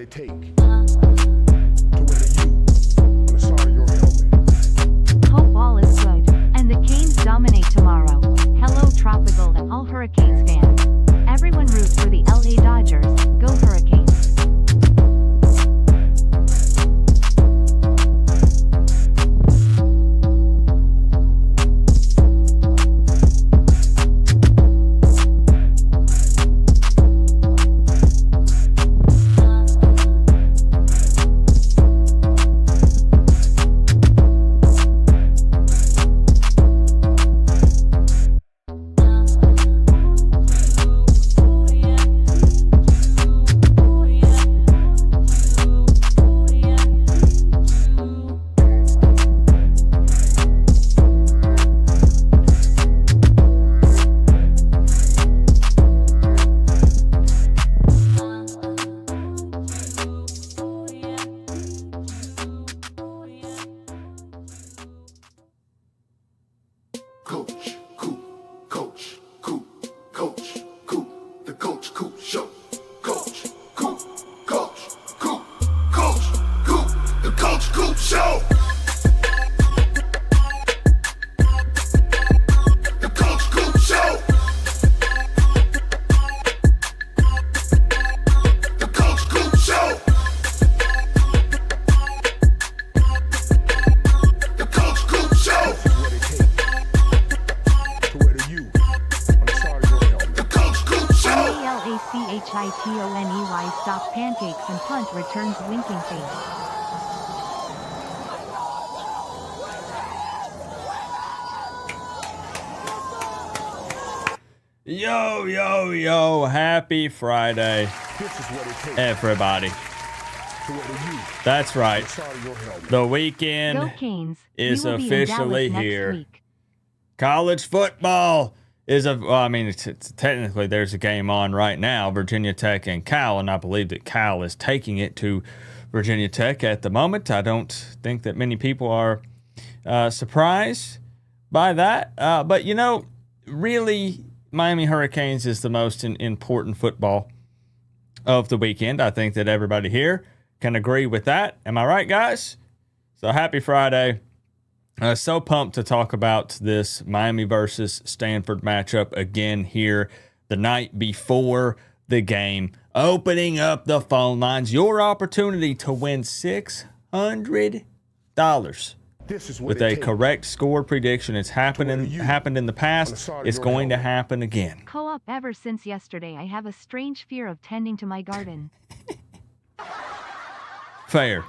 it take to wear the U on the side of your helmet? Hope all is good, and the Canes dominate tomorrow. Hello Tropical and all Hurricanes fans. Everyone root for the LA Dodgers. Go Hurricanes. Coach, Coop, Coach, Coop, Coach, Coop, the Coach Coop Show. Coach, Coop, Coach, Coop, Coach, Coop, the Coach Coop Show. The Coach Coop Show. The Coach Coop Show. The Coach Coop Show. What it take to wear the U on the side of your helmet? The Coach Coop Show. MELACHITONEY stop pancakes and punt returns winking face. Yo, yo, yo, happy Friday, This is what it takes everybody. to wear the U That's on right. the side of your helmet. The Go weekend Canes. is We will be in officially Dallas here. next week. College football is it's technically there's a game on right now, Virginia Tech and Cal, and I believe that Cal is taking it to Virginia Tech at the moment. I don't think that many people are surprised by that. But, you know, really, Miami Hurricanes is the most important football of the weekend. I think that everybody here can agree with that. Am I right, guys? So happy Friday. So pumped to talk about this Miami versus Stanford matchup again here the night before the game. Opening up the phone lines, your opportunity to win $600 This is what with it a takes. correct score prediction. It's happened in the on past. the side of It's your going to helmet. happen again. Co-op ever since yesterday I have a strange fear of tending to my garden. Fair.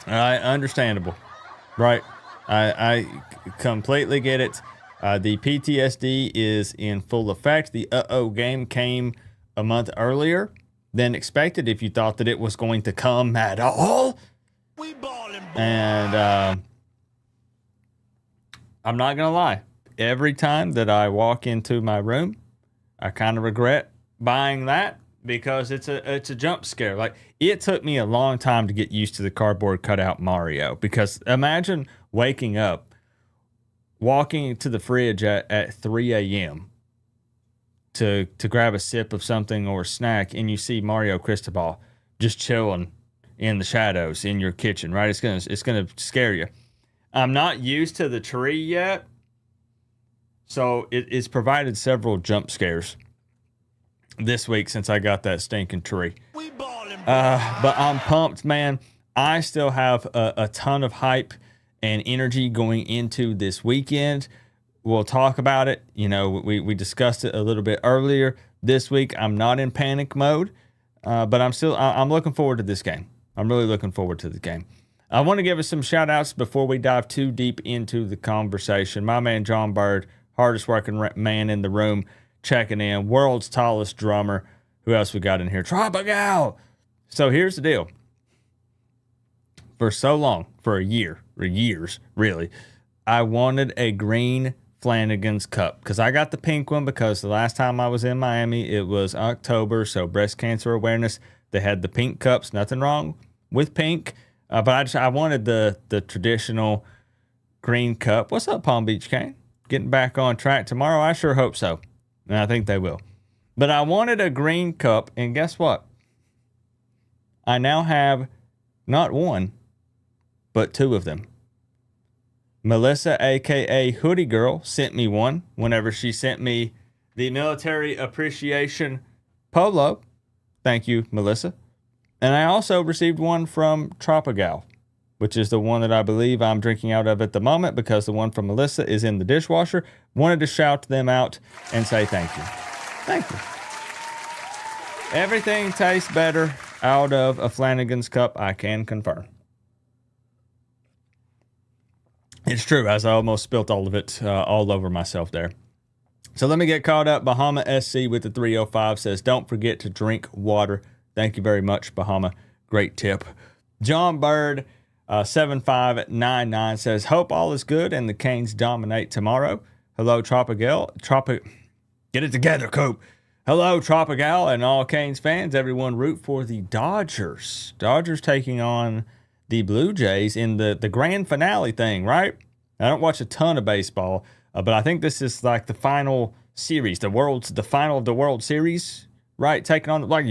Understandable. Right. I completely get it. The PTSD is in full effect. The game came a month earlier than expected if you thought that it was going to come at all. And I'm not going to lie. Every time that I walk into my room, I kind of regret buying that because it's a jump scare. Like, it took me a long time to get used to the cardboard cutout Mario, because imagine waking up, walking to the fridge at 3 a.m. to grab a sip of something or a snack, and you see Mario Cristobal just chilling in the shadows in your kitchen, right? It's gonna scare you. I'm not used to the tree yet, so it's provided several jump scares this week since I got that stinking tree. But I'm pumped, man. I still have a ton of hype and energy going into this weekend. We'll talk about it. You know, we discussed it a little bit earlier this week. I'm not in panic mode, but I'm looking forward to this game. I'm really looking forward to the game. I want to give us some shout outs before we dive too deep into the conversation. My man John Bird, hardest working man in the room, checking in. World's tallest drummer. Who else we got in here? Tropical. So here's the deal. For so long, for years, really, I wanted a green Flanagan's cup, because I got the pink one because the last time I was in Miami, it was October, so breast cancer awareness. They had the pink cups. Nothing wrong with pink, but I wanted the traditional green cup. What's up, Palm Beach Cane? Getting back on track tomorrow? I sure hope so, and I think they will. But I wanted a green cup, and guess what? I now have not one, but two of them. Melissa, aka Hoodie Girl, sent me one whenever she sent me the military appreciation polo. Thank you, Melissa. And I also received one from Tropigal, which is the one that I believe I'm drinking out of at the moment because the one from Melissa is in the dishwasher. Wanted to shout them out and say thank you. Thank you. Everything tastes better out of a Flanagan's cup, I can confirm. It's true, as I almost spilt all of it all over myself there. So let me get caught up. Bahama SC with the 305 says, don't forget to drink water. Thank you very much, Bahama. Great tip. John Bird, 7599 says, hope all is good and the Canes dominate tomorrow. Hello, Tropigal. Get it together, Coop. Hello, Tropigal and all Canes fans. Everyone root for the Dodgers. Dodgers taking on the Blue Jays in the grand finale thing, right? I don't watch a ton of baseball, but I think this is like the final series, the final of the World Series, right? Taking on, like,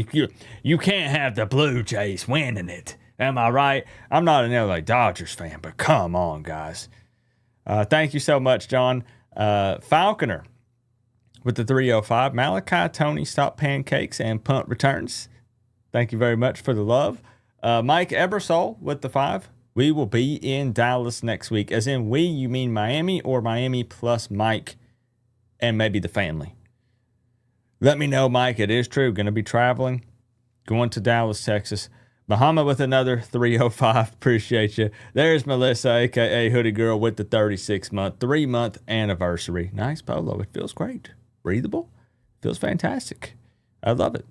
you can't have the Blue Jays winning it. Am I right? I'm not an LA Dodgers fan, but come on, guys. Thank you so much, John. Falconer with the 305. Malachi Tony, stop pancakes and punt returns. Thank you very much for the love. Mike Ebersol with the 5. We will be in Dallas next week. As in we, you mean Miami or Miami plus Mike and maybe the family? Let me know, Mike. It is true. Going to be traveling, going to Dallas, Texas. Bahama with another 305. Appreciate you. There's Melissa, a.k.a. Hoodie Girl, with the 36-month, 3-month anniversary. Nice polo. It feels great. Breathable. Feels fantastic. I love it.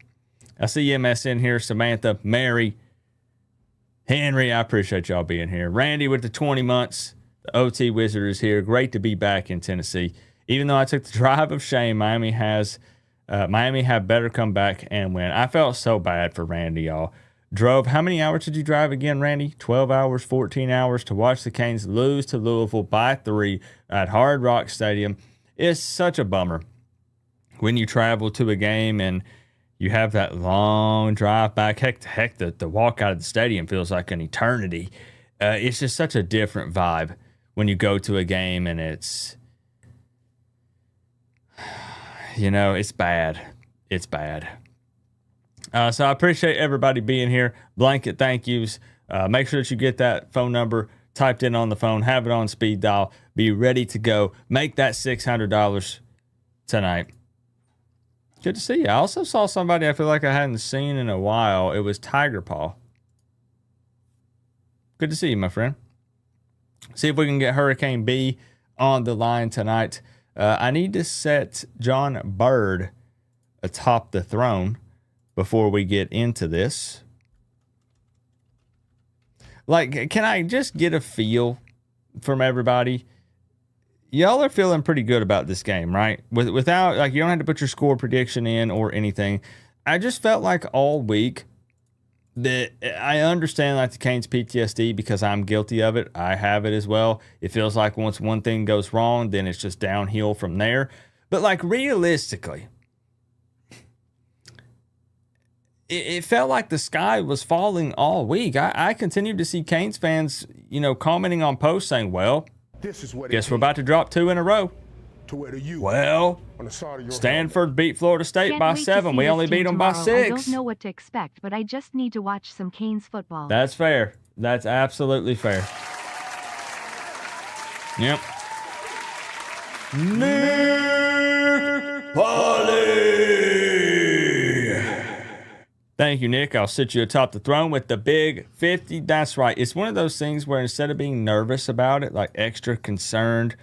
I see MS in here. Samantha, Mary, Henry, I appreciate y'all being here. Randy with the 20 months. The OT Wizard is here. Great to be back in Tennessee. Even though I took the drive of shame, Miami had better come back and win. I felt so bad for Randy, y'all. Drove, how many hours did you drive again, Randy? 12 hours, 14 hours to watch the Canes lose to Louisville by 3 at Hard Rock Stadium. It's such a bummer when you travel to a game and you have that long drive back. Heck, the walk out of the stadium feels like an eternity. It's just such a different vibe when you go to a game and it's, it's bad. It's bad. So I appreciate everybody being here. Blanket thank yous. Make sure that you get that phone number typed in on the phone. Have it on speed dial. Be ready to go. Make that $600 tonight. Good to see you. I also saw somebody I feel like I hadn't seen in a while. It was Tiger Paw. Good to see you, my friend. See if we can get Hurricane B on the line tonight. I need to set John Bird atop the throne before we get into this. Like, can I just get a feel from everybody? Y'all are feeling pretty good about this game, right? Without, like, you don't have to put your score prediction in or anything. I just felt like all week that I understand, like, the Canes PTSD because I'm guilty of it. I have it as well. It feels like once one thing goes wrong, then it's just downhill from there. But, like, realistically, it felt like the sky was falling all week. I continued to see Canes fans, commenting on posts saying, well, This is what guess we're about to drop 2 in a row. to wear the U Well, on the side of your Stanford beat Florida State Can't by wait to 7. see We this only team beat them by tomorrow. 6. I don't know what to expect, but I just need to watch some Canes football. That's fair. That's absolutely fair. Yep. Nick Polly. Thank you, Nick. I'll sit you atop the throne with the big 50. That's right. It's one of those things where instead of being nervous about it, like extra concerned,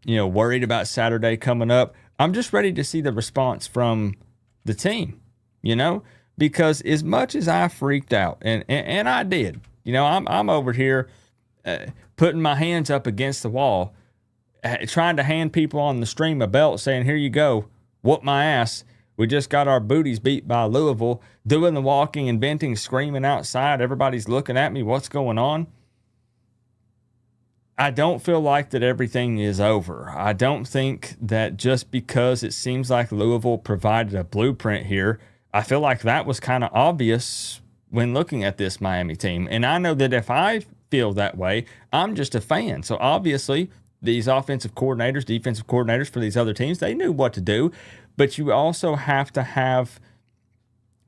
worried about Saturday coming up, I'm just ready to see the response from the team, because as much as I freaked out, and I did, I'm over here putting my hands up against the wall, trying to hand people on the stream a belt saying, here you go, whoop my ass. We just got our booties beat by Louisville, doing the walking and venting, screaming outside. Everybody's looking at me. What's going on? I don't feel like that everything is over. I don't think that just because it seems like Louisville provided a blueprint here, I feel like that was kind of obvious when looking at this Miami team. And I know that if I feel that way, I'm just a fan. So obviously, these offensive coordinators, defensive coordinators for these other teams, they knew what to do. But you also have to have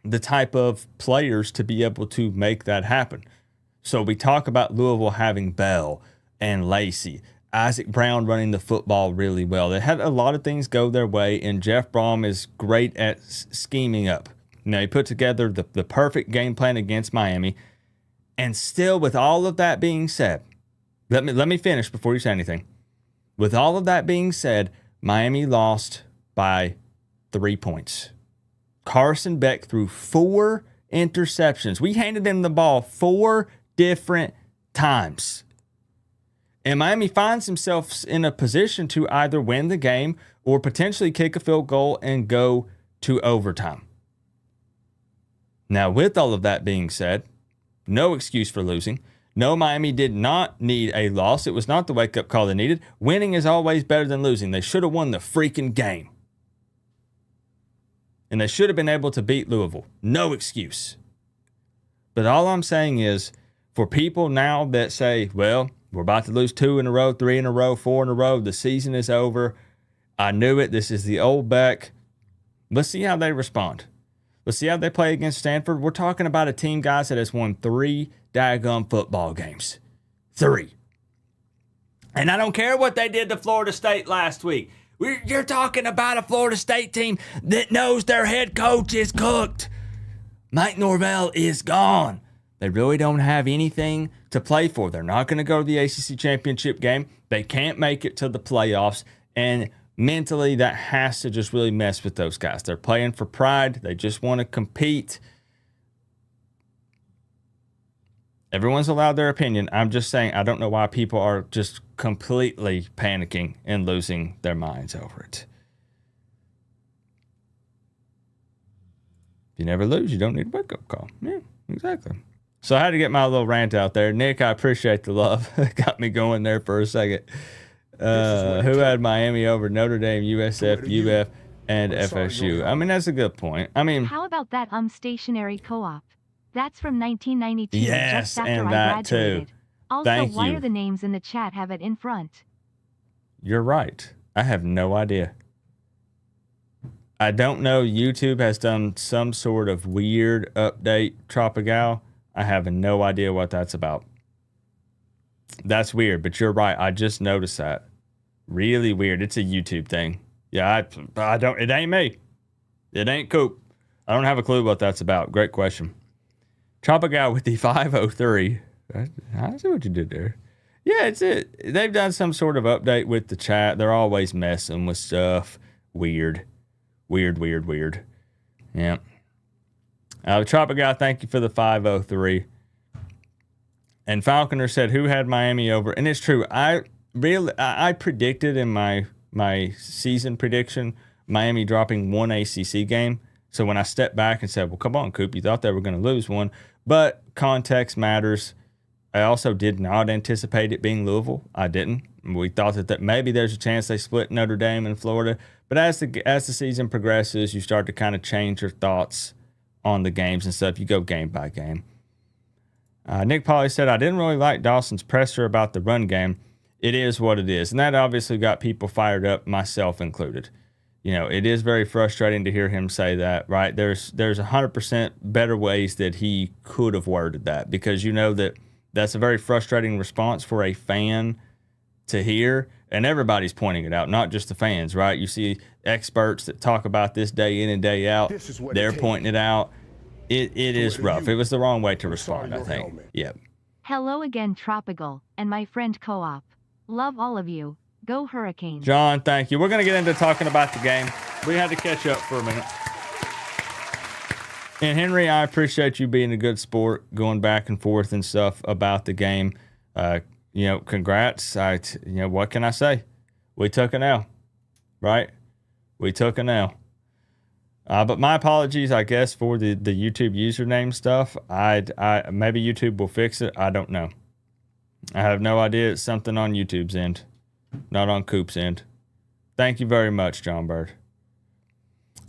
the type of players to be able to make that happen. So we talk about Louisville having Bell and Lacey, Isaac Brown running the football really well. They had a lot of things go their way, and Jeff Brom is great at scheming up. Now, he put together the perfect game plan against Miami. And still, with all of that being said, let me finish before you say anything. With all of that being said, Miami lost by 3 points. Carson Beck threw 4 interceptions. We handed him the ball 4 different times. And Miami finds himself in a position to either win the game or potentially kick a field goal and go to overtime. Now, with all of that being said, no excuse for losing. No, Miami did not need a loss. It was not the wake-up call they needed. Winning is always better than losing. They should have won the freaking game. And they should have been able to beat Louisville. No excuse. But all I'm saying is, for people now that say, well, we're about to lose 2 in a row, 3 in a row, 4 in a row, the season is over. I knew it. This is the old Beck. Let's see how they respond. Let's see how they play against Stanford. We're talking about a team, guys, that has won 3 daggum football games. 3. And I don't care what they did to Florida State last week. You're talking about a Florida State team that knows their head coach is cooked. Mike Norvell is gone. They really don't have anything to play for. They're not going to go to the ACC championship game. They can't make it to the playoffs. And mentally, that has to just really mess with those guys. They're playing for pride. They just want to compete. Everyone's allowed their opinion. I'm just saying, I don't know why people are just completely panicking and losing their minds over it. If you never lose, you don't need a wake-up call. Yeah, exactly. So I had to get my little rant out there. Nick, I appreciate the love. It got me going there for a second. Who had Miami over Notre Dame, USF, UF, and FSU? I mean, that's a good point. I mean, How about that stationary co-op? That's from 1992, yes, just after and I that graduated. too. Also, Thank why you. are the names in the chat have it in front? You're right. I have no idea. I don't know. YouTube has done some sort of weird update, Tropigal. I have no idea what that's about. That's weird, but you're right. I just noticed that. Really weird. It's a YouTube thing. Yeah, I don't. It ain't me. It ain't Coop. I don't have a clue what that's about. Great question. Tropical with the 503. I see what you did there. Yeah, it's it. They've done some sort of update with the chat. They're always messing with stuff. Weird. Yeah. Tropical, thank you for the 503. And Falconer said, who had Miami over? And it's true. I predicted in my season prediction Miami dropping 1 ACC game. So when I stepped back and said, well, come on, Coop, you thought they were going to lose one. But context matters. I also did not anticipate it being Louisville. I didn't. We thought that maybe there's a chance they split Notre Dame and Florida. But as the season progresses, you start to kind of change your thoughts on the games and stuff. You go game by game. Nick Polly said, I didn't really like Dawson's presser about the run game. It is what it is. And that obviously got people fired up, myself included. You know, it is very frustrating to hear him say that, right? There's 100% better ways that he could have worded that, because you know that's a very frustrating response for a fan to hear, and everybody's pointing it out, not just the fans, right? You see experts that talk about this day in and day out. They're pointing it out. It is rough. It was the wrong way to respond, I think. Yep. Hello again, Tropical, and my friend Co-op. Love all of you. Go Hurricanes. John, thank you. We're going to get into talking about the game. We had to catch up for a minute. And Henry, I appreciate you being a good sport, going back and forth and stuff about the game. Congrats. What can I say? We took an L, right? We took an L. But my apologies, I guess, for the YouTube username stuff. I maybe YouTube will fix it. I don't know. I have no idea. It's something on YouTube's end, not on Coop's end. Thank you very much, John Bird.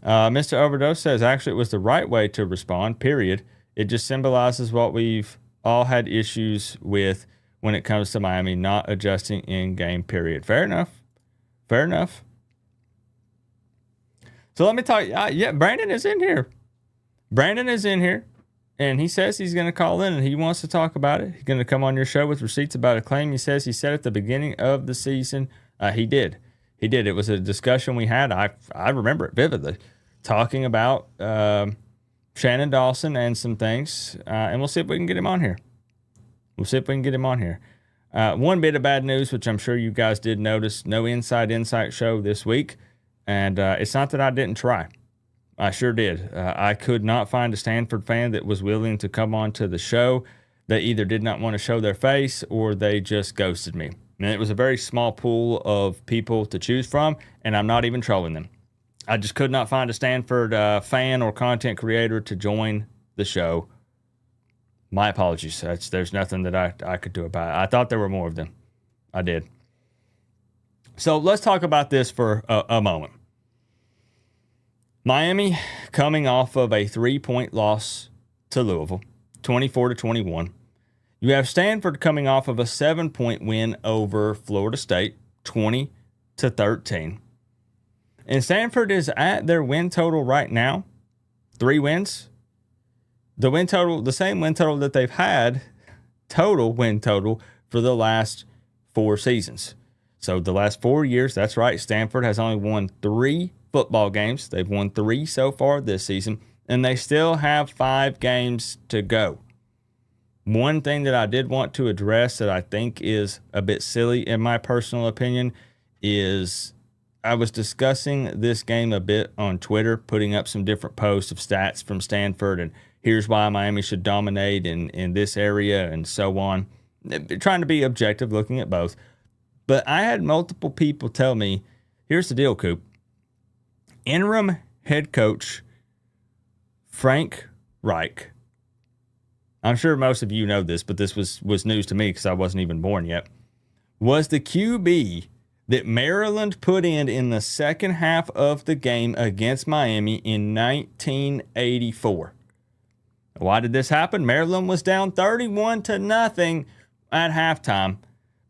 Mr. Overdose says, actually, it was the right way to respond, period. It just symbolizes what we've all had issues with when it comes to Miami not adjusting in game period. Fair enough. Fair enough. So let me talk. Yeah, Brandon is in here. Brandon is in here, and he says he's going to call in and he wants to talk about it. He's going to come on your show with receipts about a claim he says he said at the beginning of the season. He did. He did. It was a discussion we had. I remember it vividly, talking about Shannon Dawson and some things, and we'll see if we can get him on here. One bit of bad news, which I'm sure you guys did notice, no Inside Insight show this week. And it's not that I didn't try. I sure did. I could not find a Stanford fan that was willing to come on to the show. They either did not want to show their face or they just ghosted me. And it was a very small pool of people to choose from, and I'm not even trolling them. I just could not find a Stanford fan or content creator to join the show. My apologies. There's nothing that I could do about it. I thought there were more of them. I did. So let's talk about this for a moment. Miami coming off of a 3-point loss to Louisville, 24-21. You have Stanford coming off of a 7-point win over Florida State, 20-13. And Stanford is at their win total right now, 3 wins. The win total, the same win total that they've had, total win total for the last 4 seasons. So the last 4 years, that's right, Stanford has only won 3 football games. They've won 3 so far this season, and they still have 5 games to go. One thing that I did want to address that I think is a bit silly in my personal opinion is I was discussing this game a bit on Twitter, putting up some different posts of stats from Stanford, and here's why Miami should dominate in this area and so on. Trying to be objective, looking at both. But I had multiple people tell me, here's the deal, Coop. Interim head coach Frank Reich, I'm sure most of you know this, but this was news to me because I wasn't even born yet, was the QB that Maryland put in the second half of the game against Miami in 1984. Why did this happen? Maryland was down 31-0 at halftime.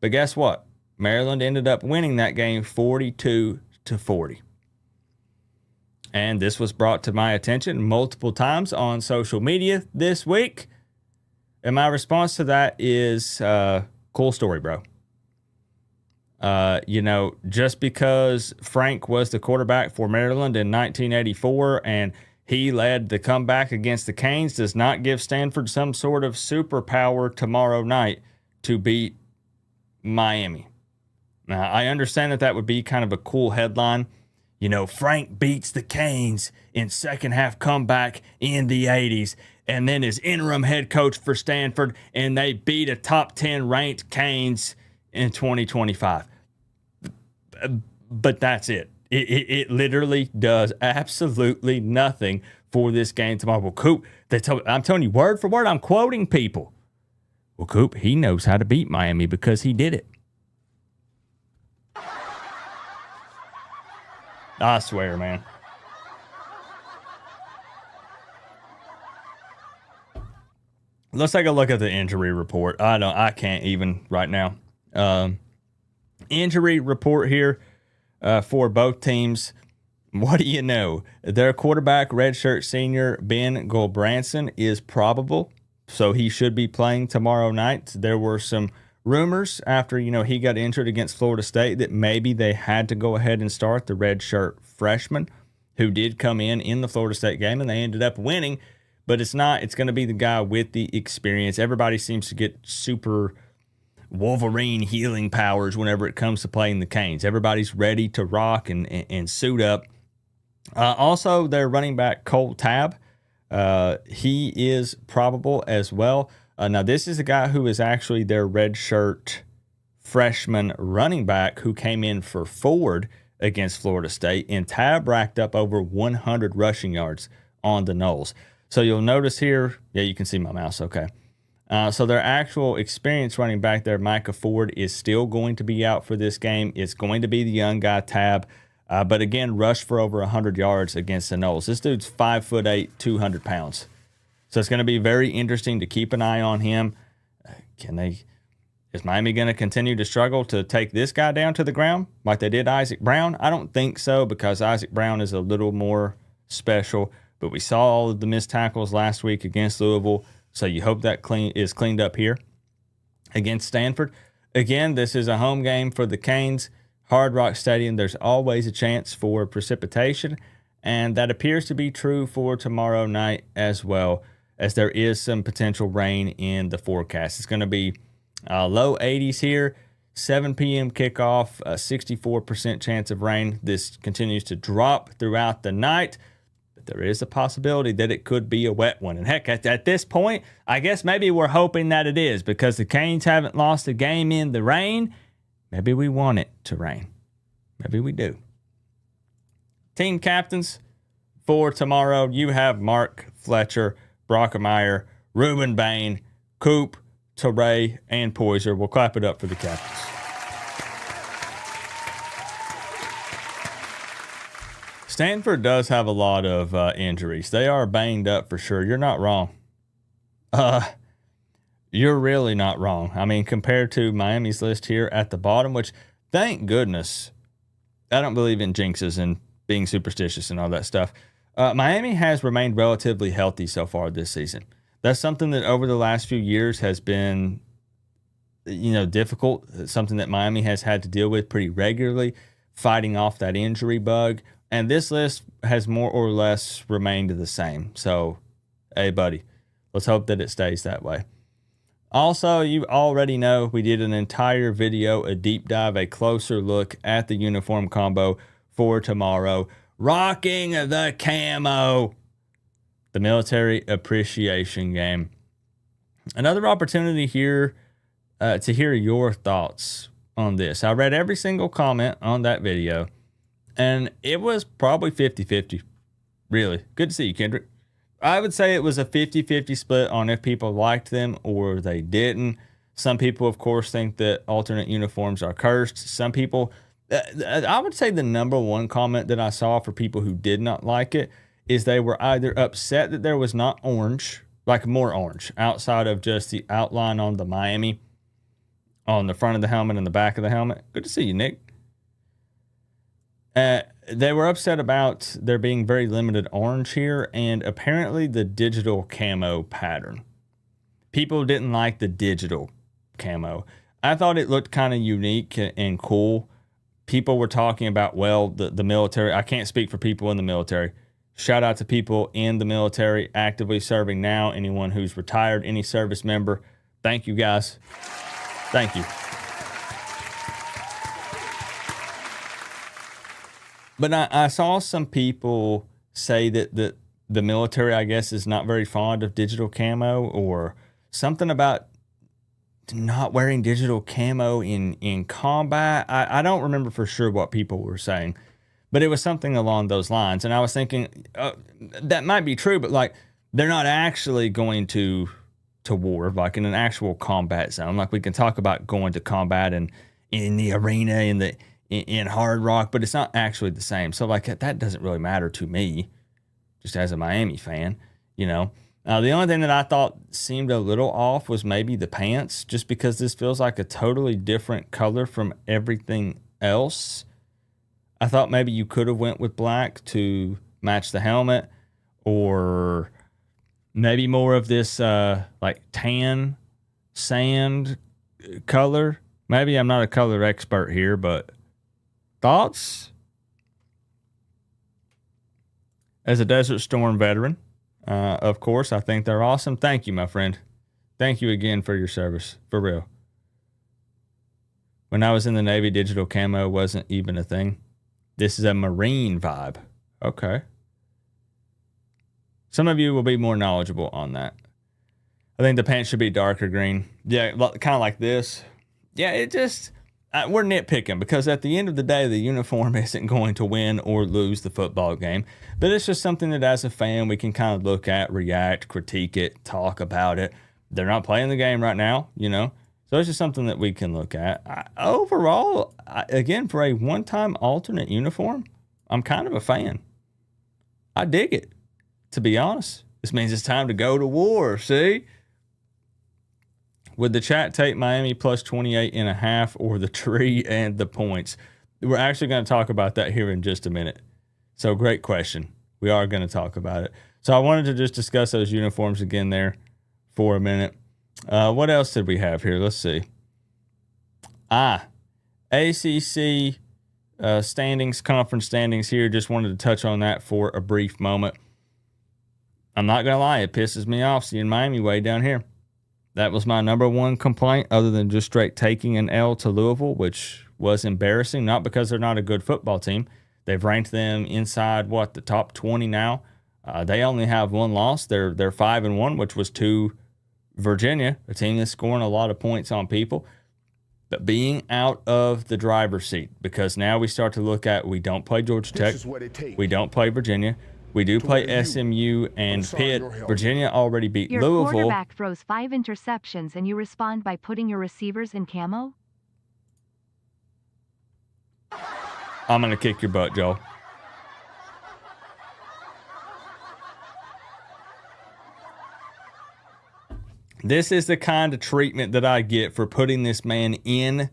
But guess what? Maryland ended up winning that game 42-40. And this was brought to my attention multiple times on social media this week. And my response to that is, cool story, bro. Just because Frank was the quarterback for Maryland in 1984 and he led the comeback against the Canes does not give Stanford some sort of superpower tomorrow night to beat Miami. Now, I understand that would be kind of a cool headline. Frank beats the Canes in second half comeback in the 80s and then is interim head coach for Stanford and they beat a top 10 ranked Canes in 2025. But that's it. It literally does absolutely nothing for this game tomorrow. Well, Coop, I'm telling you word for word, I'm quoting people. Well, Coop, he knows how to beat Miami because he did it. I swear, man. Let's take a look at the injury report. I can't even right now. Injury report here for both teams. What do you know? Their quarterback, redshirt senior Ben Gulbranson, is probable, so he should be playing tomorrow night. There were some rumors after he got injured against Florida State that maybe they had to go ahead and start the redshirt freshman who did come in the Florida State game, and they ended up winning. But it's not. It's going to be the guy with the experience. Everybody seems to get super Wolverine healing powers whenever it comes to playing the Canes. Everybody's ready to rock and suit up. Also, their running back, Cole Tabb, he is probable as well. Now, this is a guy who is actually their redshirt freshman running back who came in for Ford against Florida State, and Tabb racked up over 100 rushing yards on the Noles. So you'll notice here, yeah, you can see my mouse, okay. So their actual experienced running back there, Micah Ford, is still going to be out for this game. It's going to be the young guy, Tabb. But again, rushed for over 100 yards against the Noles. This dude's 5'8", 200 pounds. So it's going to be very interesting to keep an eye on him. Is Miami going to continue to struggle to take this guy down to the ground like they did Isaac Brown? I don't think so, because Isaac Brown is a little more special. But we saw all of the missed tackles last week against Louisville, so you hope that is cleaned up here against Stanford. Again, this is a home game for the Canes. Hard Rock Stadium, there's always a chance for precipitation, and that appears to be true for tomorrow night as well, as there is some potential rain in the forecast. It's going to be low 80s here, 7 p.m. kickoff, a 64% chance of rain. This continues to drop throughout the night, but there is a possibility that it could be a wet one. And heck, at this point, I guess maybe we're hoping that it is, because the Canes haven't lost a game in the rain. Maybe we want it to rain. Maybe we do. Team captains for tomorrow, you have Mark Fletcher, Brockemeyer, Ruben Bain, Coop, Teray, and Poyser. We'll clap it up for the captains. Stanford does have a lot of injuries. They are banged up for sure. You're not wrong. You're really not wrong. I mean, compared to Miami's list here at the bottom, which, thank goodness, I don't believe in jinxes and being superstitious and all that stuff. Miami has remained relatively healthy so far this season. That's something that over the last few years has been, difficult. It's something that Miami has had to deal with pretty regularly, fighting off that injury bug. And this list has more or less remained the same. So, hey, buddy, let's hope that it stays that way. Also, you already know we did an entire video, a deep dive, a closer look at the uniform combo for tomorrow. Rocking the camo, the military appreciation game. Another opportunity here to hear your thoughts on this. I read every single comment on that video, and it was probably 50-50. Really. Good to see you, Kendrick. I would say it was a 50-50 split on if people liked them or they didn't. Some people, of course, think that alternate uniforms are cursed. Some people, I would say the number one comment that I saw for people who did not like it is they were either upset that there was not orange, like more orange, outside of just the outline on the Miami, on the front of the helmet and the back of the helmet. Good to see you, Nick. They were upset about there being very limited orange here, and apparently the digital camo pattern. People didn't like the digital camo. I thought it looked kind of unique and cool. People were talking about, well, the military. I can't speak for people in the military. Shout out to people in the military actively serving now, anyone who's retired, any service member. Thank you, guys. Thank you. But I saw some people say that the military, I guess, is not very fond of digital camo, or something about not wearing digital camo in combat. I don't remember for sure what people were saying, but it was something along those lines. And I was thinking, that might be true, but like, they're not actually going to war, like in an actual combat zone. Like, we can talk about going to combat and in the arena, in Hard Rock, but it's not actually the same. So like, that doesn't really matter to me, just as a Miami fan, the only thing that I thought seemed a little off was maybe the pants, just because this feels like a totally different color from everything else. I thought maybe you could have went with black to match the helmet, or maybe more of this like tan sand color. Maybe I'm not a color expert here, but thoughts? As a Desert Storm veteran, of course, I think they're awesome. Thank you, my friend. Thank you again for your service, for real. When I was in the Navy, digital camo wasn't even a thing. This is a Marine vibe. Okay. Some of you will be more knowledgeable on that. I think the pants should be darker green. Yeah, kind of like this. Yeah, it just... we're nitpicking, because at the end of the day, the uniform isn't going to win or lose the football game. But it's just something that as a fan, we can kind of look at, react, critique it, talk about it. They're not playing the game right now, So it's just something that we can look at. Overall, again, for a one-time alternate uniform, I'm kind of a fan. I dig it, to be honest. This means it's time to go to war. See? Would the chat take Miami plus 28.5 or the tree and the points? We're actually going to talk about that here in just a minute. So great question. We are going to talk about it. So I wanted to just discuss those uniforms again there for a minute. What else did we have here? Let's see. ACC standings, conference standings here. Just wanted to touch on that for a brief moment. I'm not going to lie. It pisses me off seeing Miami way down here. That was my number one complaint, other than just straight taking an L to Louisville, which was embarrassing, not because they're not a good football team. They've ranked them inside, the top 20 now. They only have one loss. They're 5-1, which was to Virginia, a team that's scoring a lot of points on people. But being out of the driver's seat, because now we start to look at, we don't play Georgia Tech. We don't play Virginia. We do play SMU and Pitt. Virginia already beat Louisville. Your quarterback throws 5 interceptions and you respond by putting your receivers in camo? I'm going to kick your butt, Joel. This is the kind of treatment that I get for putting this man in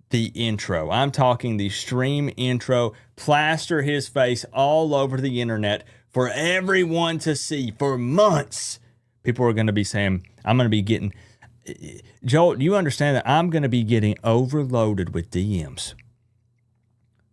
the intro. I'm talking the stream intro, plaster his face all over the internet for everyone to see for months. People are going to be saying, I'm going to be getting, Joel, do you understand that I'm going to be getting overloaded with DMs?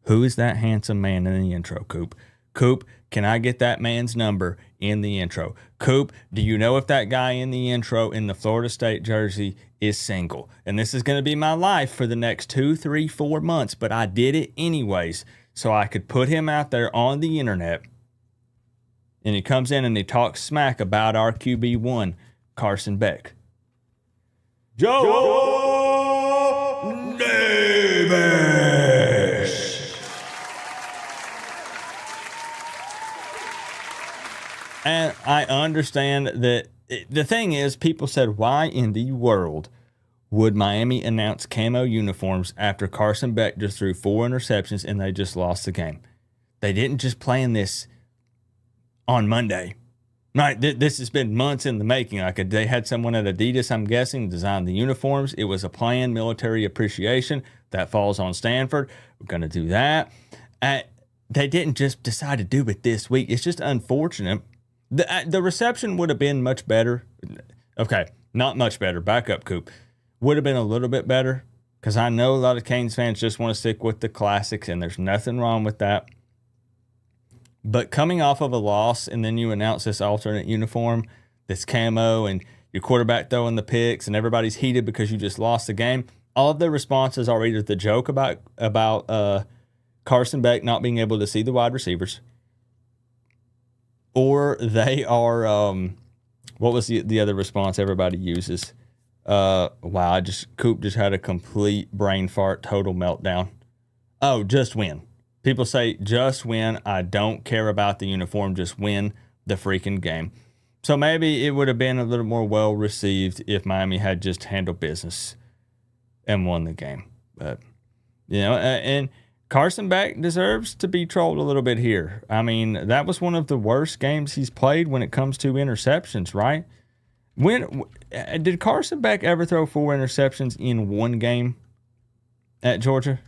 Who is that handsome man in the intro, Coop? Coop, can I get that man's number in the intro? Coop, do you know if that guy in the intro in the Florida State jersey is single? And this is going to be my life for the next 2, 3, 4 months, but I did it anyways so I could put him out there on the internet. And he comes in and he talks smack about our QB1, Carson Beck. Joe Davis. And I understand that the thing is, people said, why in the world would Miami announce camo uniforms after Carson Beck just threw 4 interceptions and they just lost the game? They didn't just plan this on Monday. Right? This has been months in the making. They had someone at Adidas, I'm guessing, design the uniforms. It was a planned military appreciation. That falls on Stanford. We're going to do that. They didn't just decide to do it this week. It's just unfortunate. The reception would have been much better. Okay, not much better. Back up, Coop. Would have been a little bit better because I know a lot of Canes fans just want to stick with the classics, and there's nothing wrong with that. But coming off of a loss, and then you announce this alternate uniform, this camo, and your quarterback throwing the picks, and everybody's heated because you just lost the game. All of the responses are either the joke about Carson Beck not being able to see the wide receivers, or they are, what was the other response everybody uses? Wow, Coop just had a complete brain fart, total meltdown. Oh, just win. People say, just win. I don't care about the uniform. Just win the freaking game. So maybe it would have been a little more well received if Miami had just handled business and won the game. But, and Carson Beck deserves to be trolled a little bit here. I mean, that was one of the worst games he's played when it comes to interceptions, right? When did Carson Beck ever throw 4 interceptions in one game at Georgia?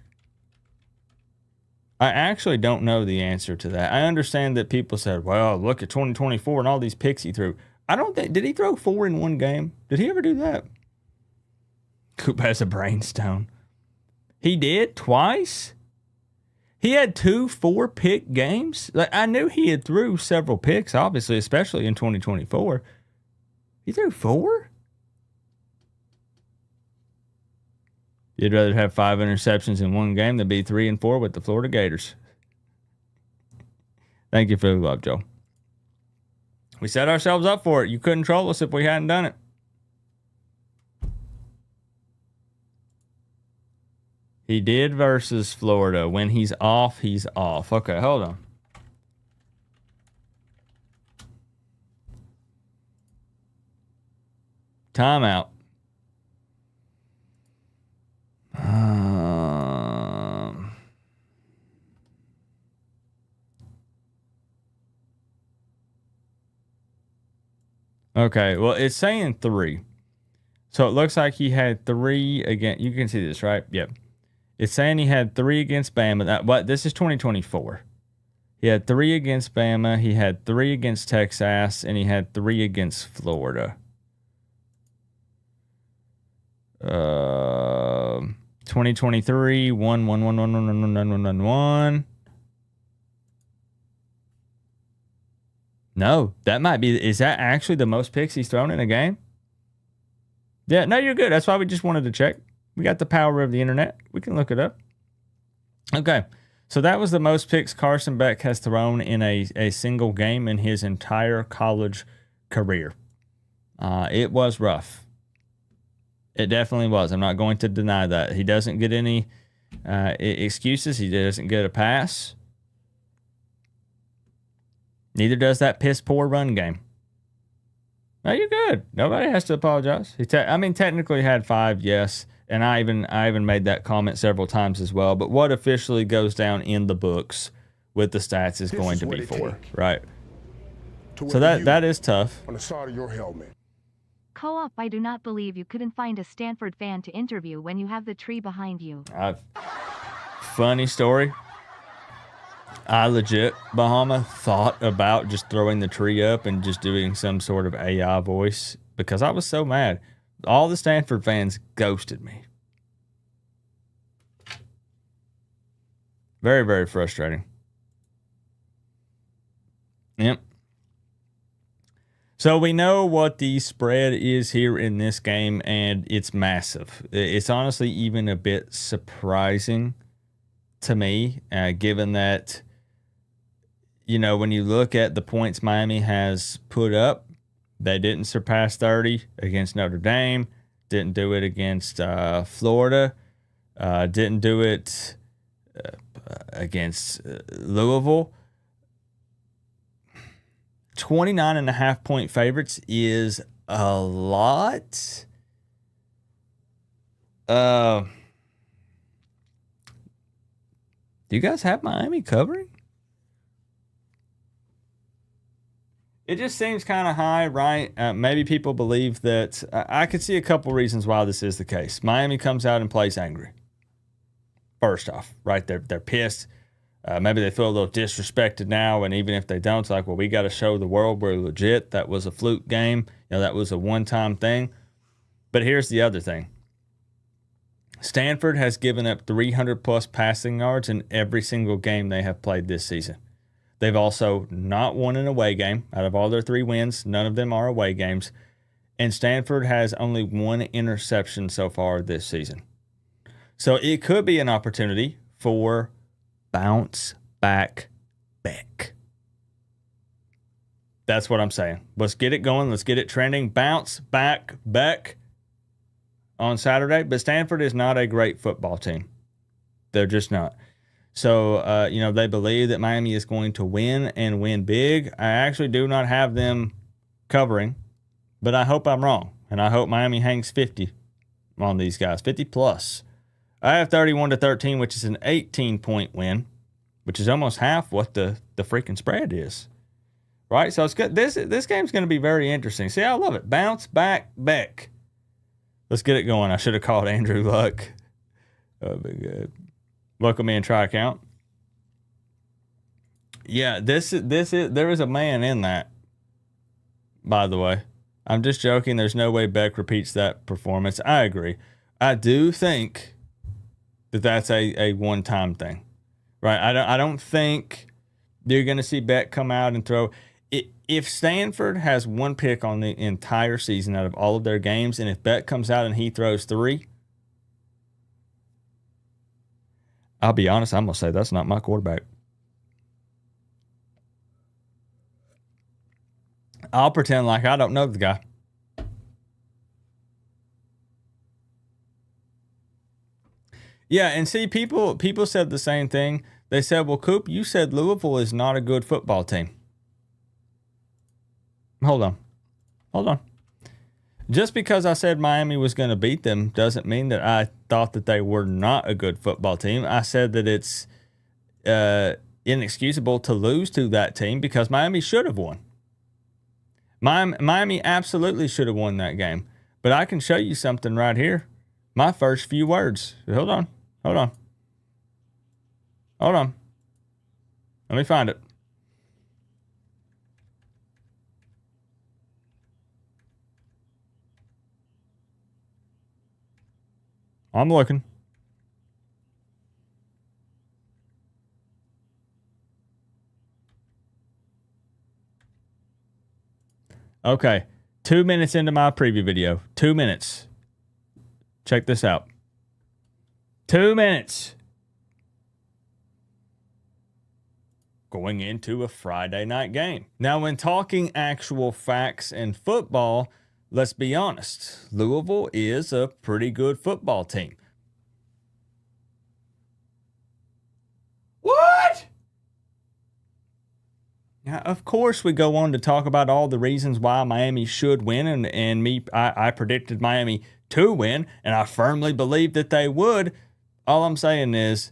I actually don't know the answer to that. I understand that people said, well, look at 2024 and all these picks he threw. I don't think, did he throw 4 in one game? Did he ever do that? Coop has a brainstone. He did twice? He had 2 4-pick games? Like, I knew he had threw several picks, obviously, especially in 2024. He threw 4? You'd rather have 5 interceptions in one game than be 3 and 4 with the Florida Gators. Thank you for the love, Joe. We set ourselves up for it. You couldn't troll us if we hadn't done it. He did versus Florida. When he's off, he's off. Okay, hold on. Timeout. Okay, well, it's saying 3. So it looks like he had 3 against. You can see this, right? Yep. It's saying he had 3 against Bama. But this is 2024. He had 3 against Bama. He had 3 against Texas, and he had 3 against Florida. 2023 1 1 1 1 1 1 1 1 1 1. No, that might be. Is that actually the most picks he's thrown in a game? Yeah, no, you're good. That's why we just wanted to check. We got the power of the internet. We can look it up. Okay, so that was the most picks Carson Beck has thrown in a single game in his entire college career. It was rough. It definitely was. I'm not going to deny that. He doesn't get any excuses. He doesn't get a pass. Neither does that piss poor run game. No, you're good. Nobody has to apologize. Technically had 5, yes, and I even made that comment several times as well. But what officially goes down in the books with the stats is going to be 4, right? So that is tough. On the side of your helmet. Co-op, I do not believe you couldn't find a Stanford fan to interview when you have the tree behind you. Funny story. I legit, Bahama, thought about just throwing the tree up and just doing some sort of AI voice because I was so mad. All the Stanford fans ghosted me. Very, very frustrating. Yep. So we know what the spread is here in this game, and it's massive. It's honestly even a bit surprising to me, given that, when you look at the points Miami has put up, they didn't surpass 30 against Notre Dame, didn't do it against Florida, didn't do it against Louisville. 29.5 point favorites is a lot. Do you guys have Miami covering? It just seems kind of high, right? Maybe people believe that. I could see a couple reasons why this is the case. Miami comes out and plays angry. First off, right? They're pissed. Maybe they feel a little disrespected now, and even if they don't, it's like, well, we got to show the world we're legit. That was a fluke game. That was a one-time thing. But here's the other thing. Stanford has given up 300-plus passing yards in every single game they have played this season. They've also not won an away game. Out of all their 3 wins, none of them are away games. And Stanford has only 1 interception so far this season. So it could be an opportunity for bounce back Beck. That's what I'm saying. Let's get it going. Let's get it trending. Bounce back Beck on Saturday. But Stanford is not a great football team. They're just not. So, they believe that Miami is going to win and win big. I actually do not have them covering, but I hope I'm wrong. And I hope Miami hangs 50 on these guys, 50 plus. I have 31-13, which is an 18-point win, which is almost half what the freaking spread is. Right? So it's good. This game's going to be very interesting. See, I love it. Bounce back Beck. Let's get it going. I should have called Andrew Luck. That would be good. Welcome in, try account. Yeah, there is a man in that, by the way. I'm just joking. There's no way Beck repeats that performance. I agree. I do think that's a one-time thing, right? I don't think you're going to see Beck come out and throw. If Stanford has 1 pick on the entire season out of all of their games, and if Beck comes out and he throws 3, I'll be honest, I'm going to say that's not my quarterback. I'll pretend like I don't know the guy. Yeah, and see, people said the same thing. They said, well, Coop, you said Louisville is not a good football team. Hold on. Just because I said Miami was going to beat them doesn't mean that I thought that they were not a good football team. I said that it's inexcusable to lose to that team because Miami should have won. Miami absolutely should have won that game. But I can show you something right here. My first few words. Hold on. Let me find it. I'm looking. Okay. 2 minutes into my preview video. 2 minutes. Check this out. 2 minutes. Going into a Friday night game. Now, when talking actual facts and football, let's be honest. Louisville is a pretty good football team. What? Now, of course, we go on to talk about all the reasons why Miami should win, and I predicted Miami to win, and I firmly believed that they would. All I'm saying is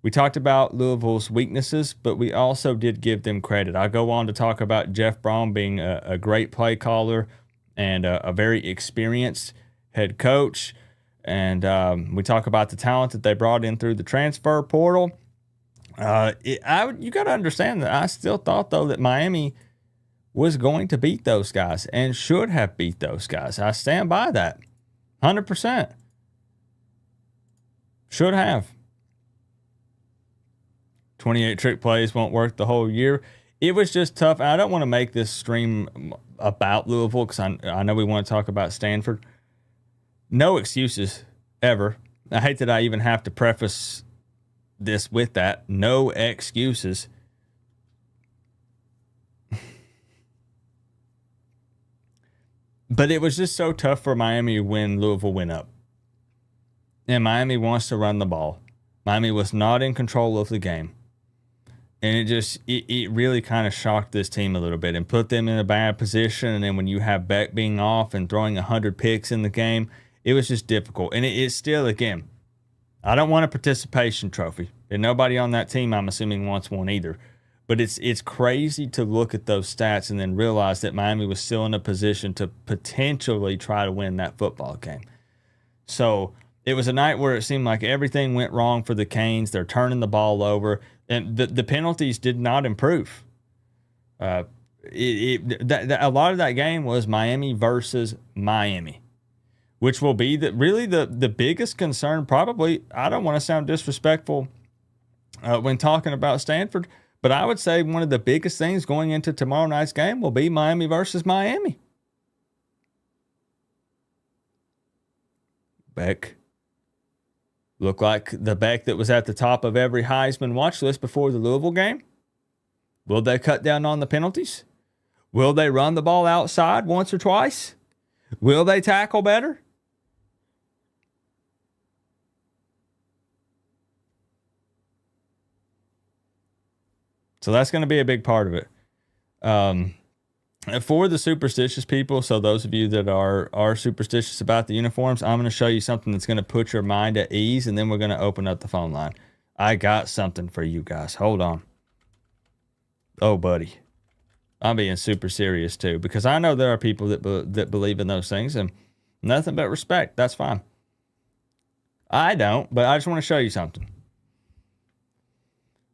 we talked about Louisville's weaknesses, but we also did give them credit. I go on to talk about Jeff Braun being a great play caller and a very experienced head coach, and we talk about the talent that they brought in through the transfer portal. You got to understand that I still thought, though, that Miami was going to beat those guys and should have beat those guys. I stand by that 100%. Should have. 28 trick plays won't work the whole year. It was just tough. I don't want to make this stream about Louisville because I know we want to talk about Stanford. No excuses ever. I hate that I even have to preface this with that. No excuses. But it was just so tough for Miami when Louisville went up. And Miami wants to run the ball. Miami was not in control of the game. And it really kind of shocked this team a little bit and put them in a bad position. And then when you have Beck being off and throwing 100 picks in the game, it was just difficult. And it's still, again, I don't want a participation trophy. And nobody on that team, I'm assuming, wants one either. But it's crazy to look at those stats and then realize that Miami was still in a position to potentially try to win that football game. So it was a night where it seemed like everything went wrong for the Canes. They're turning the ball over. And the penalties did not improve. A lot of that game was Miami versus Miami, which will be the biggest concern probably. I don't want to sound disrespectful when talking about Stanford, but I would say one of the biggest things going into tomorrow night's game will be Miami versus Miami. Beck. Look like the Beck that was at the top of every Heisman watch list before the Louisville game. Will they cut down on the penalties? Will they run the ball outside once or twice? Will they tackle better? So that's going to be a big part of it. For the superstitious people, so those of you that are superstitious about the uniforms, I'm going to show you something that's going to put your mind at ease, and then we're going to open up the phone line. I got something for you guys. Hold on. Oh, buddy. I'm being super serious, too, because I know there are people that believe in those things, and nothing but respect. That's fine. I don't, but I just want to show you something.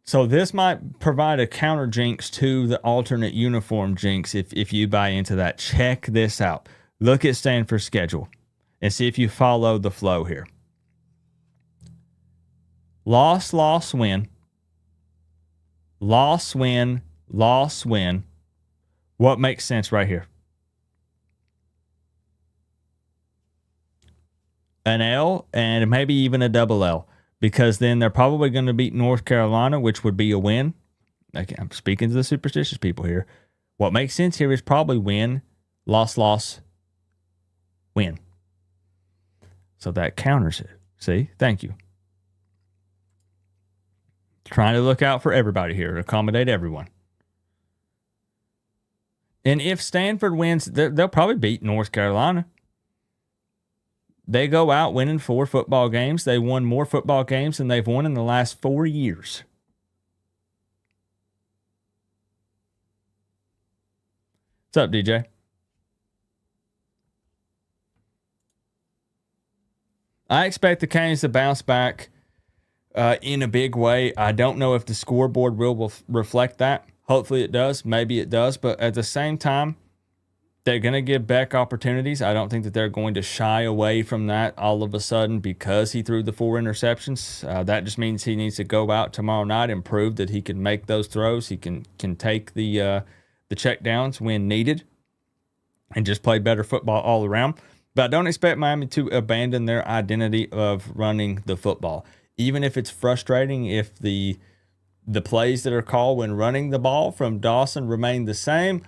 So this might provide a counter jinx to the alternate uniform jinx if you buy into that. Check this out. Look at Stanford's schedule and see if you follow the flow here. Loss, loss, win. Loss, win, loss, win. What makes sense right here? An L and maybe even a double L. Because then they're probably going to beat North Carolina, which would be a win. Okay, I'm speaking to the superstitious people here. What makes sense here is probably win, loss, loss, win. So that counters it. See? Thank you. Trying to look out for everybody here, accommodate everyone. And if Stanford wins, they'll probably beat North Carolina. They go out winning 4 football games. They won more football games than they've won in the last 4 years. What's up, DJ? I expect the Canes to bounce back in a big way. I don't know if the scoreboard will reflect that. Hopefully it does. Maybe it does. But at the same time, they're going to give Beck opportunities. I don't think that they're going to shy away from that all of a sudden because he threw the 4 interceptions. That just means he needs to go out tomorrow night and prove that he can make those throws. He can take the check downs when needed and just play better football all around. But I don't expect Miami to abandon their identity of running the football. Even if it's frustrating, if the plays that are called when running the ball from Dawson remain the same,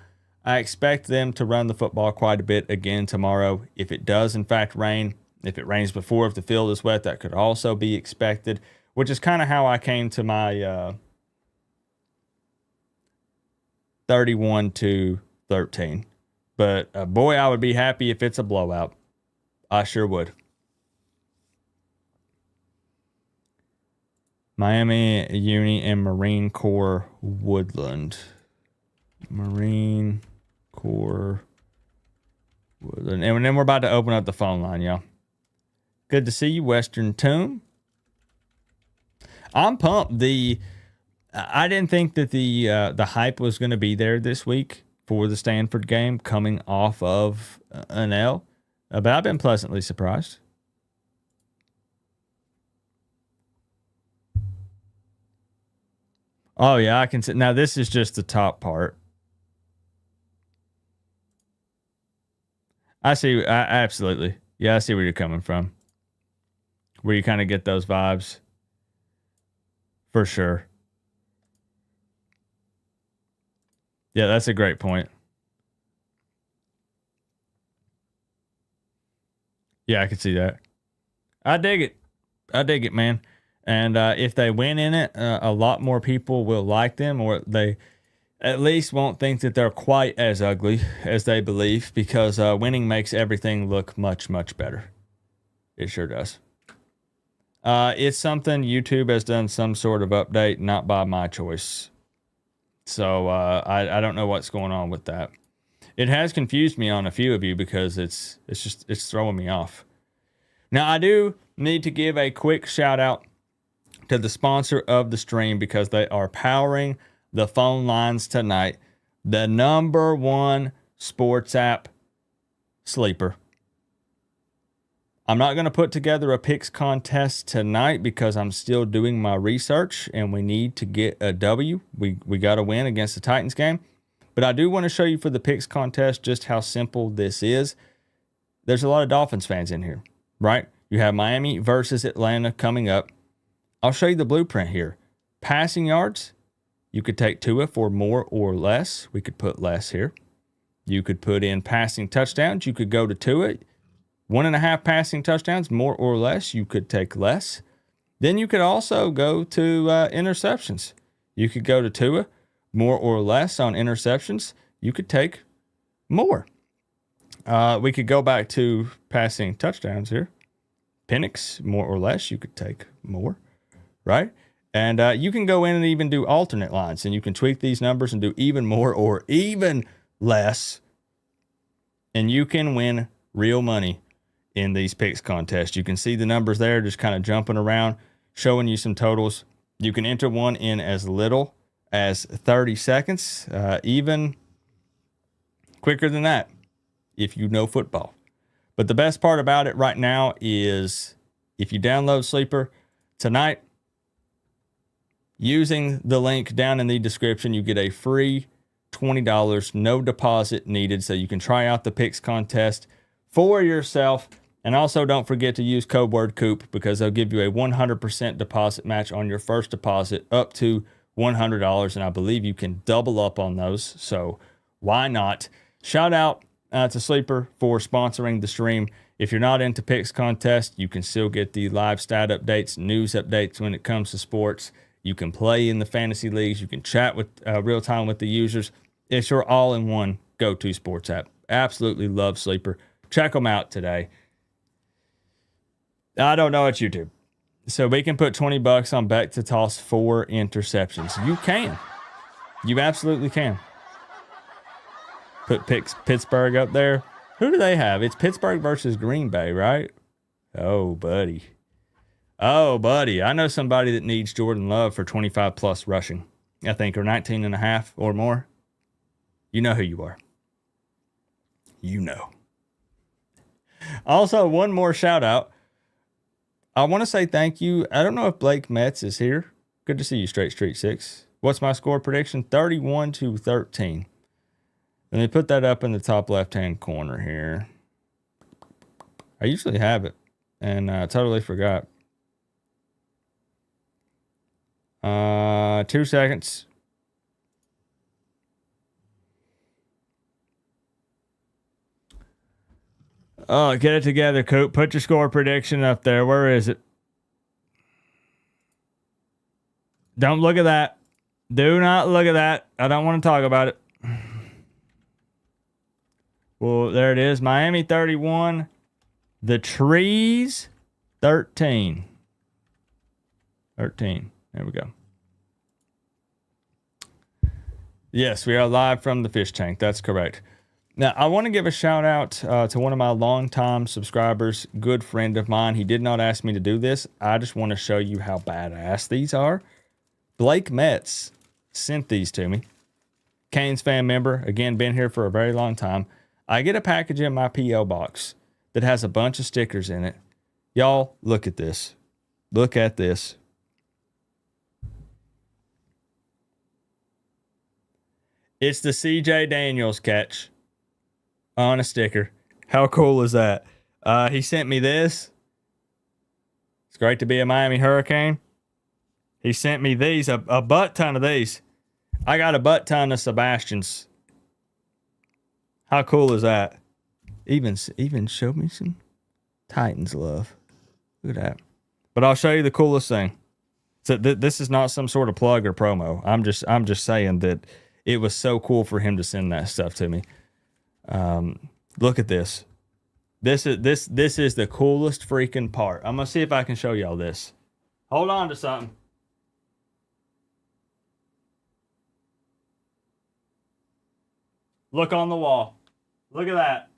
I expect them to run the football quite a bit again tomorrow. If it does, in fact, rain, if it rains before, if the field is wet, that could also be expected, which is kind of how I came to my 31-13. But boy, I would be happy if it's a blowout. I sure would. Miami Uni and Marine Corps Woodland. Marine Corps Woodland. And then we're about to open up the phone line, y'all. Good to see you, Western Tomb. I'm pumped. I didn't think that the hype was going to be there this week for the Stanford game coming off of an L. But I've been pleasantly surprised. Oh, yeah, I can see. Now, this is just the top part. I see. Absolutely. Yeah, I see where you're coming from. Where you kind of get those vibes. For sure. Yeah, that's a great point. Yeah, I can see that. I dig it, man. And if they win in it, a lot more people will like them, or they at least won't think that they're quite as ugly as they believe, because winning makes everything look much, much better. It sure does. It's something YouTube has done some sort of update, not by my choice. So I don't know what's going on with that. It has confused me on a few of you because it's throwing me off. Now, I do need to give a quick shout out to the sponsor of the stream, because they are powering the phone lines tonight. The number one sports app, Sleeper. I'm not going to put together a picks contest tonight because I'm still doing my research and we need to get a W. We got to win against the Titans game. But I do want to show you for the picks contest just how simple this is. There's a lot of Dolphins fans in here, right? You have Miami versus Atlanta coming up. I'll show you the blueprint here. Passing yards, you could take Tua for more or less. We could put less here. You could put in passing touchdowns. You could go to Tua. 1.5 passing touchdowns, more or less. You could take less. Then you could also go to interceptions. You could go to Tua, more or less on interceptions. You could take more. We could go back to passing touchdowns here. Penix, more or less. You could take more, right? And you can go in and even do alternate lines, and you can tweak these numbers and do even more or even less. And you can win real money in these picks contests. You can see the numbers there just kind of jumping around, showing you some totals. You can enter one in as little as 30 seconds, even quicker than that if you know football. But the best part about it right now is if you download Sleeper tonight, using the link down in the description, you get a free $20, no deposit needed, so you can try out the picks contest for yourself. And also don't forget to use code word Coop, because they'll give you a 100% deposit match on your first deposit up to $100. And I believe you can double up on those. So why not? Shout out to Sleeper for sponsoring the stream. If you're not into picks contest, you can still get the live stat updates, news updates when it comes to sports. You can play in the fantasy leagues. You can chat with real time with the users. It's your all-in-one go-to sports app. Absolutely love Sleeper. Check them out today. I don't know, it's YouTube. So we can put $20 on Beck to toss 4 interceptions. You can. You absolutely can. Put Pittsburgh up there. Who do they have? It's Pittsburgh versus Green Bay, right? Oh, buddy. Oh, buddy. I know somebody that needs Jordan Love for 25 plus rushing, I think, or 19 and a half or more. You know who you are. You know. Also, one more shout out. I want to say thank you. I don't know if Blake Metz is here. Good to see you, Straight Street 6. What's my score prediction? 31-13. Let me put that up in the top left-hand corner here. I usually have it, and I totally forgot. 2 seconds. Oh, get it together, Coop. Put your score prediction up there. Where is it? Don't look at that. Do not look at that. I don't want to talk about it. Well, there it is. Miami 31. The Trees 13. 13. There we go. Yes, we are live from the fish tank. That's correct. Now, I want to give a shout out to one of my longtime subscribers, good friend of mine. He did not ask me to do this. I just want to show you how badass these are. Blake Metz sent these to me. Canes fan member. Again, been here for a very long time. I get a package in my P.O. box that has a bunch of stickers in it. Y'all, look at this. Look at this. It's the C.J. Daniels catch on a sticker. How cool is that? He sent me this. It's great to be a Miami Hurricane. He sent me these, a butt ton of these. I got a butt ton of Sebastians. How cool is that? Even showed me some Titans love. Look at that. But I'll show you the coolest thing. So this is not some sort of plug or promo. I'm just saying that it was so cool for him to send that stuff to me. Look at this. This is the coolest freaking part. I'm gonna see if I can show y'all this. Hold on to something. Look on the wall. Look at that.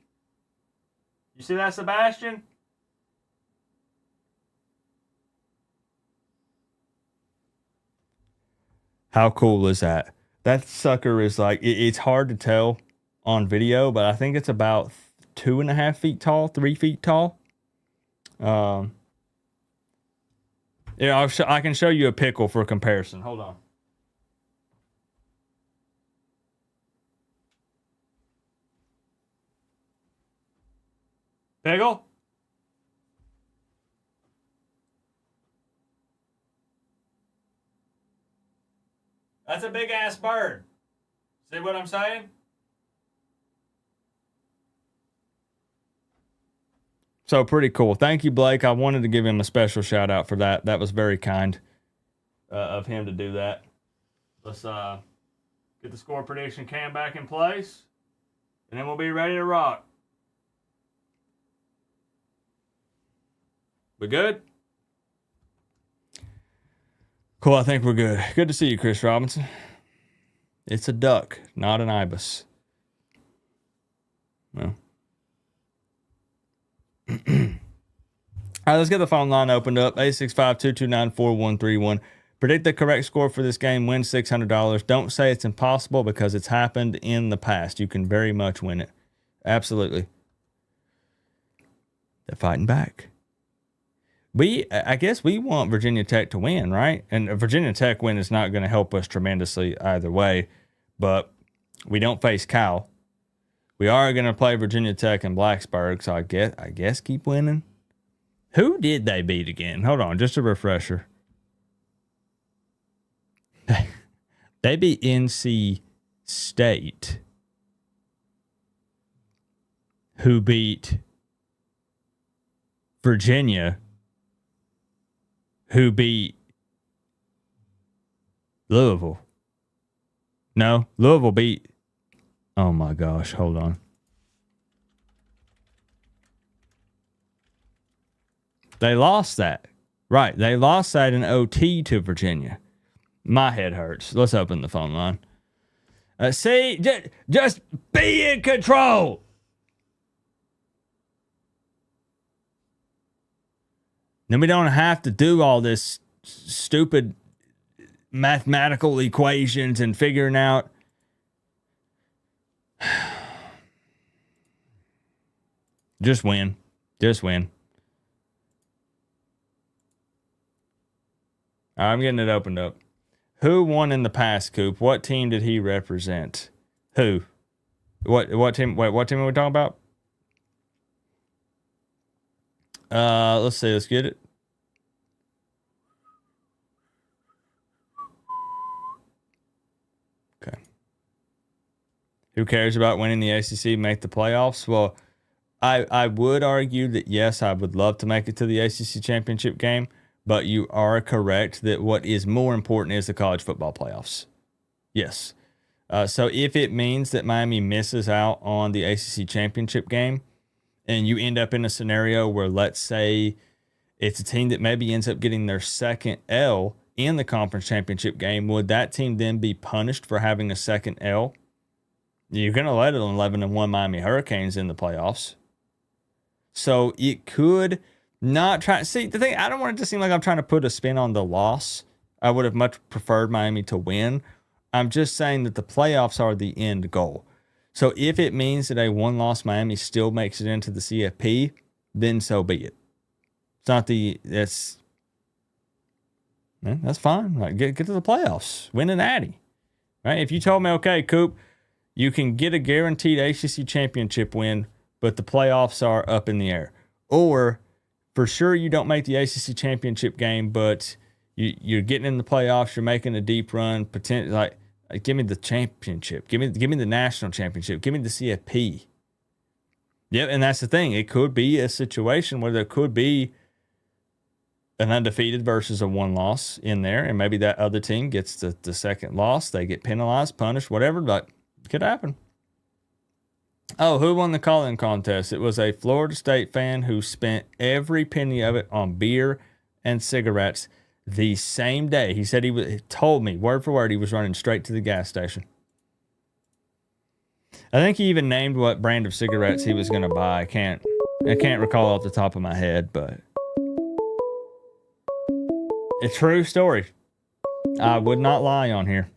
You see that, Sebastian? How cool is that? That sucker is like, it's hard to tell on video, but I think it's about 2.5 feet tall, 3 feet tall. Yeah, I can show you a pickle for comparison. Hold on. Pickle? That's a big ass bird. See what I'm saying? So pretty cool. Thank you, Blake. I wanted to give him a special shout out for that. That was very kind of him to do that. Let's get the score prediction cam back in place, and then we'll be ready to rock. We good? Cool, I think we're good. Good to see you, Chris Robinson. It's a duck, not an ibis. Well. All right, let's get the phone line opened up. 865-229-4131. Predict the correct score for this game. Win $600. Don't say it's impossible because it's happened in the past. You can very much win it. Absolutely. They're fighting back. I guess we want Virginia Tech to win, right? And a Virginia Tech win is not going to help us tremendously either way, but we don't face Cal. We are going to play Virginia Tech and Blacksburg, so I guess keep winning. Who did they beat again? Hold on, just a refresher. They beat NC State, who beat Virginia, who beat Louisville. No, Louisville beat... Oh my gosh, hold on. They lost that. Right, they lost that in OT to Virginia. My head hurts. Let's open the phone line. See, just be in control. Then we don't have to do all this stupid mathematical equations and figuring out. Just win. Just win. All right, I'm getting it opened up. Who won in the past, Coop? What team did he represent? Who? What team? Wait, what team are we talking about? Let's see. Let's get it. Okay. Who cares about winning the ACC, make the playoffs? Well, I would argue that, yes, I would love to make it to the ACC championship game, but you are correct that what is more important is the college football playoffs. Yes. So if it means that Miami misses out on the ACC championship game and you end up in a scenario where, let's say, it's a team that maybe ends up getting their second L in the conference championship game, would that team then be punished for having a second L? You're going to let an 11-1 Miami Hurricanes in the playoffs. So it could not try. See, the thing, I don't want it to seem like I'm trying to put a spin on the loss. I would have much preferred Miami to win. I'm just saying that the playoffs are the end goal. So if it means that a one-loss Miami still makes it into the CFP, then so be it. It's not that's fine. Like, get to the playoffs. Win an Natty. Right? If you told me, okay, Coop, you can get a guaranteed ACC championship win, but the playoffs are up in the air. Or for sure you don't make the ACC championship game, but you're getting in the playoffs, you're making a deep run, like give me the championship. Give me the national championship. Give me the CFP. Yep, and that's the thing. It could be a situation where there could be an undefeated versus a one loss in there, and maybe that other team gets the second loss. They get penalized, punished, whatever, but it could happen. Oh, who won the call-in contest? It was a Florida State fan who spent every penny of it on beer and cigarettes the same day. He said he told me word for word he was running straight to the gas station. I think he even named what brand of cigarettes he was going to buy. I can't recall off the top of my head, but a true story. I would not lie on here.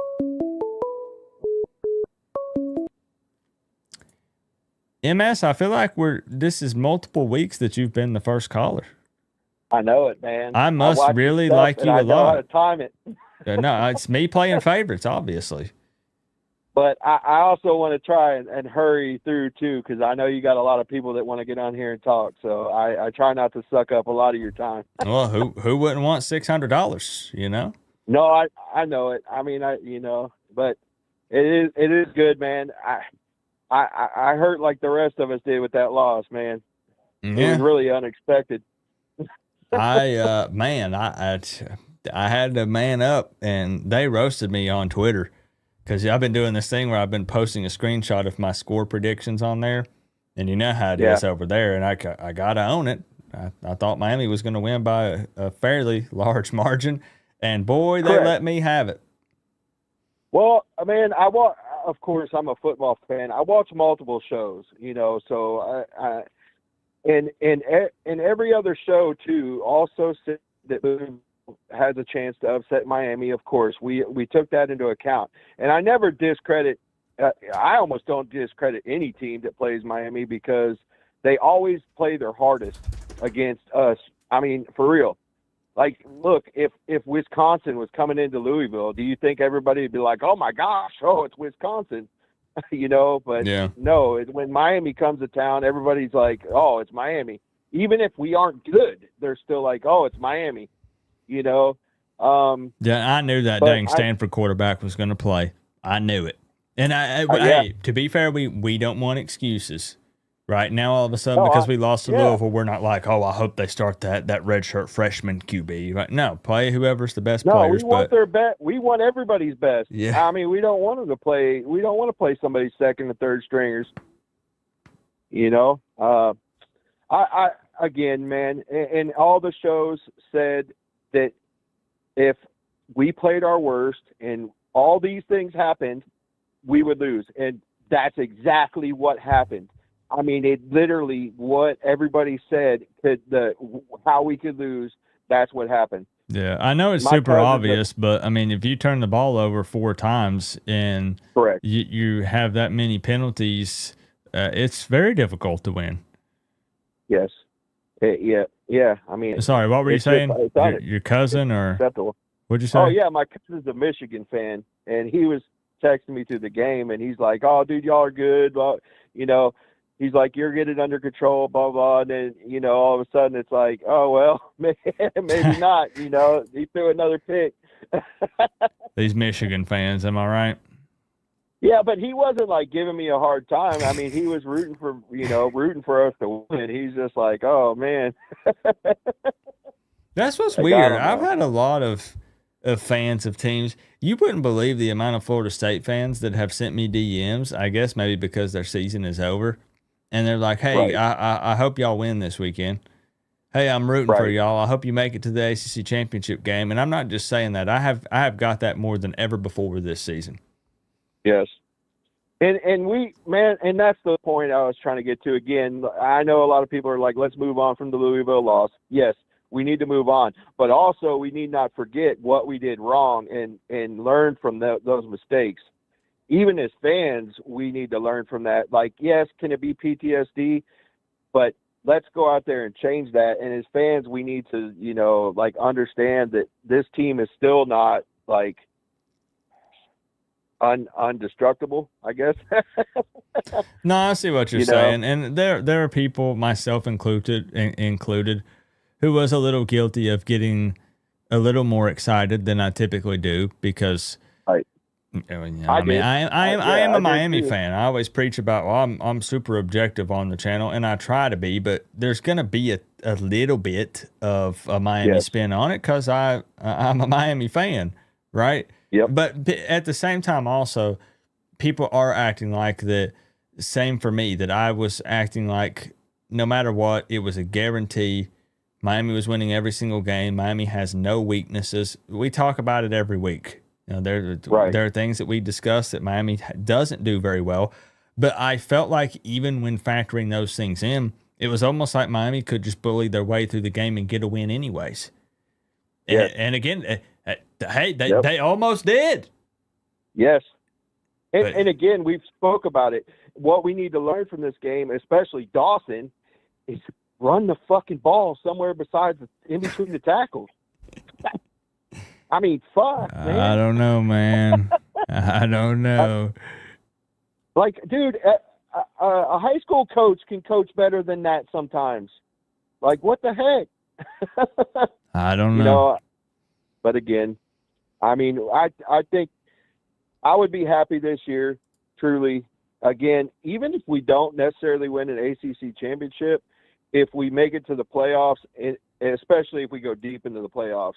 MS, I feel like this is multiple weeks that you've been the first caller. I know it, man. I must really like you a lot. I know how to time it. No, it's me playing favorites, obviously. But I also want to try and hurry through, too, because I know you got a lot of people that want to get on here and talk. So I try not to suck up a lot of your time. Well, who wouldn't want $600, you know? No, I know it. I mean, but it is good, man. I hurt like the rest of us did with that loss, man. Yeah. It was really unexpected. I had to man up, and they roasted me on Twitter because I've been doing this thing where I've been posting a screenshot of my score predictions on there, and you know how it is over there, and I got to own it. I thought Miami was going to win by a fairly large margin, and boy, they let me have it. Well, man, of course, I'm a football fan. I watch multiple shows, so and every other show too also said that Boone has a chance to upset Miami. Of course, we took that into account, and I never discredit. I almost don't discredit any team that plays Miami because they always play their hardest against us. I mean, for real. Like, look, if Wisconsin was coming into Louisville, do you think everybody would be like, oh, my gosh, it's Wisconsin, But yeah. No, when Miami comes to town, everybody's like, oh, it's Miami. Even if we aren't good, they're still like, oh, it's Miami, Yeah, I knew that dang Stanford quarterback was going to play. I knew it. And hey, to be fair, we don't want excuses. Right now, all of a sudden, because we lost to Louisville, we're not like, I hope they start that redshirt freshman QB. Right? No, play whoever's the best players. No, we want their best. We want everybody's best. Yeah. I mean, we don't want them to play. We don't want to play somebody's second and third stringers. I again, man, and all the shows said that if we played our worst and all these things happened, we would lose, and that's exactly what happened. I mean, it literally what everybody said how we could lose. That's what happened. Yeah, I know it's My super cousins obvious, but I mean, if you turn the ball over 4 times and Correct. you have that many penalties, it's very difficult to win. Yes. Yeah. I mean, Sorry, what were you it's just- saying? it's Your cousin or acceptable. what'd you say? Oh yeah, my cousin's a Michigan fan, and he was texting me through the game, and he's like, "Oh, dude, y'all are good." Well, he's like, "You're getting under control," blah blah. And then all of a sudden it's like, "Oh well, maybe not." He threw another pick. These Michigan fans, am I right? Yeah, but he wasn't like giving me a hard time. I mean, he was rooting for us to win. He's just like, "Oh man." That's what's Like, I weird. don't I've know. had a lot of fans of teams. You wouldn't believe the amount of Florida State fans that have sent me DMs. I guess maybe because their season is over, and they're like, "Hey, Right. I hope y'all win this weekend. Hey, I'm rooting for Right. y'all. I hope you make it to the ACC championship game." And I'm not just saying that. I have got that more than ever before this season. Yes. And we, man, and that's the point I was trying to get to. Again, I know a lot of people are like, let's move on from the Louisville loss. Yes, we need to move on. But also we need not forget what we did wrong and learn from those mistakes. Even as fans, we need to learn from that. Like, yes, can it be PTSD? But let's go out there and change that. And as fans, we need to, understand that this team is still not, like, undestructible, I guess. No, I see what you're saying, and there are people, myself included, who was a little guilty of getting a little more excited than I typically do because, Right. I am I a did Miami too. fan. I always preach about, well, I'm super objective on the channel, and I try to be, but there's gonna be a little bit of a Miami Yes. spin on it because I'm a Miami fan, right? Yep. But at the same time, also, people are acting like the same for me, that I was acting like no matter what, it was a guarantee. Miami was winning every single game. Miami has no weaknesses. We talk about it every week. There are things that we discuss that Miami doesn't do very well. But I felt like even when factoring those things in, it was almost like Miami could just bully their way through the game and get a win anyways. Yes. And again, hey, Yep. they almost did. Yes. But- And again, we've spoke about it. What we need to learn from this game, especially Dawson, is run the fucking ball somewhere besides in between the tackles. I mean, fuck, man. I don't know, man. I don't know. Like, dude, a high school coach can coach better than that sometimes. Like, what the heck? I don't You know. know, but again, I mean, I think I would be happy this year, truly. Again, even if we don't necessarily win an ACC championship, if we make it to the playoffs, and especially if we go deep into the playoffs,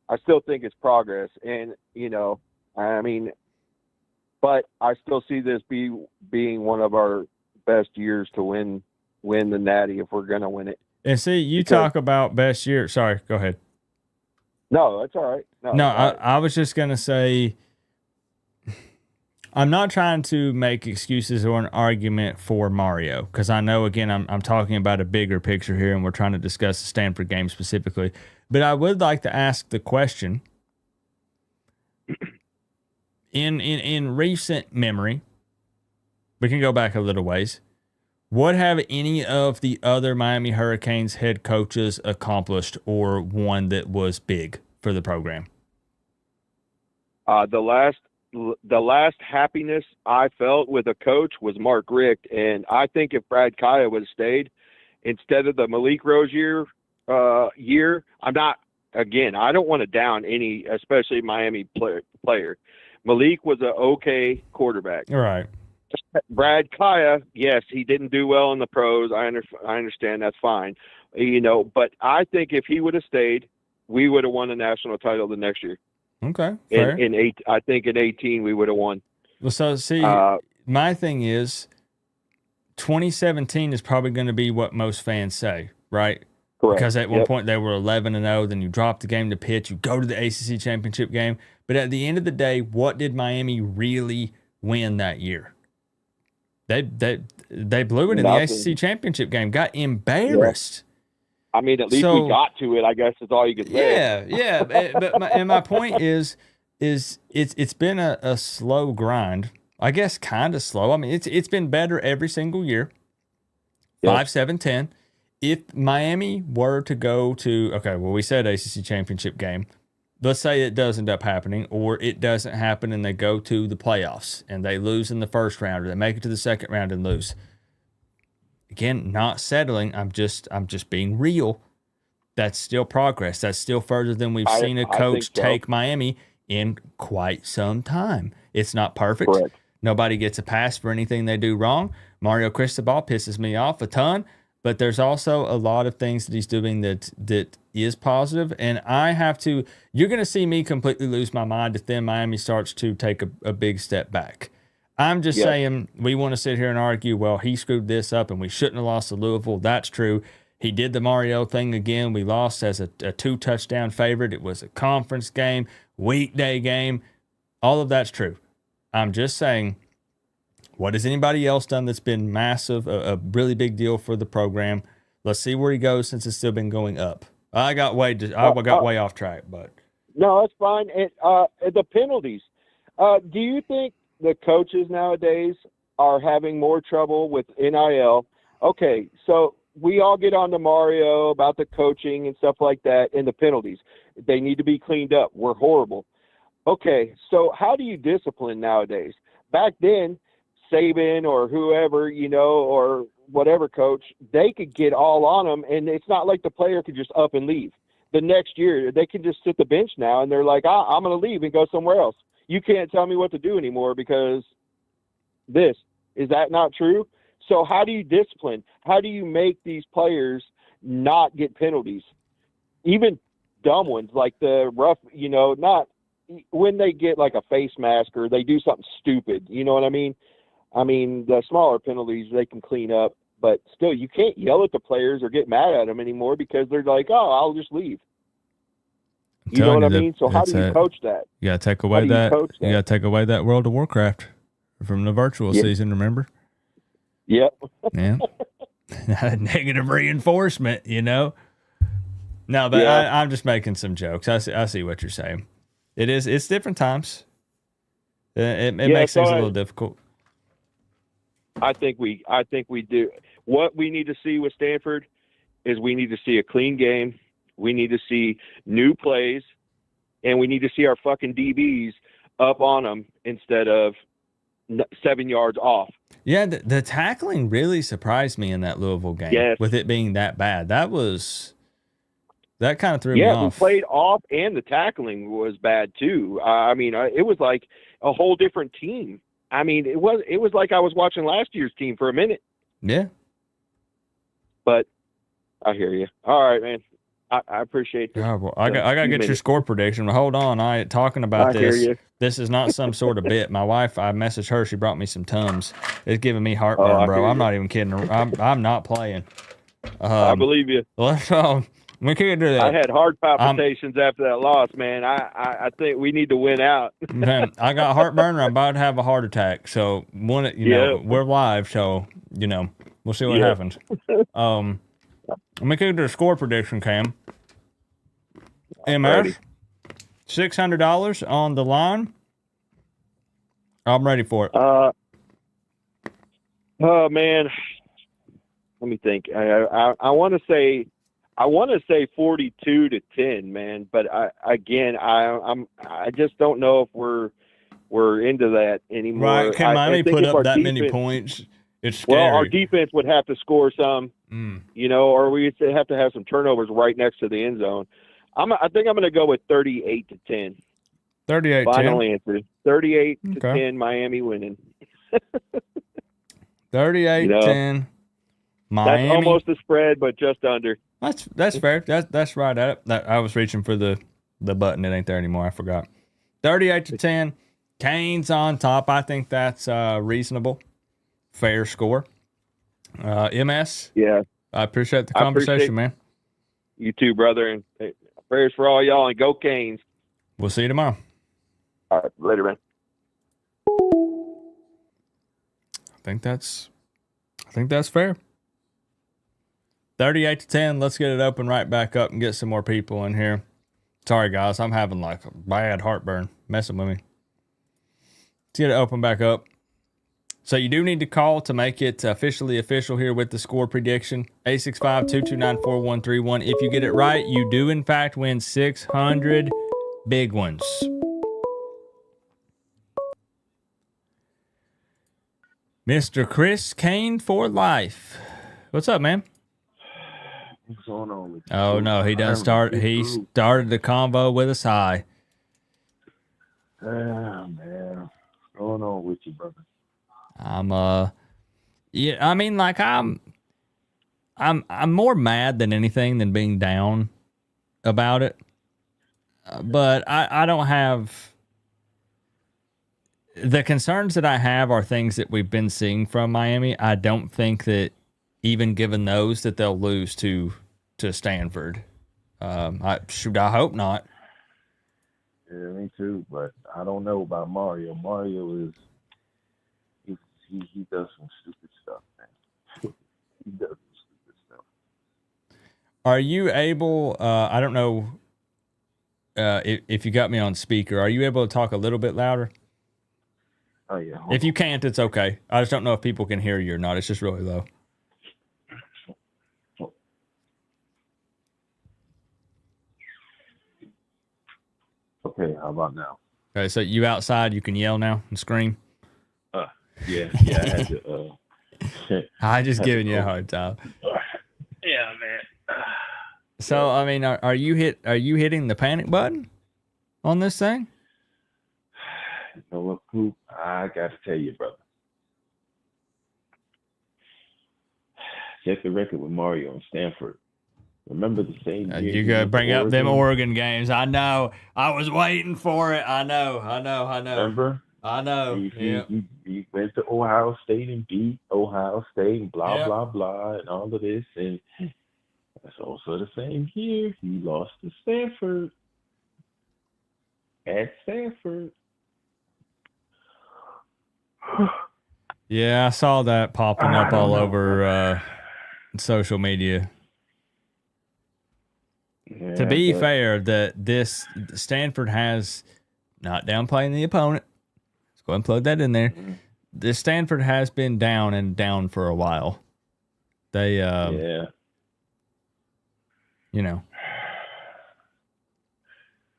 I still think it's progress. And, I mean, but I still see this being one of our best years to win the Natty if we're going to win it. And see, you Because- talk about best year. Sorry, go ahead. No, that's all right. No, it's all right. I was just going to say, I'm not trying to make excuses or an argument for Mario, because I know, again, I'm talking about a bigger picture here, and we're trying to discuss the Stanford game specifically. But I would like to ask the question, in recent memory, we can go back a little ways, what have any of the other Miami Hurricanes head coaches accomplished or won that was big for the program? The last happiness I felt with a coach was Mark Richt, and I think if Brad Kaya would have stayed instead of the Malik Rozier year, I don't want to down any, especially Miami player. Malik was an okay quarterback. All right. Brad Kaya, yes, he didn't do well in the pros. I understand, that's fine, But I think if he would have stayed, we would have won a national title the next year. Okay. Fair. I think in 18 we would have won. Well, so see, my thing is 2017 is probably going to be what most fans say, right? Correct. Because at one Yep. point they were 11-0, then you drop the game to Pitt, you go to the ACC championship game. But at the end of the day, what did Miami really win that year? They blew it in the Nothing. ACC championship game. Got embarrassed. I mean, at least So- we got to it, I guess is all you could say. Yeah. But my point is it's been a slow grind. I guess kind of slow. I mean, it's been better every single year. Yeah. 5-7-10. If Miami were to go to, okay, well, we said ACC championship game. Let's say it does end up happening, or it doesn't happen and they go to the playoffs and they lose in the first round, or they make it to the second round and lose. Again, not settling. I'm just being real. That's still progress. That's still further than we've seen a I coach think so. take Miami in quite some time. It's not perfect. Correct. Nobody gets a pass for anything they do wrong. Mario Cristobal pisses me off a ton, but there's also a lot of things that he's doing that is positive. And you're going to see me completely lose my mind if then Miami starts to take a big step back. I'm just saying we want to sit here and argue, well, he screwed this up and we shouldn't have lost to Louisville. That's true. He did the Mario thing again. We lost as a 2-touchdown favorite. It was a conference game, weekday game. All of that's true. I'm just saying, what has anybody else done that's been massive, a really big deal for the program? Let's see where he goes since it's still been going up. I got way off track, but No, that's fine. And the penalties. Do you think the coaches nowadays are having more trouble with NIL? Okay, so we all get on to Mario about the coaching and stuff like that and the penalties. They need to be cleaned up. We're horrible. Okay, so how do you discipline nowadays? Back then, Saban or whoever, or whatever coach, they could get all on them, and it's not like the player could just up and leave. The next year, they can just sit the bench now, and they're like, I'm going to leave and go somewhere else. You can't tell me what to do anymore because this. Is that not true? So how do you discipline? How do you make these players not get penalties? Even dumb ones like the rough, not when they get like a face mask or they do something stupid. You know what I mean? I mean, the smaller penalties they can clean up, but still you can't yell at the players or get mad at them anymore because they're like, oh, I'll just leave. You know what I mean? So how do you coach that? You got to take away that. You got to take away that World of Warcraft from the virtual season. Remember? Yep. Yeah. Negative reinforcement. No, but I'm just making some jokes. I see what you're saying. It's different times. It makes things a little difficult. I think we do. What we need to see with Stanford is we need to see a clean game. We need to see new plays, and we need to see our fucking DBs up on them instead of 7 yards off. Yeah, the tackling really surprised me in that Louisville game. Yes. With it being that bad, that kind of threw me Yeah, off. we played off, and the tackling was bad too. I mean, it was like a whole different team. I mean, it was like I was watching last year's team for a minute. Yeah. But I hear you. All right, man. I appreciate it. Oh, well, I got to get your score prediction. Hold on. I ain't talking about I this. hear you. This is not some sort of bit. My wife, I messaged her. She brought me some Tums. It's giving me heartburn, bro. I'm not even kidding. I'm not playing. I believe you. We can't do that. I had heart palpitations after that loss, man. I think we need to win out. Man, I got heartburn. I'm about to have a heart attack. So we're live. So we'll see what happens. Let me get to the score prediction, Cam. MS, $600 on the line. I'm ready for it. Oh man, let me think. I want to say 42-10, man. But I just don't know if we're into that anymore. Right? Can Miami put up that many defense, points? It's scary. Well, our defense would have to score some, or we have to have some turnovers right next to the end zone. I think I'm going to go with 38-10. 38-10. Final answer. 38-10, Miami winning. 38-10. Miami. That's almost a spread, but just under. That's fair. That's right at it. I was reaching for the button. It ain't there anymore. I forgot. 38-10. Canes on top. I think that's reasonable. Fair score. MS. Yeah. I appreciate the conversation, man. You too, brother. And prayers for all y'all, and go Canes. We'll see you tomorrow. All right. Later, man. think that's fair. 38-10. Let's get it open right back up and get some more people in here. Sorry, guys. I'm having like a bad heartburn messing with me. Let's get it open back up. So you do need to call to make it officially official here with the score prediction. 865-229-4131. If you get it right, you do in fact win 600 big ones. Mr. Chris Kane for life. What's up, man? What's going on with you? Oh no, he doesn't start. He started the convo with a sigh. Man, what's going on with you, brother? Yeah, I mean, like I'm more mad than anything than being down about it. But I don't have the concerns that I have are things that we've been seeing from Miami. I don't think that even given those that they'll lose to Stanford. I hope not. Yeah, me too. But I don't know about Mario. Mario is he does some stupid stuff, man. He does some stupid stuff. Are you able? I don't know if you got me on speaker. Are you able to talk a little bit louder? Oh yeah. If you can't, it's okay. I just don't know if people can hear you or not. It's just really low. Okay, how about now? Okay, so you outside, you can yell now and scream. Yeah, I had to. I just giving you a hard time. Yeah, man. So I mean, are you hitting the panic button on this thing? You know what, Coop? I got to tell you, brother. Check the record with Mario and Stanford. Remember the same year. You gotta bring up them Oregon games. I know. I was waiting for it. I know. Remember? I know. He went to Ohio State and beat Ohio State and blah, blah, blah, and all of this. And that's also the same year he lost to Stanford. At Stanford. Yeah, I saw that popping up all over social media. Yeah, To be fair, this Stanford has not downplaying the opponent. Let's go ahead and plug that in there. Mm-hmm. This Stanford has been down for a while. They you know.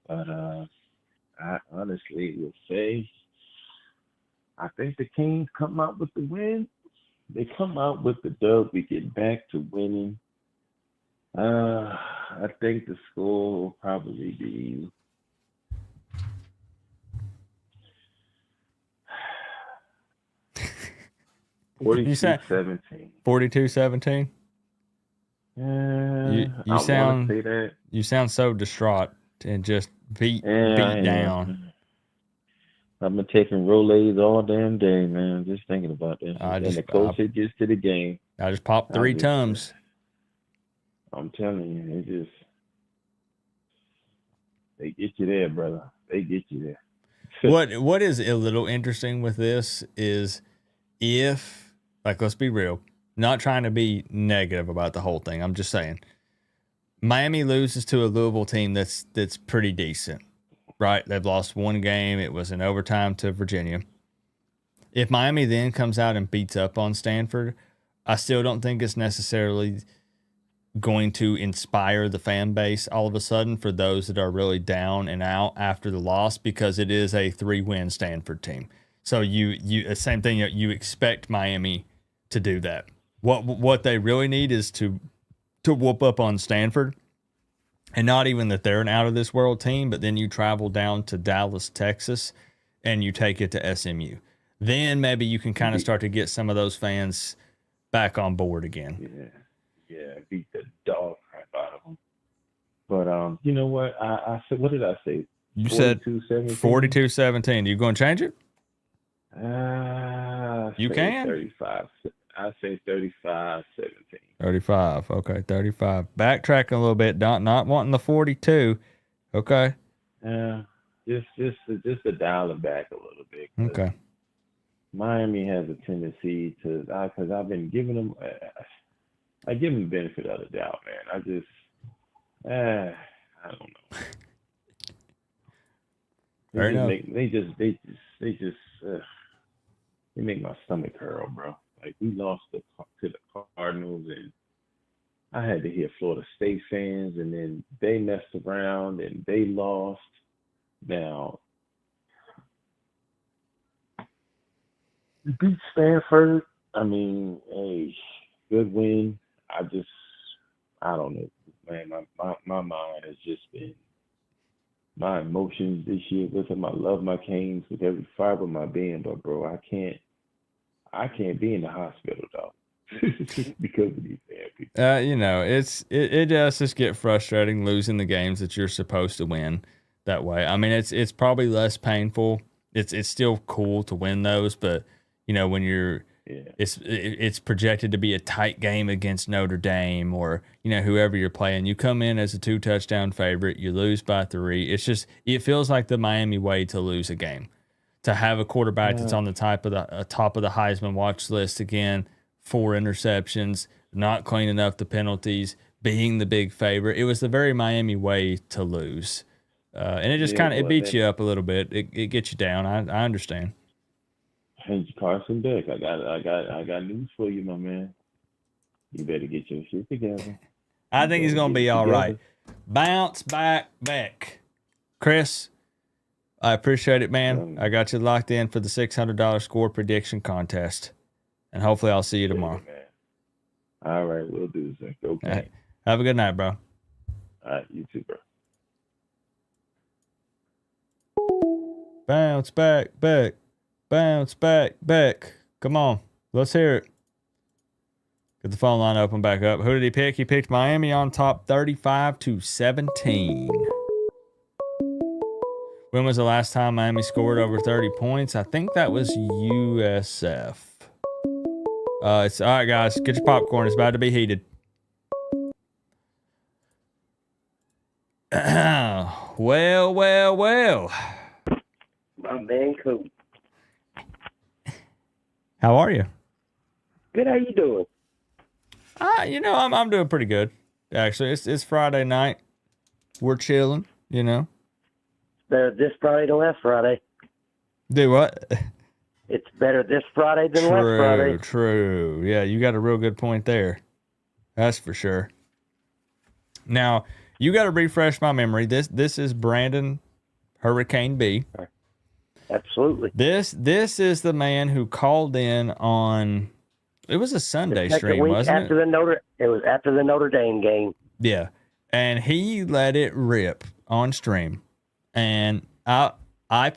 But I honestly would say I think the Kings come out with the win. They come out with the dub. We get back to winning. I think the score will probably be 42-17. 42-17? You sound say that. You sound so distraught and just beat down. I've been taking Rolaids all damn day, man. Just thinking about this. And the closer it gets to the game. I just popped 3 Tums. I'm telling you, they get you there, brother. They get you there. What is a little interesting with this is if, like, let's be real, not trying to be negative about the whole thing. I'm just saying, Miami loses to a Louisville team that's pretty decent, right? They've lost 1 game. It was in overtime to Virginia. If Miami then comes out and beats up on Stanford, I still don't think it's necessarily going to inspire the fan base all of a sudden for those that are really down and out after the loss, because it is a 3-win Stanford team. So you same thing, you expect Miami to do that. What they really need is to whoop up on Stanford, and not even that they're an out of this world team, but then you travel down to Dallas, Texas, and you take it to SMU. Then maybe you can kind of start to get some of those fans back on board again. Yeah, beat the dog crap out of them. But you know what? I said, what did I say? You said 42-17. You going to change it? You can. 35. I say 35-17. 35. Okay, 35. Backtracking a little bit. Not wanting the 42. Okay. Just to dial it back a little bit. Okay. Miami has a tendency to, because I've been giving them, I give them the benefit of the doubt, man. I don't know. Fair enough. They make my stomach curl, bro. Like, we lost to the Cardinals, and I had to hear Florida State fans, and then they messed around and they lost. Now, we beat Stanford. I mean, a good win. I don't know, man. My mind has just been, my emotions this year with them. I love my Canes with every fiber of my being, but bro, I can't be in the hospital, dog. Because of these damn people. You know, it does just get frustrating losing the games that you're supposed to win that way. I mean, it's probably less painful. It's still cool to win those, but you know, when you're it's projected to be a tight game against Notre Dame or, you know, whoever you're playing, you come in as a 2-touchdown favorite, you lose by 3. It feels like the Miami way to lose a game. To have a quarterback that's on the top of the Heisman watch list again, 4 interceptions, not cleaning up the penalties, being the big favorite. It was the very Miami way to lose. And it just it beats you up a little bit. It gets you down. I understand. Hey, Carson Beck, I got news for you, my man. You better get your shit together. I think he's gonna be all right. Bounce back, Beck. Chris, I appreciate it, man. I got you locked in for the $600 score prediction contest, and hopefully I'll see you tomorrow. Man. All right, we'll do this. Okay. Right. Have a good night, bro. All right, you too, bro. Bounce back, Beck. Bounce back, Beck. Come on, let's hear it. Get the phone line open back up. Who did he pick? He picked Miami on top 35-17. When was the last time Miami scored over 30 points? I think that was USF. It's all right, guys. Get your popcorn. It's about to be heated. Well. My man, Coop. How are you? Good. How you doing? You know, I'm doing pretty good. Actually, it's Friday night. We're chilling. You know. Better this Friday than last Friday. Do what? It's better this Friday than last Friday. True. Yeah, you got a real good point there. That's for sure. Now, you got to refresh my memory. This is Brandon Hurricane B. Absolutely. This is the man who called in on, it was a Sunday stream, wasn't it? It was after the Notre Dame game. Yeah. And he let it rip on stream. And I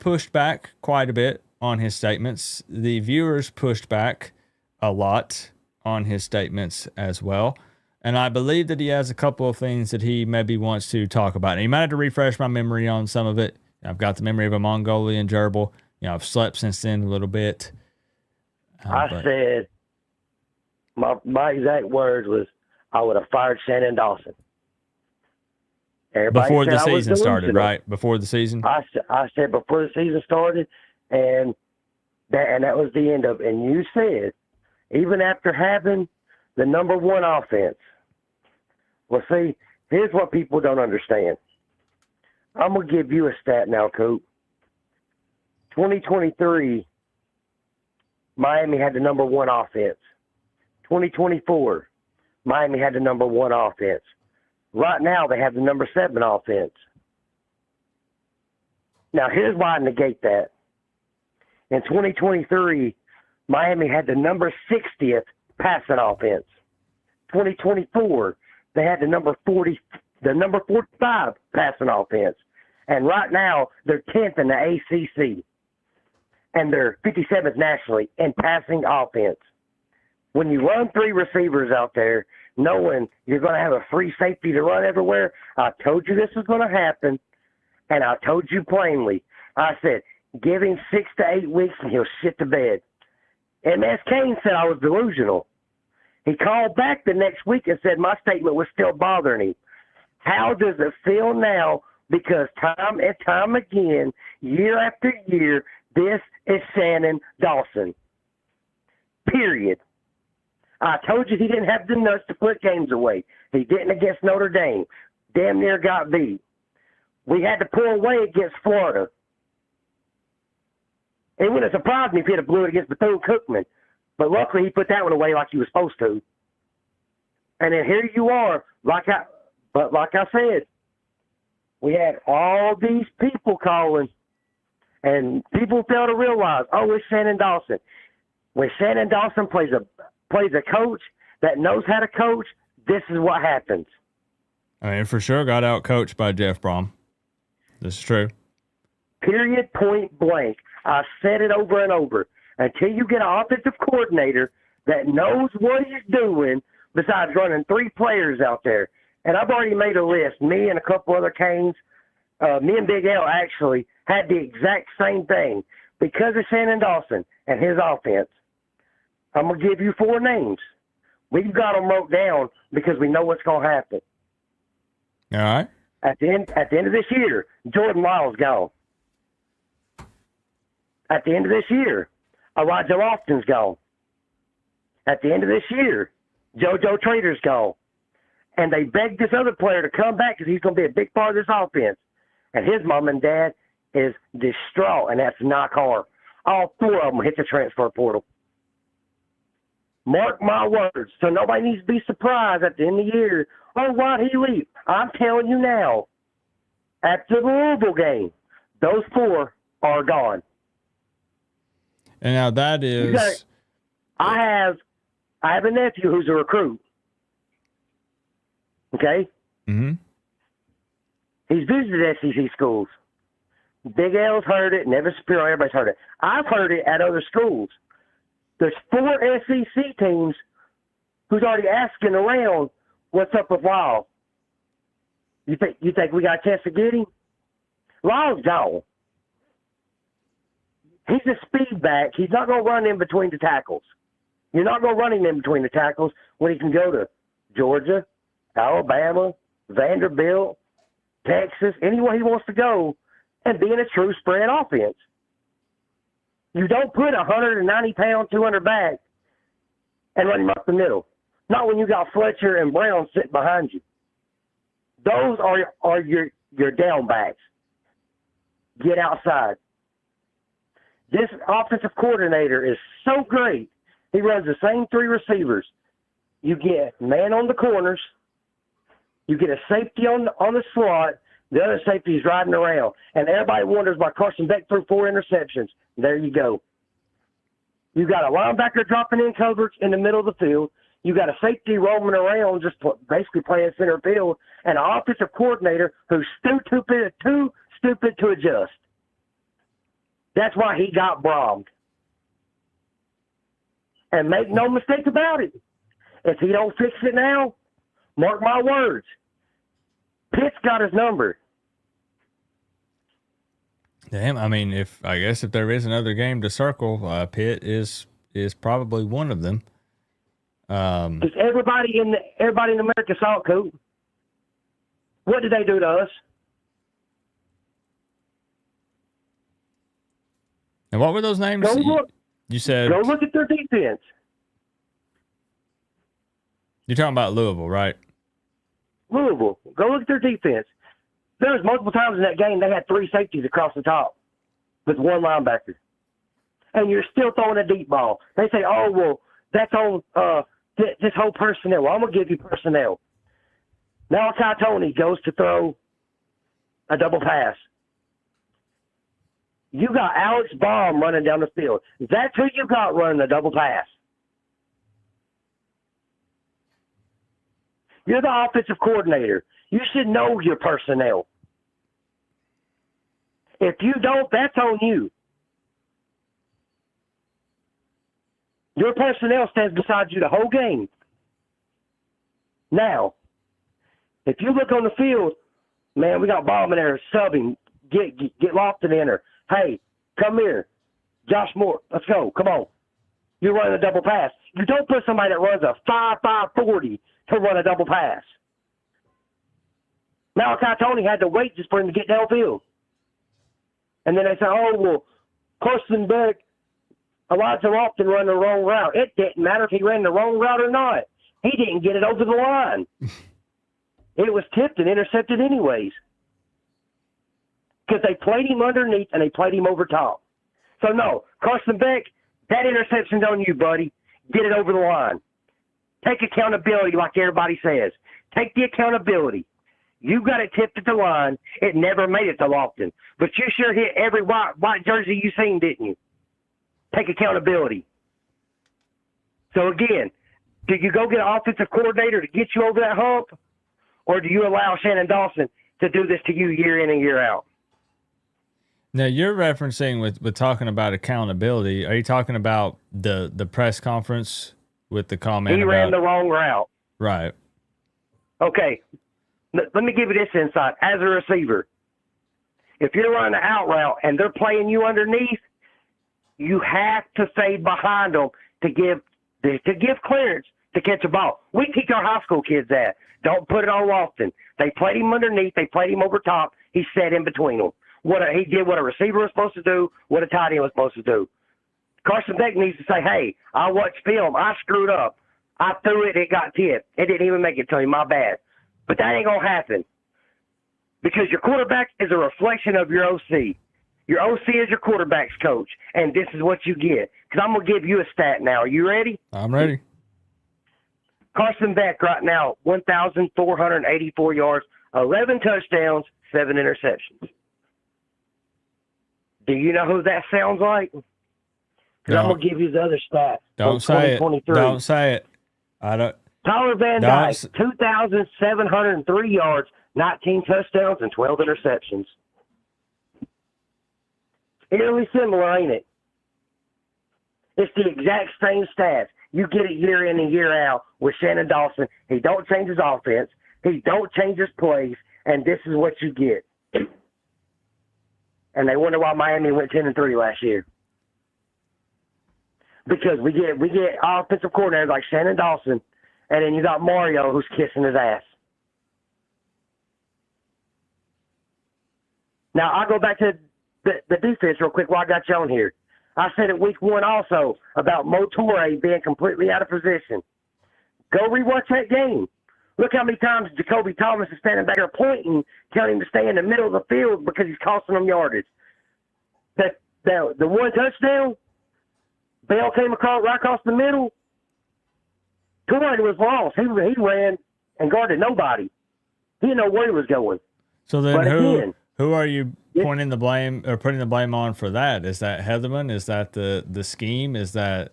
pushed back quite a bit on his statements. The viewers pushed back a lot on his statements as well. And I believe that he has a couple of things that he maybe wants to talk about. And he might have to refresh my memory on some of it. I've got the memory of a Mongolian gerbil. You know, I've slept since then a little bit. I said, my exact words was, I would have fired Shannon Dawson. Everybody before said the I was season started, delusional. right? Before the season? I said before the season started, and that was the end of it. And you said, even after having the number 1 offense, well, see, here's what people don't understand. I'm going to give you a stat now, Coop. 2023, Miami had the number 1 offense. 2024, Miami had the number 1 offense. Right now, they have the number 7 offense. Now, here's why I negate that. In 2023, Miami had the number 60th passing offense. 2024, they had the number 45 passing offense. And right now, they're 10th in the ACC. And they're 57th nationally in passing offense. When you run 3 receivers out there, knowing you're going to have a free safety to run everywhere, I told you this was going to happen, and I told you plainly. I said, give him 6 to 8 weeks and he'll shit to bed. M.S. Kane said I was delusional. He called back the next week and said my statement was still bothering him. How does it feel now? Because time and time again, year after year, this is Shannon Dawson. period. I told you he didn't have the nuts to put games away. He didn't against Notre Dame. Damn near got beat. We had to pull away against Florida. It wouldn't have surprised me if he'd have blew it against Bethune-Cookman. But luckily he put that one away like he was supposed to. And then here you are, like I said, we had all these people calling, and people fail to realize, oh, it's Shannon Dawson. When Shannon Dawson plays a coach that knows how to coach, this is what happens. I mean, for sure got out coached by Jeff Brom. This is true. Period, point blank. I said it over and over. Until you get an offensive coordinator that knows what he's doing, besides running 3 players out there. And I've already made a list. Me and a couple other Canes, me and Big L actually had the exact same thing. Because of Shannon Dawson and his offense, I'm going to give you 4 names. We've got them wrote down because we know what's going to happen. All right. At the end of this year, Jordan Lyle's gone. At the end of this year, Elijah Lofton's gone. At the end of this year, JoJo Trader's gone. And they begged this other player to come back because he's going to be a big part of this offense. And his mom and dad is distraught, and that's not hard. All 4 of them hit the transfer portal. Mark my words. So nobody needs to be surprised at the end of the year. Oh, why'd he leave? I'm telling you now, after the Louisville game, those 4 are gone. And now that is... I have a nephew who's a recruit. Okay? Mm-hmm. He's visited SEC schools. Big L's heard it, Never Superior, everybody's heard it. I've heard it at other schools. There's 4 SEC teams who's already asking around what's up with Lyle. You think we got a chance to get him? Lyle's gone. He's a speed back. He's not going to run in between the tackles. You're not going to run him in between the tackles when he can go to Georgia, Alabama, Vanderbilt, Texas, anywhere he wants to go and be in a true spread offense. You don't put a 190-pound, 200 back and run him up the middle. Not when you got Fletcher and Brown sitting behind you. Those are your down backs. Get outside. This offensive coordinator is so great. He runs the same 3 receivers. You get man on the corners. You get a safety on the slot. The other safety is riding around. And everybody wonders why Carson Beck threw 4 interceptions. There you go. You got a linebacker dropping in coverage in the middle of the field. You got a safety roaming around, just basically playing center field, and an offensive coordinator who's too stupid to adjust. That's why he got bombed. And make no mistake about it. If he don't fix it now, mark my words, Pitt's got his number. Damn, I mean, I guess if there is another game to circle, Pitt is probably one of them. Because everybody in America saw it, Coop. What did they do to us? And what were those names? Go look. You said... Go look at their defense. You're talking about Louisville, right? Louisville. Go look at their defense. There was multiple times in that game they had 3 safeties across the top with 1 linebacker. And you're still throwing a deep ball. They say, oh, well, that's on this whole personnel. Well, I'm going to give you personnel. Malachi Tony goes to throw a double pass. You got Alex Baum running down the field. That's who you got running a double pass. You're the offensive coordinator. You should know your personnel. If you don't, that's on you. Your personnel stands beside you the whole game. Now, if you look on the field, man, we got Baum in there subbing. Get Lofton in there. Hey, come here. Josh Moore, let's go. Come on. You're running a double pass. You don't put somebody that runs a 5.40 to run a double pass. Malachi Tony had to wait just for him to get downfield. And then they say, oh, well, Carson Beck Elijah Lofton run the wrong route. It didn't matter if he ran the wrong route or not. He didn't get it over the line. It was tipped and intercepted anyways. Because they played him underneath and they played him over top. So, no, Carson Beck, that interception's on you, buddy. Get it over the line. Take accountability like everybody says. Take the accountability. You got it tipped at the line. It never made it to Lofton. But you sure hit every white jersey you seen, didn't you? Take accountability. So, again, do you go get an offensive coordinator to get you over that hump? Or do you allow Shannon Dawson to do this to you year in and year out? Now, you're referencing with talking about accountability. Are you talking about the press conference with the comment He ran the wrong route. Right. Okay. Let me give you this insight. As a receiver, if you're running an out route and they're playing you underneath, you have to stay behind them to give clearance to catch a ball. We teach our high school kids that. Don't put it on Lofton. They played him underneath. They played him over top. He sat in between them. He did what a receiver was supposed to do, what a tight end was supposed to do. Carson Beck needs to say, hey, I watched film. I screwed up. I threw it. It got tipped. It didn't even make it to him. My bad. But that ain't going to happen because your quarterback is a reflection of your OC. Your OC is your quarterback's coach, and this is what you get. Because I'm going to give you a stat now. Are you ready? I'm ready. Carson Beck right now, 1,484 yards, 11 touchdowns, 7 interceptions. Do you know who that sounds like? Because I'm going to give you the other stats. Don't say it. Don't say it. I don't. Tyler Van Dyke, 2,703 yards, 19 touchdowns, and 12 interceptions. Eerily similar, ain't it? It's the exact same stats. You get it year in and year out with Shannon Dawson. He don't change his offense. He don't change his plays, and this is what you get. And they wonder why Miami went 10-3 last year. Because we get offensive coordinators like Shannon Dawson, and then you got Mario who's kissing his ass. Now, I'll go back to the defense real quick while I got you on here. I said it week 1 also about Mo Torre being completely out of position. Go rewatch that game. Look how many times Jacoby Thomas is standing back there pointing, telling him to stay in the middle of the field because he's costing them yardage. The one touchdown, Bell came right across the middle. Torrey was lost. He ran and guarded nobody. He didn't know where he was going. So then who are you pointing the blame or putting the blame on for that? Is that Heatherman? Is that the scheme? Is that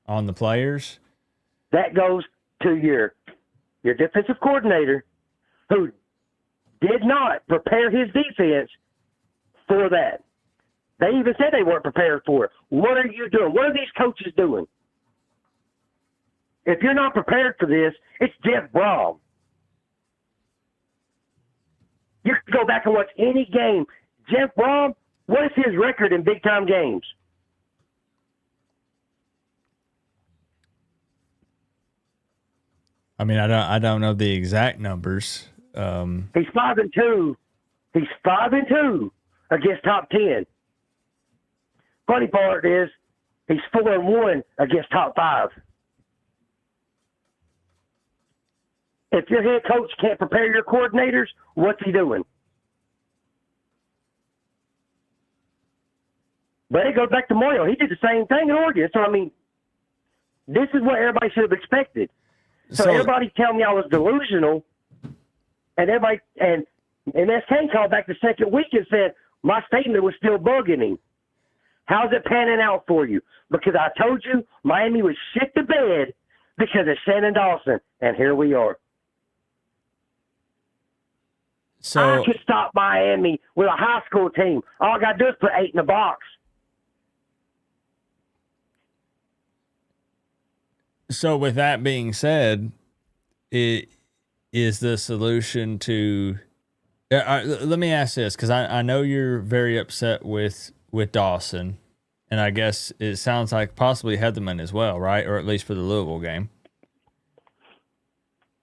on the players? That goes to your defensive coordinator who did not prepare his defense for that. They even said they weren't prepared for it. What are you doing? What are these coaches doing? If you're not prepared for this, it's Jeff Brom. You can go back and watch any game. Jeff Brom, what is his record in big-time games? I mean, I don't know the exact numbers. He's 5-2. He's 5-2 against top 10. Funny part is he's 4-1 against top 5. If your head coach can't prepare your coordinators, what's he doing? But it goes back to Mario. He did the same thing in Oregon. So, I mean, this is what everybody should have expected. So everybody telling me I was delusional, and everybody and SK called back the second week and said my statement was still bugging him. How's it panning out for you? Because I told you Miami was shit to bed because of Shannon Dawson, and here we are. So I could stop Miami with a high school team. All I got to do is put 8 in the box. So with that being said, it is the solution to let me ask this, because I know you're very upset with Dawson, and I guess it sounds like possibly Heatherman as well, right? Or at least for the Louisville game.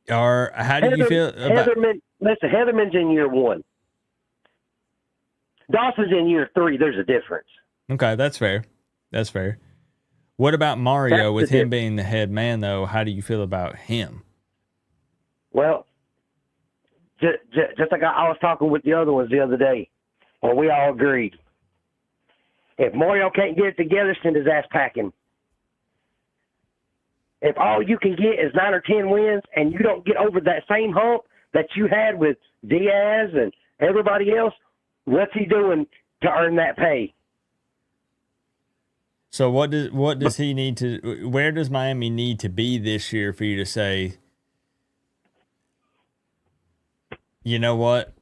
Or how do you feel about Heatherman's in year 1. Dawson's in year 3. There's a difference. Okay, that's fair. That's fair. What about Mario That's with the him being the head man, though? How do you feel about him? Well, just like I was talking with the other ones the other day, and we all agreed. If Mario can't get it together, send his ass packing. If all you can get is 9 or 10 wins and you don't get over that same hump that you had with Diaz and everybody else, what's he doing to earn that pay? So what does he need to? Where does Miami need to be this year for you to say, you know what?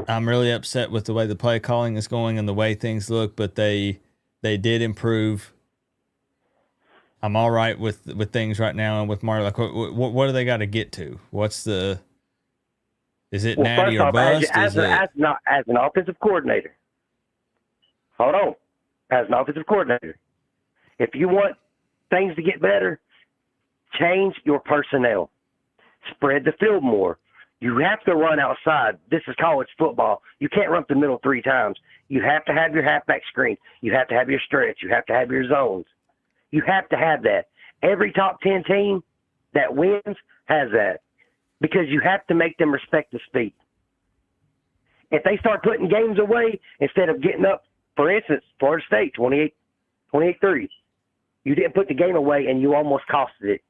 I'm really upset with the way the play calling is going and the way things look, but they did improve. I'm all right with things right now and with Mario. Like, what do they got to get to? What's the? Is it natty first or off, bust? as an offensive coordinator, hold on. As an offensive coordinator, if you want things to get better, change your personnel. Spread the field more. You have to run outside. This is college football. You can't run up the middle 3 times. You have to have your halfback screen. You have to have your stretch. You have to have your zones. You have to have that. Every top 10 team that wins has that because you have to make them respect the speed. If they start putting games away instead of getting up, for instance, Florida State, 28-3, you didn't put the game away and you almost costed it.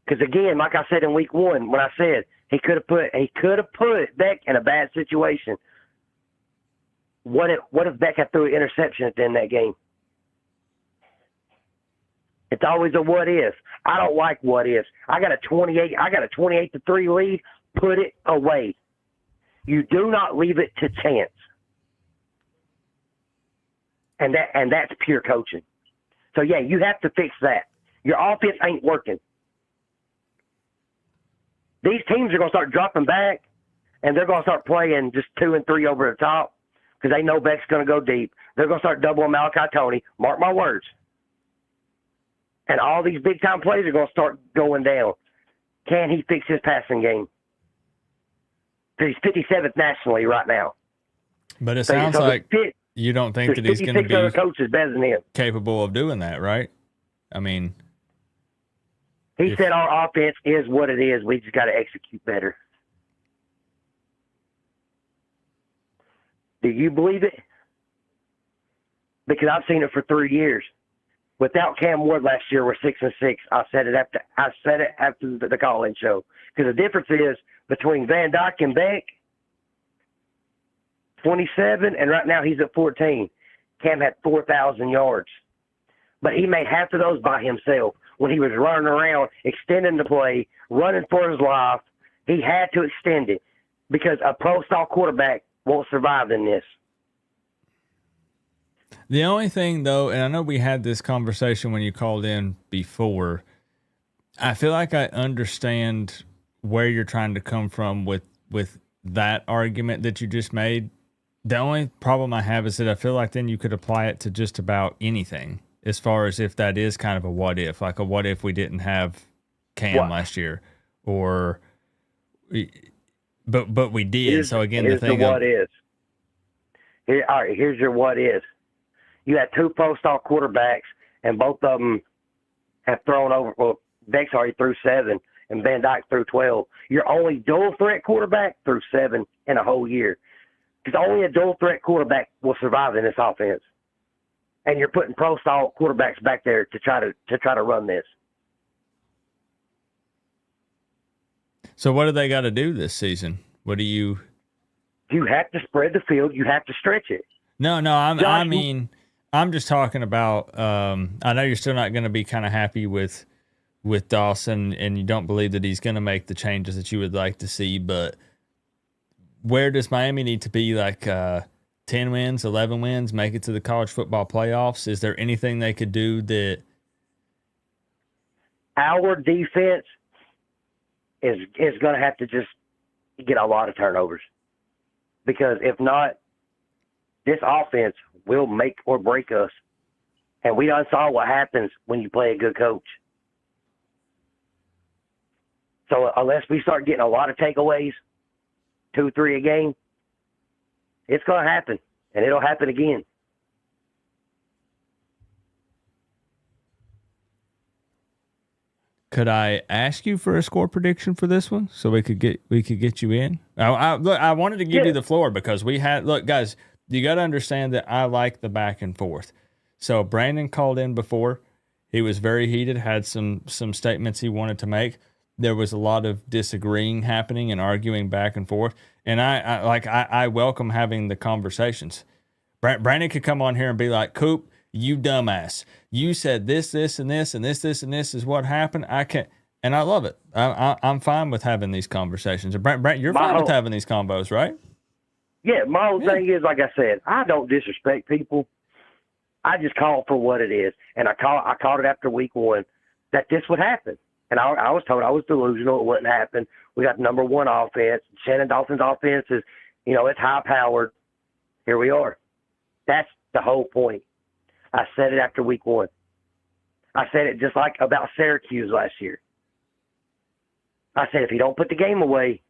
Because again, like I said in week 1, when I said he could have put Beck in a bad situation. What if Beck had threw an interception at the end of that game? It's always a what if. I don't like what ifs. I got a 28-3 lead. Put it away. You do not leave it to chance. And that's pure coaching. So yeah, you have to fix that. Your offense ain't working. These teams are going to start dropping back, and they're going to start playing just 2 and 3 over the top because they know Beck's going to go deep. They're going to start doubling Malachi Tony. Mark my words. And all these big-time plays are going to start going down. Can he fix his passing game? Because he's 57th nationally right now. But it sounds like you don't think that he's going to be other coaches better than him. capable of doing that, right? I mean, he said our offense is what it is. We just got to execute better. Do you believe it? Because I've seen it for 3 years. Without Cam Ward last year, we're 6-6. I said it after the call-in show. Because the difference is between Van Dyke and Beck, 27, and right now he's at 14. Cam had 4,000 yards. But he made half of those by himself when he was running around, extending the play, running for his life. He had to extend it because a pro-style quarterback won't survive in this. the only thing, though, and I know we had this conversation when you called in before, I feel like I understand where you're trying to come from with that argument that you just made. The only problem I have is that I feel like then you could apply it to just about anything, as far as if that is kind of a what if, like a what if we didn't have Cam last year, or but we did. So again, the thing what is. Here, all right, here's your what is. You had two pro-style quarterbacks, and both of them have thrown over. Well, Beck's already threw 7, and Van Dyke threw 12. Your only dual threat quarterback threw 7 in a whole year. Because only a dual threat quarterback will survive in this offense. And you're putting pro-style quarterbacks back there to try to run this. So what do they got to do this season? What do you? You have to spread the field. You have to stretch it. No, I mean, I'm just talking about. I know you're still not going to be kind of happy with Dawson, and you don't believe that he's going to make the changes that you would like to see. But where does Miami need to be? Like 10 wins, 11 wins, make it to the college football playoffs? Is there anything they could do that? Our defense is going to have to just get a lot of turnovers. Because if not, this offense will make or break us. And we done saw what happens when you play a good coach. So unless we start getting a lot of takeaways, 2, 3 a game, it's going to happen. And it'll happen again. Could I ask you for a score prediction for this one so we could get you in? Look, I wanted to give you the floor because look, guys, you got to understand that I like the back and forth. So Brandon called in before. He was very heated, had some statements he wanted to make. There was a lot of disagreeing happening and arguing back and forth. And I welcome having the conversations. Brandon could come on here and be like, Coop, you dumbass. You said this, and this, and this, and this is what happened. I can't, and I love it. I'm fine with having these conversations. Brent, you're fine with having these combos, right? Yeah, my whole thing is, like I said, I don't disrespect people. I just call it for what it is. And I called it after week 1 that this would happen. And I was told I was delusional. It wouldn't happen. We got number 1 offense. Shannon Dawson's offense is, it's high-powered. Here we are. That's the whole point. I said it after week 1. I said it just like about Syracuse last year. I said, if you don't put the game away,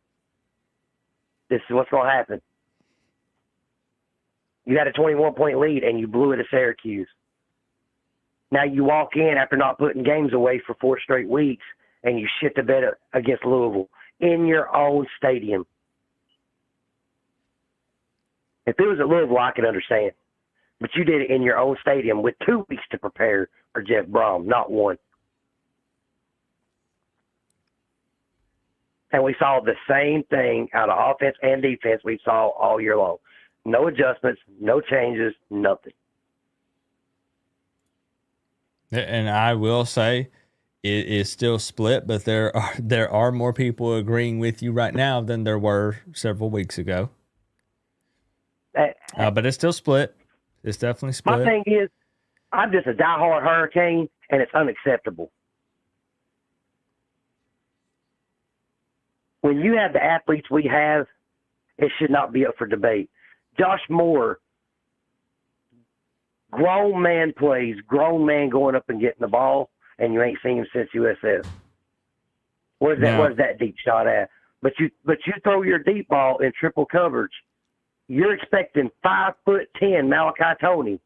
this is what's going to happen. You had a 21-point lead, and you blew it at Syracuse. Now you walk in after not putting games away for 4 straight weeks, and you shit the bed against Louisville in your own stadium. If it was at Louisville, I could understand. But you did it in your own stadium with 2 weeks to prepare for Jeff Brom, not 1. And we saw the same thing out of offense and defense we saw all year long. No adjustments, no changes, nothing. And I will say it is still split, but there are more people agreeing with you right now than there were several weeks ago. But it's still split. It's definitely split. My thing is, I'm just a diehard Hurricane, and it's unacceptable. When you have the athletes we have, it should not be up for debate. Josh Moore, grown man plays, grown man going up and getting the ball, and you ain't seen him since USF. Where's that deep shot at? But you throw your deep ball in triple coverage. You're expecting 5'10" Malachi Tony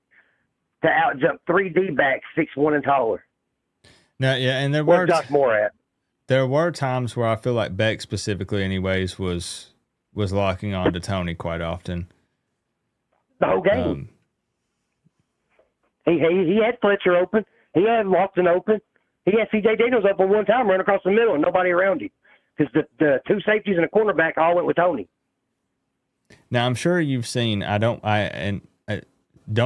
to outjump 3 D-backs 6'1" and taller. No, yeah, and Where's Josh Moore at? There were times where I feel like Beck specifically, anyways, was locking on to Tony quite often. The whole game. He had Fletcher open. He had Lofton open. He had C.J. Daniels open one time, run across the middle, and nobody around him. Because the 2 safeties and a cornerback all went with Tony. Now, I'm sure you've seen, don't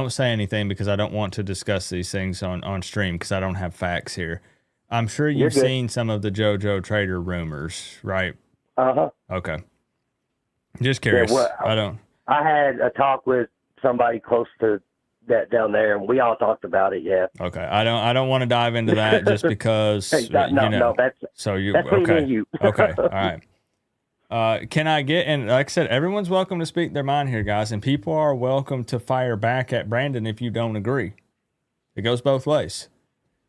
say anything because I don't want to discuss these things on stream because I don't have facts here. I'm sure you've seen some of the JoJo Trader rumors, right? Uh-huh. Okay. Just curious. Yeah, I had a talk with somebody close to that down there, and we all talked about it, yeah. Okay. I don't want to dive into that just because, no, that's okay. You. Okay. All right. Can I get, and like I said, everyone's welcome to speak their mind here, guys, and people are welcome to fire back at Brandon if you don't agree. It goes both ways.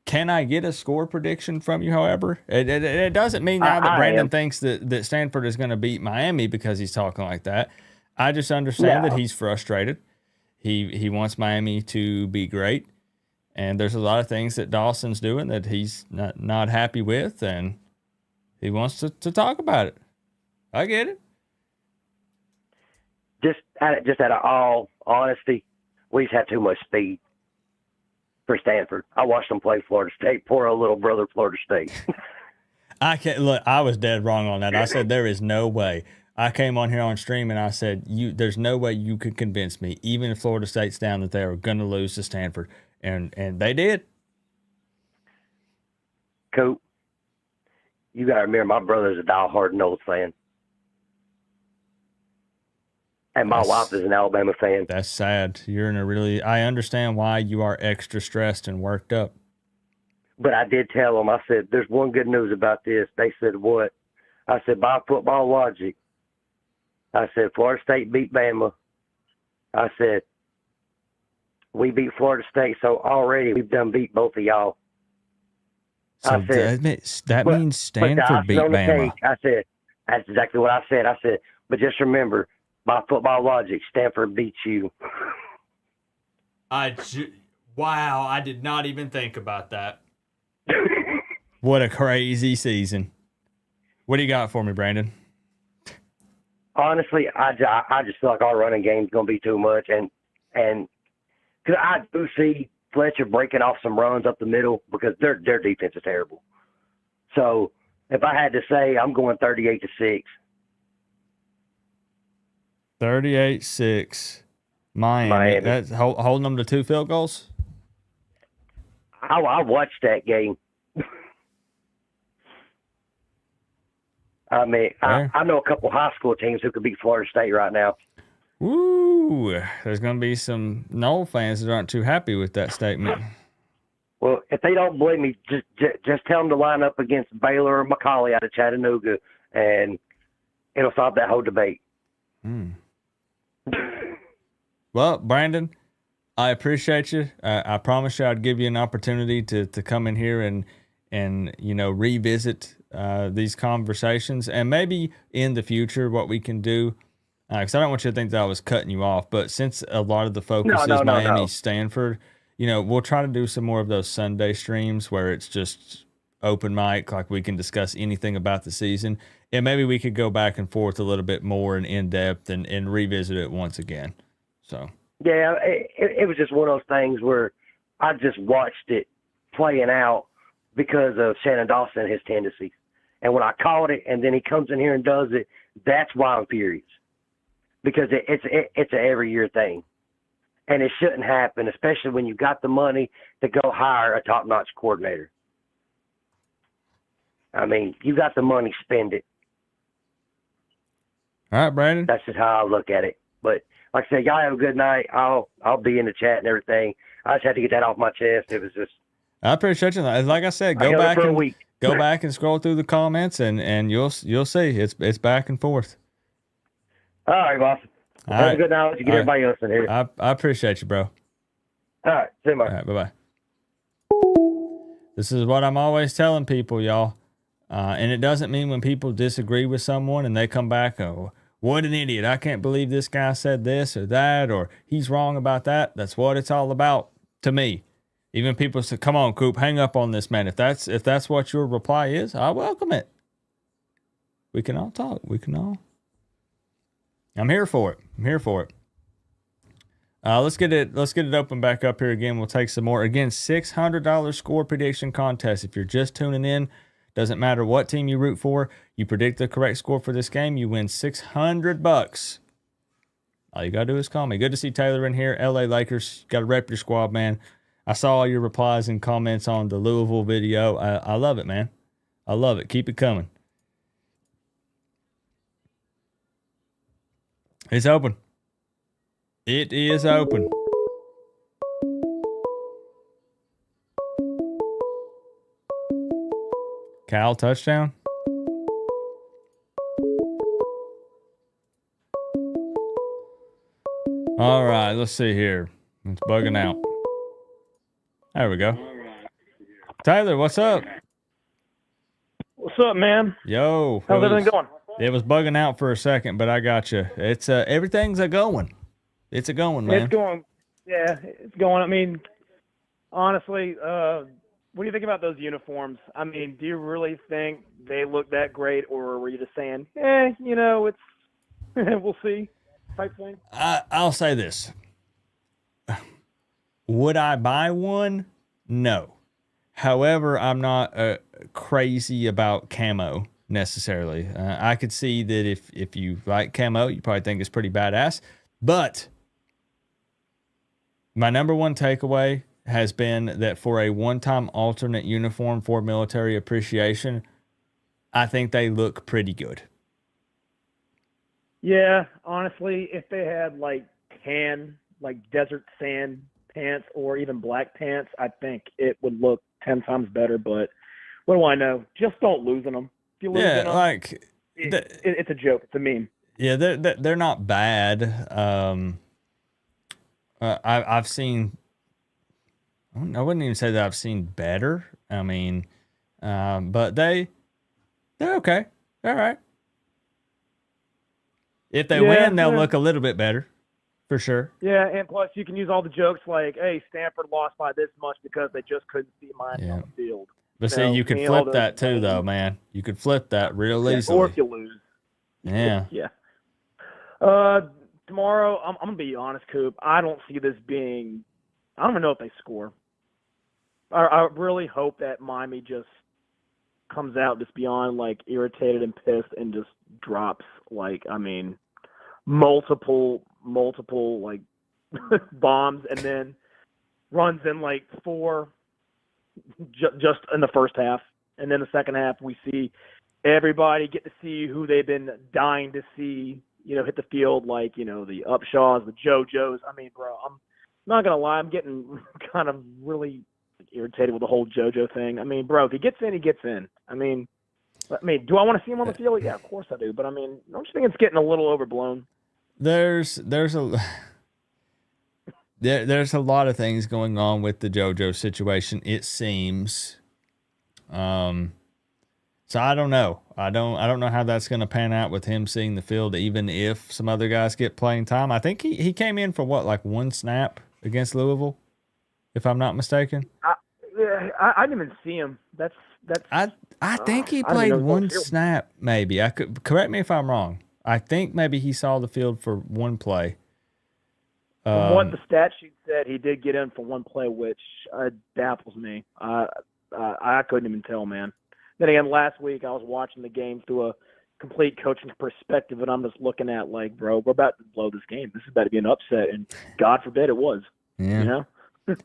Can I get a score prediction from you, however? It doesn't mean now that Brandon thinks that Stanford is going to beat Miami because he's talking like that. I just understand that he's frustrated. He wants Miami to be great, and there's a lot of things that Dawson's doing that he's not happy with, and he wants to talk about it. I get it. Just out of all honesty, we just have too much speed for Stanford. I watched them play Florida State. Poor old little brother Florida State. I can't look. I was dead wrong on that. I said there is no way. I came on here on stream and I said there's no way you could convince me, even if Florida State's down, that they are going to lose to Stanford, and they did. Coop, you got to remember, my brother's a diehard Knowles fan. And my wife is an Alabama fan. That's sad. You're in a really, I understand why you are extra stressed and worked up. But I did tell them, I said, there's one good news about this. They said, what? I said, by football logic. I said, Florida State beat Bama. I said, we beat Florida State, so already we've done beat both of y'all. So I said, that means Stanford beat Bama. I said, that's exactly what I said. I said, but just remember, by football logic, Stanford beats you. Wow, I did not even think about that. What a crazy season. What do you got for me, Brandon? Honestly, I just feel like our running game's going to be too much. And because I do see Fletcher breaking off some runs up the middle because their defense is terrible. So if I had to say, I'm going 38-6. 38-6. Miami. That's holding them to 2 field goals? I watched that game. I mean, I know a couple high school teams who could beat Florida State right now. Woo! There's going to be some Noel fans that aren't too happy with that statement. Well, if they don't believe me, just tell them to line up against Baylor or McCallie out of Chattanooga, and it'll solve that whole debate. Well, Brandon, I appreciate you. I promise you I'd give you an opportunity to come in here and revisit these conversations, and maybe in the future what we can do, because I don't want you to think that I was cutting you off, but since a lot of the focus is Miami, Stanford, we'll try to do some more of those Sunday streams where it's just open mic, like we can discuss anything about the season, and maybe we could go back and forth a little bit more and in depth and revisit it once again. So yeah, it was just one of those things where I just watched it playing out because of Shannon Dawson and his tendencies. And when I called it, and then he comes in here and does it, that's why I'm furious. Because it's an every year thing, and it shouldn't happen, especially when you got the money to go hire a top notch coordinator. I mean, you got the money, spend it. All right, Brandon. That's just how I look at it. But like I said, y'all have a good night. I'll be in the chat and everything. I just had to get that off my chest. It was just. I appreciate you. Like I said, go back and scroll through the comments, and you'll see it's back and forth. All right, boss. Have a good night. You get everybody else in here. I appreciate you, bro. All right, see you, All right, bye-bye. This is what I'm always telling people, y'all. And it doesn't mean when people disagree with someone and they come back, oh, what an idiot. I can't believe this guy said this or that, or he's wrong about that. That's what it's all about to me. Even people say, come on, Coop, hang up on this, man. If that's what your reply is, I welcome it. We can all talk. I'm here for it. Let's get it open back up here again. We'll take some more. Again, $600 score prediction contest. If you're just tuning in, doesn't matter what team you root for, you predict the correct score for this game, you win $600. All you gotta do is call me. Good to see Taylor in here. LA Lakers, gotta rep your squad, man. I saw all your replies and comments on the Louisville video. I love it, man. I love it. Keep it coming. It's open. It is open. Cal touchdown. All right, let's see here. It's bugging out. There we go. Tyler, what's up? What's up, man? Yo. How's everything going? It was bugging out for a second, but I got you. It's everything's a going. It's a going, man. It's going. Yeah, it's going. I mean, honestly, what do you think about those uniforms? I mean, do you really think they look that great, or were you just saying, it's we'll see type thing? I'll say this. Would I buy one? No. However, I'm not crazy about camo necessarily. I could see that if you like camo, you probably think it's pretty badass. But my number one takeaway has been that for a one-time alternate uniform for military appreciation, I think they look pretty good. Yeah, honestly, if they had like tan, like desert sand pants or even black pants, I think it would look 10 times better. But what do I know? Just don't lose in them. If you lose in them, like it's a joke. It's a meme. Yeah, they're not bad. I've seen. I wouldn't even say that I've seen better. I mean, but they're okay. All right. If they win, they'll look a little bit better, for sure. Yeah, and plus you can use all the jokes like, "Hey, Stanford lost by this much because they just couldn't see Miami on the field." But see, you could flip that too, though, man. You could flip that real easily. Or if you lose. Yeah. Yeah. Tomorrow, I'm gonna be honest, Coop. I don't see this being. I don't even know if they score. I really hope that Miami just comes out just beyond like irritated and pissed and just drops multiple like bombs and then runs in like 4 just in the first half, and then the second half we see everybody get to see who they've been dying to see, hit the field, like, the Upshaws, the JoJos. I mean, bro, I'm not going to lie. I'm getting kind of really irritated with the whole JoJo thing. I mean, bro, if he gets in, he gets in. I mean, do I want to see him on the field? Yeah, of course I do. But, I mean, don't you think it's getting a little overblown? There's a lot of things going on with the JoJo situation, it seems. So I don't know. I don't know how that's going to pan out with him seeing the field, even if some other guys get playing time. I think he came in for like 1 snap against Louisville, if I'm not mistaken. I didn't even see him. I think he played 1 snap, maybe. I could correct me if I'm wrong. I think maybe he saw the field for 1 play. From what the stat sheet said, he did get in for 1 play, which baffles me. I couldn't even tell, man. Then again, last week I was watching the game through a complete coaching perspective, and I'm just looking at like, bro, we're about to blow this game. This is about to be an upset, and God forbid it was. Yeah.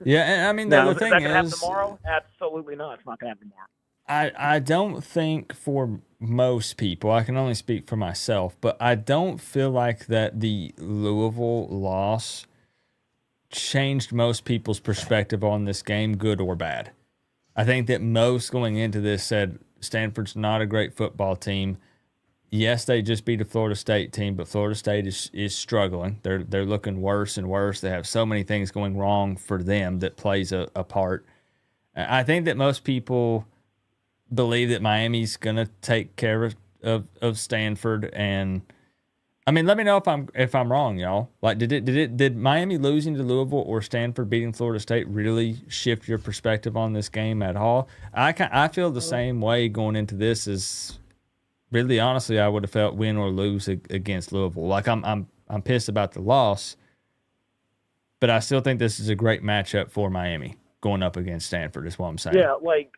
Yeah, and I mean, the thing is, that happen tomorrow? Absolutely not. It's not going to happen tomorrow. I don't think for most people, I can only speak for myself, but I don't feel like that the Louisville loss changed most people's perspective on this game, good or bad. I think that most going into this said Stanford's not a great football team. Yes, they just beat a Florida State team, but Florida State is struggling. They're looking worse and worse. They have so many things going wrong for them that plays a part. I think that most people believe that Miami's going to take care of Stanford, and I mean, let me know if I'm wrong, y'all. Like, did Miami losing to Louisville or Stanford beating Florida State really shift your perspective on this game at all? I feel the same way going into this as really honestly I would have felt win or lose against Louisville. Like I'm pissed about the loss, but I still think this is a great matchup for Miami going up against Stanford. Is what I'm saying. Yeah, like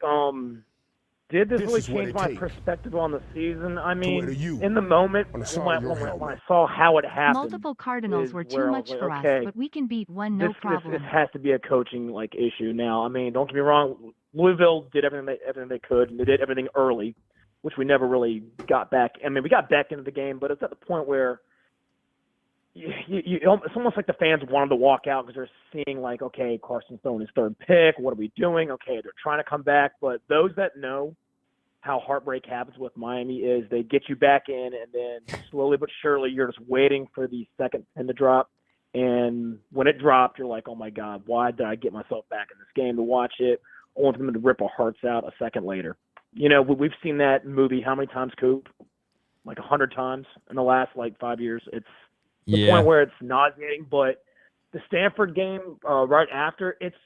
did this This really is what change it my takes perspective on the season? I to mean, wear you in the moment, on the when side of your I helmet. saw how it happened, Multiple Cardinals is were too where I much was like, for okay, us, but we can beat one no this problem. has to be a coaching like issue now. I mean, don't get me wrong, Louisville did everything they could, and they did everything early, which we never really got back. I mean, we got back into the game, but it's at the point where it's almost like the fans wanted to walk out because they're seeing like, okay, Carson's throwing his 3rd pick. What are we doing? Okay, they're trying to come back, but those that know how heartbreak happens with Miami is they get you back in, and then slowly but surely you're just waiting for the second pin to drop. And when it dropped, you're like, oh my God, why did I get myself back in this game to watch it? Only for them to rip our hearts out a second later. We've seen that movie how many times, Coop? Like 100 times in the last like 5 years. It's the point where it's nauseating. But the Stanford game right after, it's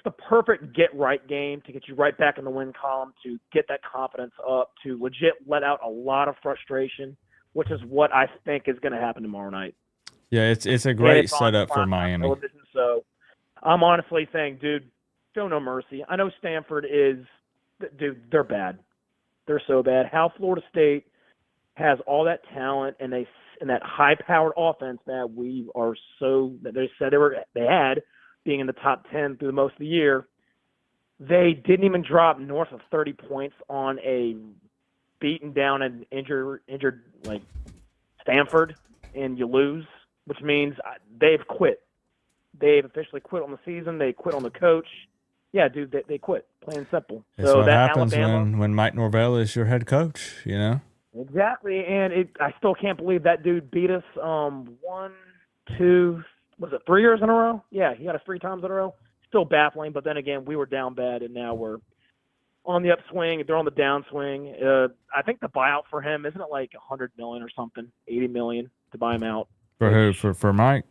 the perfect get-right game to get you right back in the win column, to get that confidence up, to legit let out a lot of frustration, which is what I think is going to happen tomorrow night. Yeah, it's a great setup for Miami. Television, so I'm honestly saying, dude, show no mercy. I know Stanford is, dude, they're bad. They're so bad. How Florida State has all that talent and that high-powered offense that they said they had, being in the top 10 through most of the year, they didn't even drop north of 30 points on a beaten down and injured like Stanford, and you lose, which means they've quit. They've officially quit on the season. They quit on the coach. Yeah, dude, they quit, plain and simple. That's so what that happens Alabama, when Mike Norvell is your head coach, Exactly, and I still can't believe that dude beat us 3 years in a row? Yeah, he got us 3 times in a row. Still baffling, but then again, we were down bad, and now we're on the upswing. They're on the downswing. I think the buyout for him, isn't it like $100 million or something, $80 million to buy him out? For who? For Mike?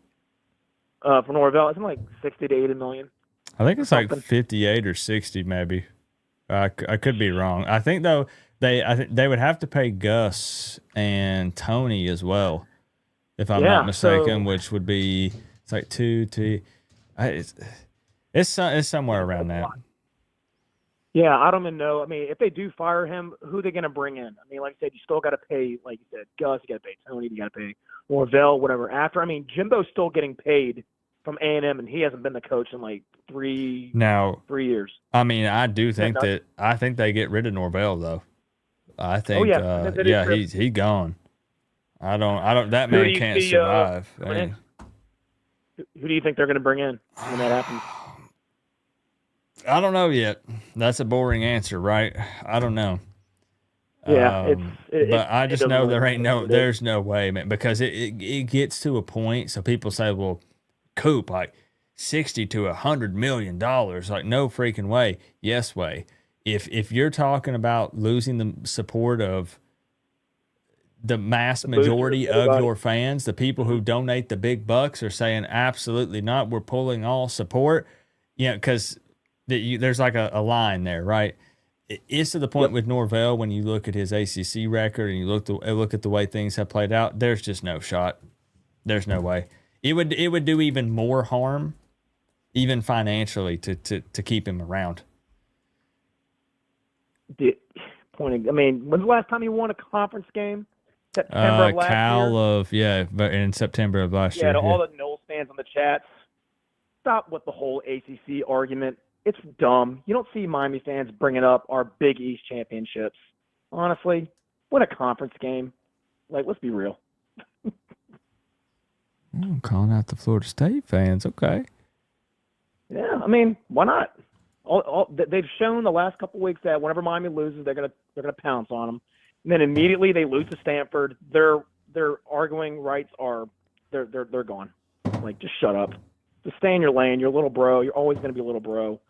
For Norvell, isn't it like $60 to $80 million? I think it's like 58 or 60 maybe. I could be wrong. I think though I think they would have to pay Gus and Tony as well, if I'm not Yeah, mistaken, so which would be it's like two. It's somewhere around that. yeah, I don't even know. I mean, if they do fire him, who are they going to bring in? I mean, like I said, you still got to pay, like you said, Gus. You got to pay Tony. You got to pay Maryville, whatever. After, I mean, Jimbo's still getting paid from A&M, and he hasn't been the coach in like three years. I mean, I do think nuts? I think they get rid of Norvell though. I think, yeah. That is yeah, true. he's gone. I don't. That Who do man you can't see, survive. coming in? Who do you think they're going to bring in when that happens? I don't know yet. That's a boring answer, right? I don't know. Yeah, but I just doesn't know really there ain't matter no, what it is. there's no way, man, because it gets to a point. So people say, well, Coop, like 60 to $100 million, like no freaking way. Yes way. If you're talking about losing the support of the mass majority of everybody. your fans, the people who donate the big bucks are saying absolutely not. We're pulling all support. Yeah, because there's like a line there, right? It's to the point with Norvell when you look at his ACC record and you look at the way things have played out. There's just no shot. There's no way. It would do even more harm, even financially, to keep him around. I mean, when's the last time he won a conference game? September of last year. In September of last year. Yeah, to all the Knowles fans on the chats, stop with the whole ACC argument. It's dumb. You don't see Miami fans bringing up our Big East championships. Honestly, what a conference game. Like, let's be real. I'm calling out the Florida State fans. Okay. Yeah, I mean, why not? They've shown the last couple weeks that whenever Miami loses, they're gonna pounce on them, and then immediately they lose to Stanford. Their arguing rights are they're gone. Like, just shut up. Just stay in your lane. You're a little bro. You're always gonna be a little bro.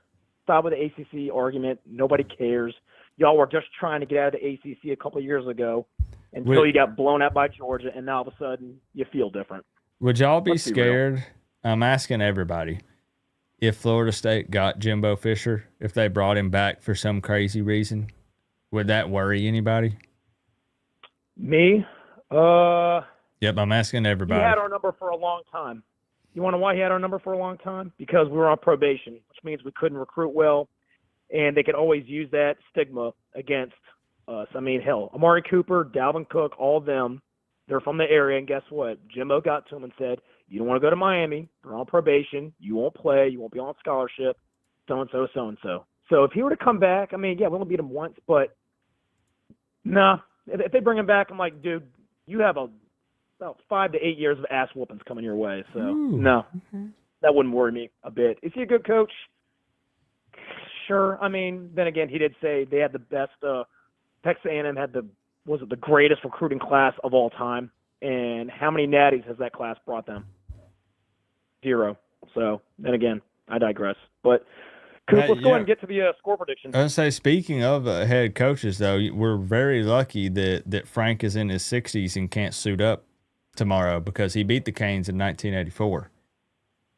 Stop with the ACC argument. Nobody cares. Y'all were just trying to get out of the ACC a couple of years ago until you got blown out by Georgia, and now all of a sudden you feel different. Would y'all be Let's be scared? I'm asking everybody. If Florida State got Jimbo Fisher, if they brought him back for some crazy reason, would that worry anybody? Me? Yep, I'm asking everybody. He had our number for a long time. You want to know why he had our number for a long time? Because we were on probation, which means we couldn't recruit well, and they could always use that stigma against us. I mean, hell, Amari Cooper, Dalvin Cook, all of them, they're from the area, and guess what? Jimbo got to him and said, you don't want to go to Miami. You're on probation. You won't play. You won't be on scholarship, so-and-so, so-and-so. So if he were to come back, I mean, yeah, we only beat him once, but nah. If they bring him back, I'm like, dude, you have about 5 to 8 years of ass whoopings coming your way. So, no, that wouldn't worry me a bit. Is he a good coach? Sure. I mean, then again, he did say they had the best Texas A&M had the greatest recruiting class of all time. And how many natties has that class brought them? 0. So, then again, I digress. But Coop, let's go ahead and get to the score prediction. I was going to say, speaking of head coaches, though, we're very lucky that Frank is in his 60s and can't suit up tomorrow because he beat the Canes in 1984.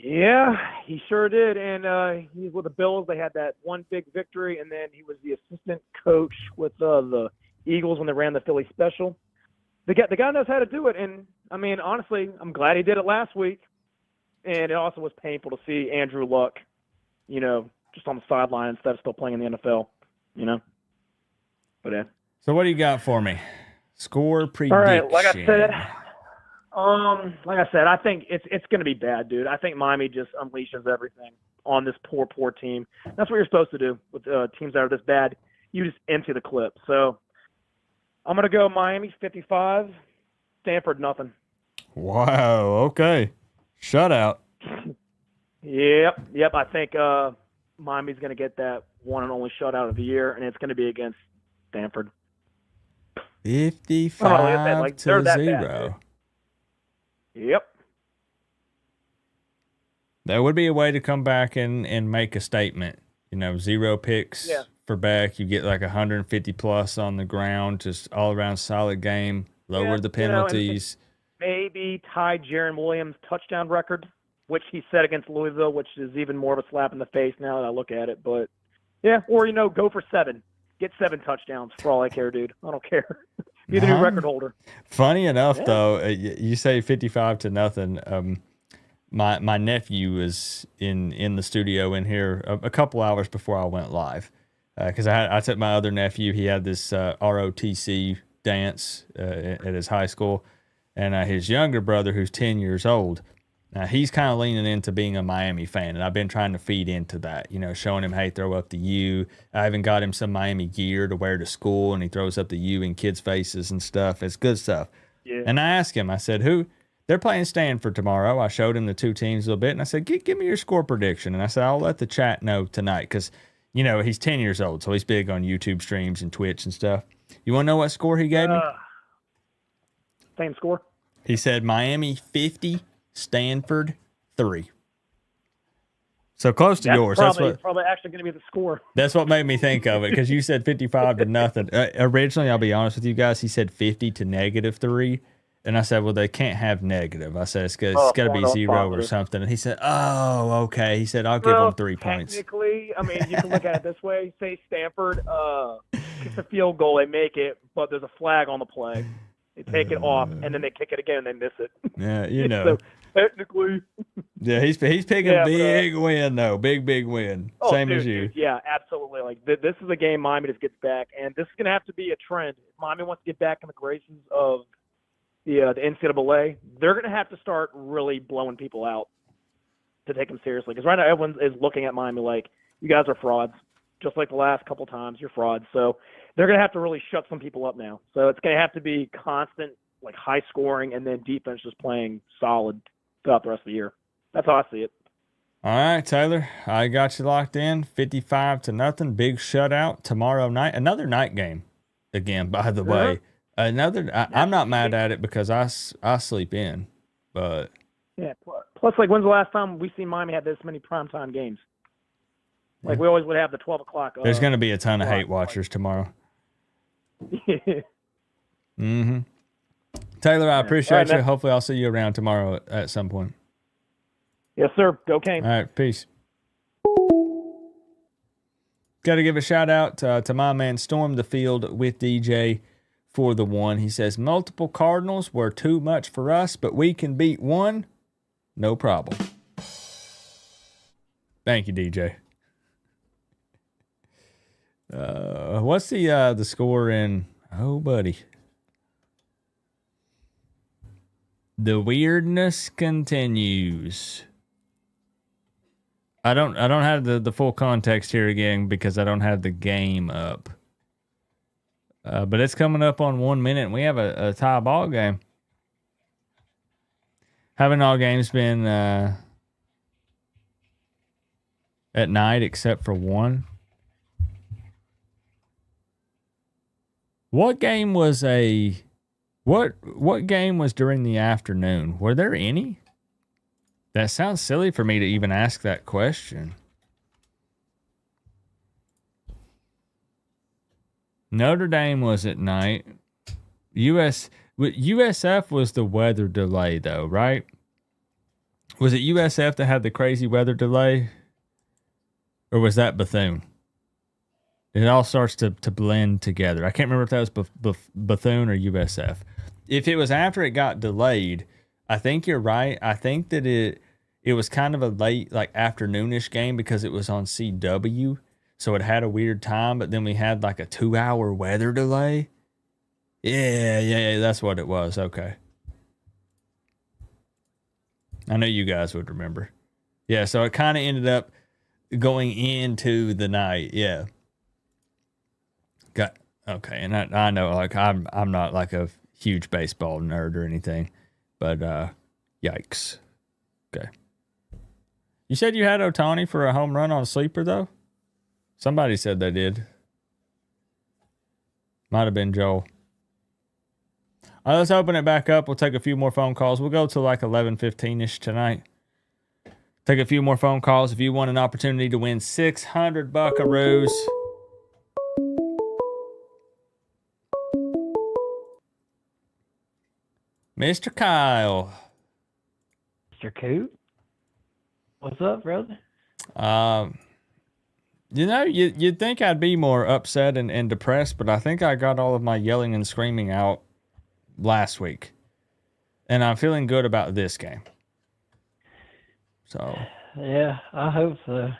Yeah, he sure did. And he's with the Bills. They had that one big victory, and then he was the assistant coach with the Eagles when they ran the Philly Special. The guy knows how to do it. And, I mean, honestly, I'm glad he did it last week. And it also was painful to see Andrew Luck, just on the sideline instead of still playing in the NFL, But yeah. So what do you got for me? Score prediction. All right, like I said, I think it's going to be bad, dude. I think Miami just unleashes everything on this poor team. That's what you're supposed to do with teams that are this bad. You just empty the clip. So I'm going to go Miami 55, Stanford nothing. Wow. Okay. Shutout. Yep. I think Miami's going to get that one and only shutout of the year, and it's going to be against Stanford. 55 they're to that 0. bad. Yep. That would be a way to come back and make a statement. 0 picks for Beck. You get like 150 plus on the ground, just all around solid game. Lower the penalties. Maybe tie Jaron Williams' touchdown record, which he set against Louisville, which is even more of a slap in the face now that I look at it. But Yeah, or go for 7. Get 7 touchdowns for all I care, dude. I don't care. Be the new record holder. Funny enough, though, you say 55-0. My nephew was in the studio in here a couple hours before I went live, because I took my other nephew. He had this ROTC dance at his high school, and his younger brother, who's 10 years old, he's kind of leaning into being a Miami fan, and I've been trying to feed into that, showing him, hey, throw up the U. I even got him some Miami gear to wear to school, and he throws up the U in kids' faces and stuff. It's good stuff. Yeah. And I asked him, I said, they're playing Stanford tomorrow. I showed him the two teams a little bit, and I said, give me your score prediction. And I said, I'll let the chat know tonight, because, he's 10 years old, so he's big on YouTube streams and Twitch and stuff. You want to know what score he gave me? Same score? He said Miami 50, Stanford 3. So close to yours. Probably actually going to be the score. That's what made me think of it, because you said 55-0. Originally, I'll be honest with you guys, he said 50 to -3. And I said, well, they can't have negative. I said, it's got to be 0 or something. And he said, oh, okay. He said, I'll give them 3 points. Technically, I mean, you can look at it this way. Say Stanford kicks a field goal, they make it, but there's a flag on the play. They take it off, and then they kick it again, and they miss it. Yeah, So, technically. Yeah, he's picking a big win, though. Big win. Same as you. Dude, yeah, absolutely. Like, this is a game Miami just gets back, and this is going to have to be a trend. If Miami wants to get back in the graces of the NCAA, they're going to have to start really blowing people out to take them seriously. Because right now everyone is looking at Miami like, you guys are frauds. Just like the last couple times, you're frauds. So they're going to have to really shut some people up now. So it's going to have to be constant, like high scoring, and then defense just playing solid throughout the rest of the year. That's how I see it. All right, Taylor, I got you locked in. 55-0, big shutout tomorrow night. Another night game again, by the way. I'm not mad at it because I sleep in, but yeah. Plus, like, when's the last time we seen Miami have this many primetime games? Like, we always would have the 12 o'clock. There's going to be a ton of hate watchers tomorrow. Mm-hmm. Taylor, I appreciate you. Hopefully, I'll see you around tomorrow at some point. Yes, sir. Go Canes. All right, peace. Got to give a shout out to my man Storm the Field with DJ for the one. He says, multiple Cardinals were too much for us, but we can beat one. No problem. Thank you, DJ. What's the score in? Oh, buddy. The weirdness continues. I don't have the full context here again because I don't have the game up. But it's coming up on 1 minute, and we have a tie ball game. Haven't all games been at night except for one? What game was what game was during the afternoon? Were there any? That sounds silly for me to even ask that question. Notre Dame was at night. USF was the weather delay, though, right? Was it USF that had the crazy weather delay? Or was that Bethune? It all starts to blend together. I can't remember if that was Bethune or USF. If it was after it got delayed, I think you're right. I think that it was kind of a late, like, afternoonish game because it was on CW. So it had a weird time, but then we had like a 2-hour weather delay. Yeah, that's what it was. Okay. I know you guys would remember. Yeah, so it kind of ended up going into the night. Yeah. Okay, and I know, like, I'm not like a huge baseball nerd or anything, but yikes. Okay. You said you had Ohtani for a home run on a sleeper, though? Somebody said they did. Might have been Joel. All right, let's open it back up. We'll take a few more phone calls. We'll go to like 11:15-ish tonight. Take a few more phone calls. If you want an opportunity to win 600 buckaroos. Mr. Kyle. Mr. Coop? What's up, brother? You'd think I'd be more upset and depressed, but I think I got all of my yelling and screaming out last week. And I'm feeling good about this game. So Yeah, I hope so.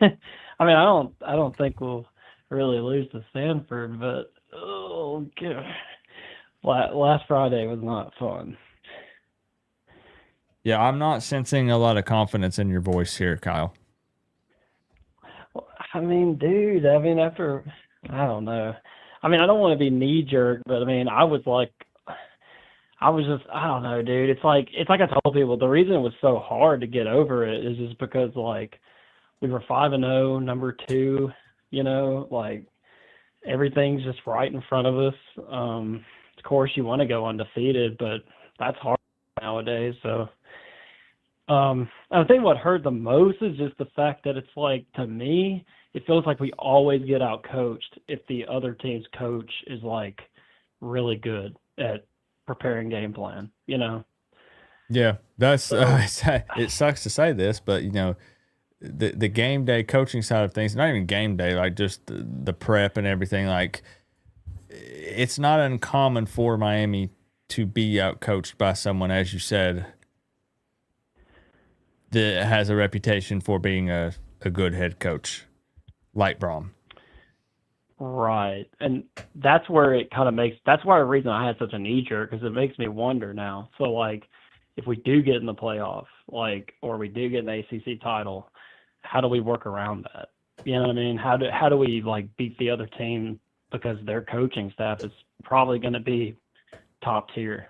I mean, I don't think we'll really lose to Stanford, but oh god, last Friday was not fun. yeah, I'm not sensing a lot of confidence in your voice here, Kyle. I mean, dude, after, I don't know. I mean, I don't want to be knee jerk, but I mean, I was just, I don't know, dude. It's like I told people, the reason it was so hard to get over it is just because, like, we were 5-0, number 2, like, everything's just right in front of us. Of course, you want to go undefeated, but that's hard nowadays. So, I think what hurt the most is just the fact that it's like, to me, it feels like we always get out coached if the other team's coach is like really good at preparing game plan, Yeah, that's it sucks to say this, but the game day coaching side of things, not even game day, like just the prep and everything, like it's not uncommon for Miami to be out coached by someone, as you said, that has a reputation for being a good head coach, like Braum. Right. And that's where it kind of that's why the reason I had such a knee jerk, because it makes me wonder now. So, like, if we do get in the playoff, like, or we do get an ACC title, how do we work around that? You know what I mean? How do we, like, beat the other team, because their coaching staff is probably going to be top tier,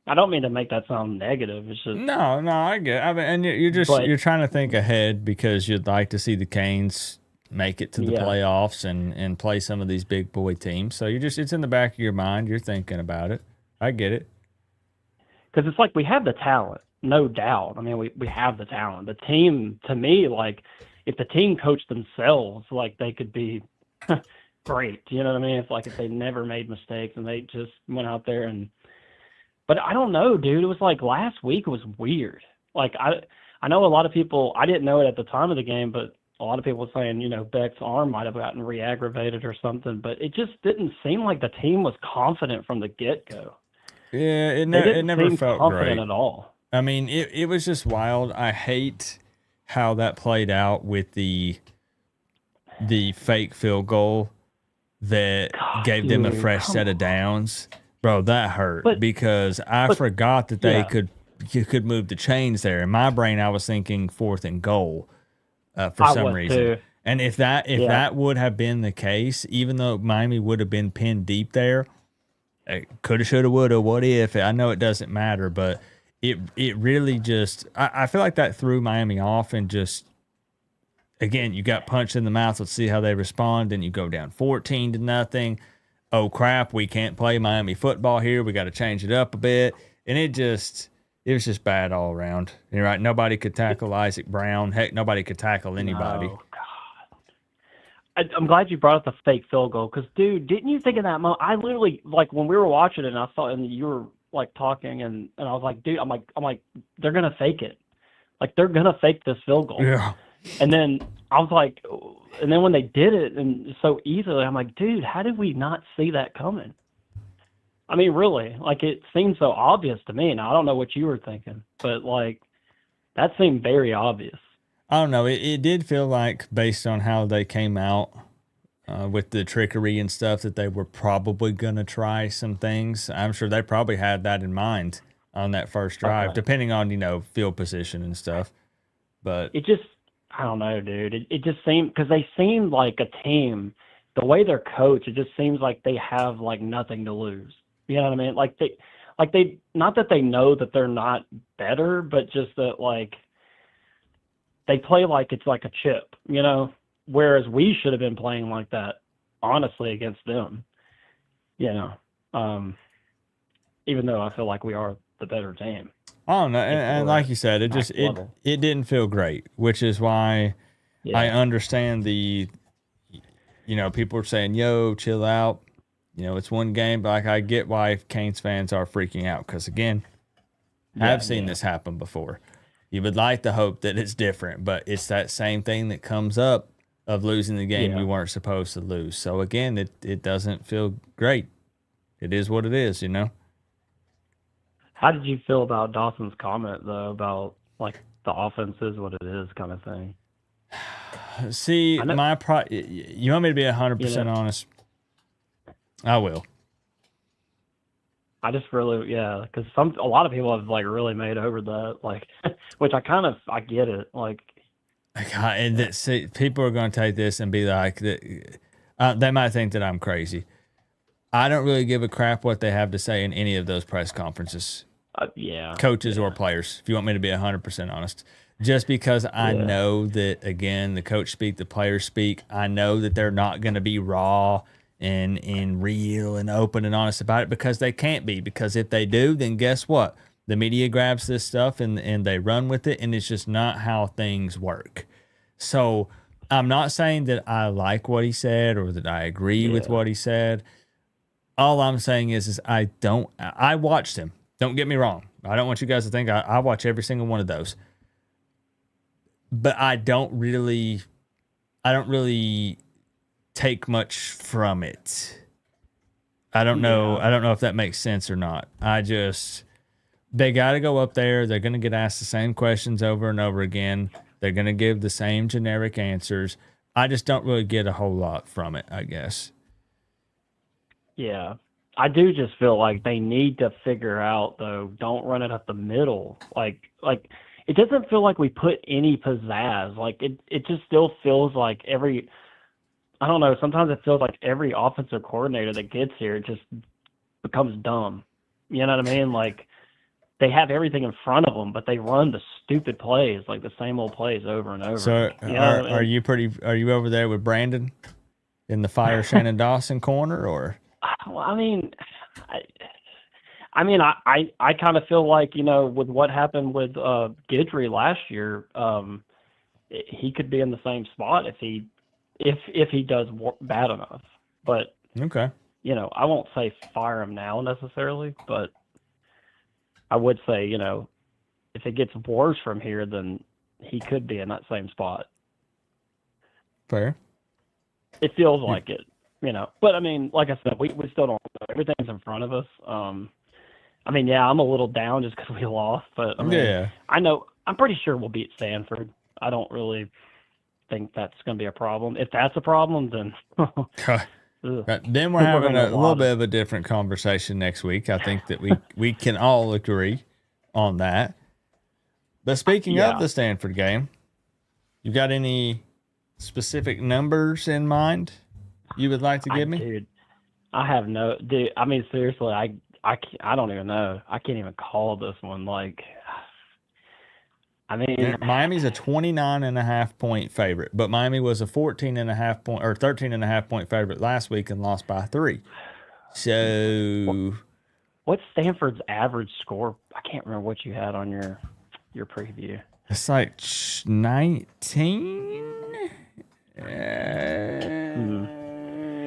I don't mean to make that sound negative. It's just No, I get it. I mean, and you're trying to think ahead because you'd like to see the Canes make it to the playoffs and play some of these big boy teams. So it's in the back of your mind. You're thinking about it. I get it. Because it's like we have the talent, no doubt. I mean, we have the talent. The team, to me, like, if the team coached themselves, like, they could be great. You know what I mean? It's like if they never made mistakes and they just went out there and. But I don't know, dude. It was like last week was weird. Like, I know a lot of people, I didn't know it at the time of the game, but a lot of people were saying, Beck's arm might have gotten re-aggravated or something, but it just didn't seem like the team was confident from the get-go. Yeah, it never felt confident great at all. I mean, it was just wild. I hate how that played out with the fake field goal that gave them a fresh set of downs. Bro, that hurt because I forgot that they could move the chains there. In my brain, I was thinking 4th and goal for some reason. Too. And if that would have been the case, even though Miami would have been pinned deep there, coulda, shoulda, woulda, what if? I know it doesn't matter, but it really just I feel like that threw Miami off, and just again, you got punched in the mouth. Let's see how they respond. Then you go down 14-0. Oh crap, we can't play Miami football here. We got to change it up a bit. And it was just bad all around. You're right. Nobody could tackle Isaac Brown. Heck, nobody could tackle anybody. Oh, God. I'm glad you brought up the fake field goal, because, dude, didn't you think in that moment? I literally, like, when we were watching it, and I saw, and you were like talking, and I was like, dude, I'm like, they're gonna fake it. Like, they're gonna fake this field goal. Yeah. And then I was like, and then when they did it and so easily, I'm like, dude, how did we not see that coming? I mean, really, like, it seemed so obvious to me. Now, I don't know what you were thinking, but, like, that seemed very obvious. I don't know. It did feel like, based on how they came out with the trickery and stuff, that they were probably going to try some things. I'm sure they probably had that in mind on that first drive, depending on, field position and stuff. But it just, I don't know, dude. It just seemed, because they seemed like a team, the way they're coached, it just seems like they have, like, nothing to lose. You know what I mean? Like they, not that they know that they're not better, but just that, like, they play like it's like a chip, whereas we should have been playing like that, honestly, against them, even though I feel like we are the better team. I don't know. And like you said, it didn't feel great, which is why I understand people are saying, yo, chill out. It's one game, but, like, I get why Canes fans are freaking out, because, again, I've seen this happen before. You would like to hope that it's different, but it's that same thing that comes up of losing the game you weren't supposed to lose. So again, it doesn't feel great. It is what it is, you know? How did you feel about Dawson's comment, though, about, like, the offense is what it is kind of thing? See, you want me to be 100% honest? I will. I just really, because a lot of people have, like, really made over that, like, which I get it, like. See, people are going to take this and be like, they might think that I'm crazy. I don't really give a crap what they have to say in any of those press conferences. Coaches or players, if you want me to be 100% honest. Just because I know that, again, the coach speak, the players speak. I know that they're not going to be raw and real and open and honest about it because they can't be. Because if they do, then guess what? The media grabs this stuff and they run with it, and it's just not how things work. So I'm not saying that I like what he said or that I agree with what he said. All I'm saying is I watched him. Don't get me wrong. I don't want you guys to think I watch every single one of those. But I don't really take much from it. I don't know. I don't know if that makes sense or not. They got to go up there. They're going to get asked the same questions over and over again. They're going to give the same generic answers. I just don't really get a whole lot from it, I guess. Yeah. I do just feel like they need to figure out, though, don't run it up the middle. Like it doesn't feel like we put any pizzazz. Like it just still feels like I don't know, sometimes it feels like every offensive coordinator that gets here just becomes dumb. You know what I mean? Like they have everything in front of them, but they run the stupid plays, like the same old plays over and over. So are you over there with Brandon in the fire Shannon Dawson corner, or? Well, I kind of feel like, you know, with what happened with Guidry last year, he could be in the same spot if he does bad enough. But okay, you know, I won't say fire him now necessarily, but I would say, you know, if it gets worse from here, then he could be in that same spot. Fair. It feels like it. You know, but I mean, like I said, we still don't know. Everything's in front of us. I mean, I'm a little down just because we lost, but I mean, I'm pretty sure we'll beat Stanford. I don't really think that's going to be a problem. If that's a problem, then then we're having a little bit of a different conversation next week. I think that we can all agree on that. But speaking of the Stanford game, you got any specific numbers in mind you would like to give me? Dude, I have no. Dude, I mean, seriously, I don't even know. I can't even call this one. Like, I mean, Miami's a 29.5 point favorite, but Miami was a 14.5 point or 13.5 point favorite last week and lost by 3. So, what's Stanford's average score? I can't remember what you had on your preview. It's like 19.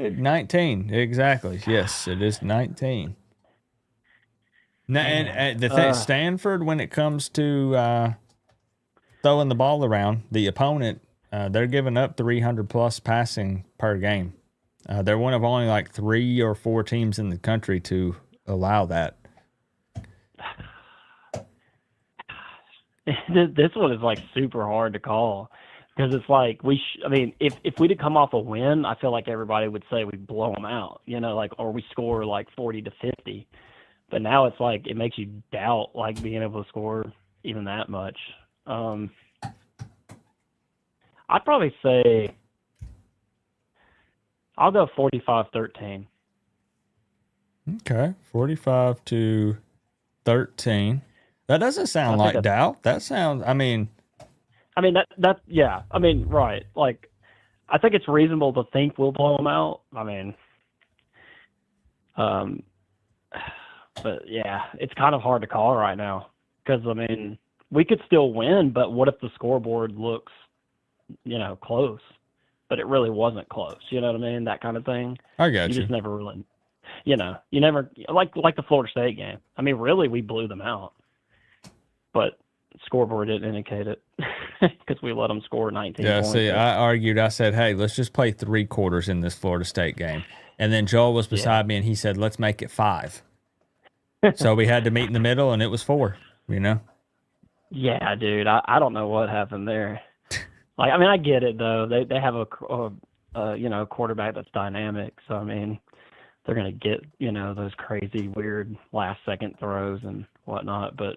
19 exactly. Yes, it is 19. Now, and the thing, Stanford, when it comes to throwing the ball around, the opponent, they're giving up 300 plus passing per game. They're one of only like 3 or 4 teams in the country to allow that. This one is like super hard to call. Because it's like I mean, if we'd have come off a win, I feel like everybody would say we blow them out, you know, like, or we score like 40-50. But now it's like it makes you doubt like being able to score even that much. I'd probably say I'll go 45-13. Okay, 45-13. That doesn't sound like doubt. That sounds. I mean, that yeah. I mean, right. Like, I think it's reasonable to think we'll blow them out. I mean, but yeah, it's kind of hard to call right now because I mean, we could still win, but what if the scoreboard looks, you know, close, but it really wasn't close? You know what I mean? That kind of thing. I got you. You just never really, you know, you never like the Florida State game. I mean, really, we blew them out, but scoreboard didn't indicate it because we let them score 19 Yeah, points. see, I argued. I said, hey, let's just play 3 quarters in this Florida State game. And then Joel was beside me, and he said, let's make it 5. So we had to meet in the middle, and it was 4, you know? Yeah, dude, I don't know what happened there. Like, I mean, I get it, though. They have a quarterback that's dynamic. So, I mean, they're going to get, those crazy, weird last-second throws and whatnot. But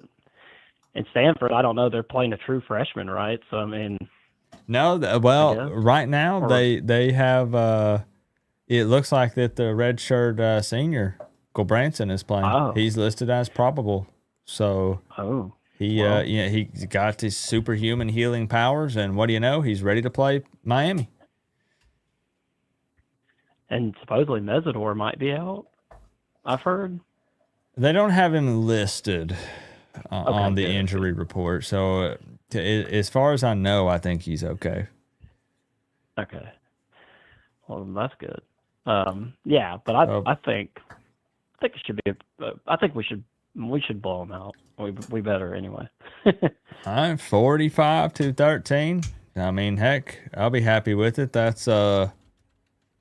in Stanford, I don't know. They're playing a true freshman, right? So, I mean. No, right now they have it looks like that the redshirt senior, Branson, is playing. Oh. He's listed as probable. So he's got his superhuman healing powers, and what do you know? He's ready to play Miami. And supposedly Mesidor might be out, I've heard. They don't have him listed on the injury report. So as far as I know, I think he's okay. Okay. Well, that's good. Yeah, but I think it should be. I think we should blow them out. We better anyway. I'm 45-13. I mean, heck, I'll be happy with it. That's what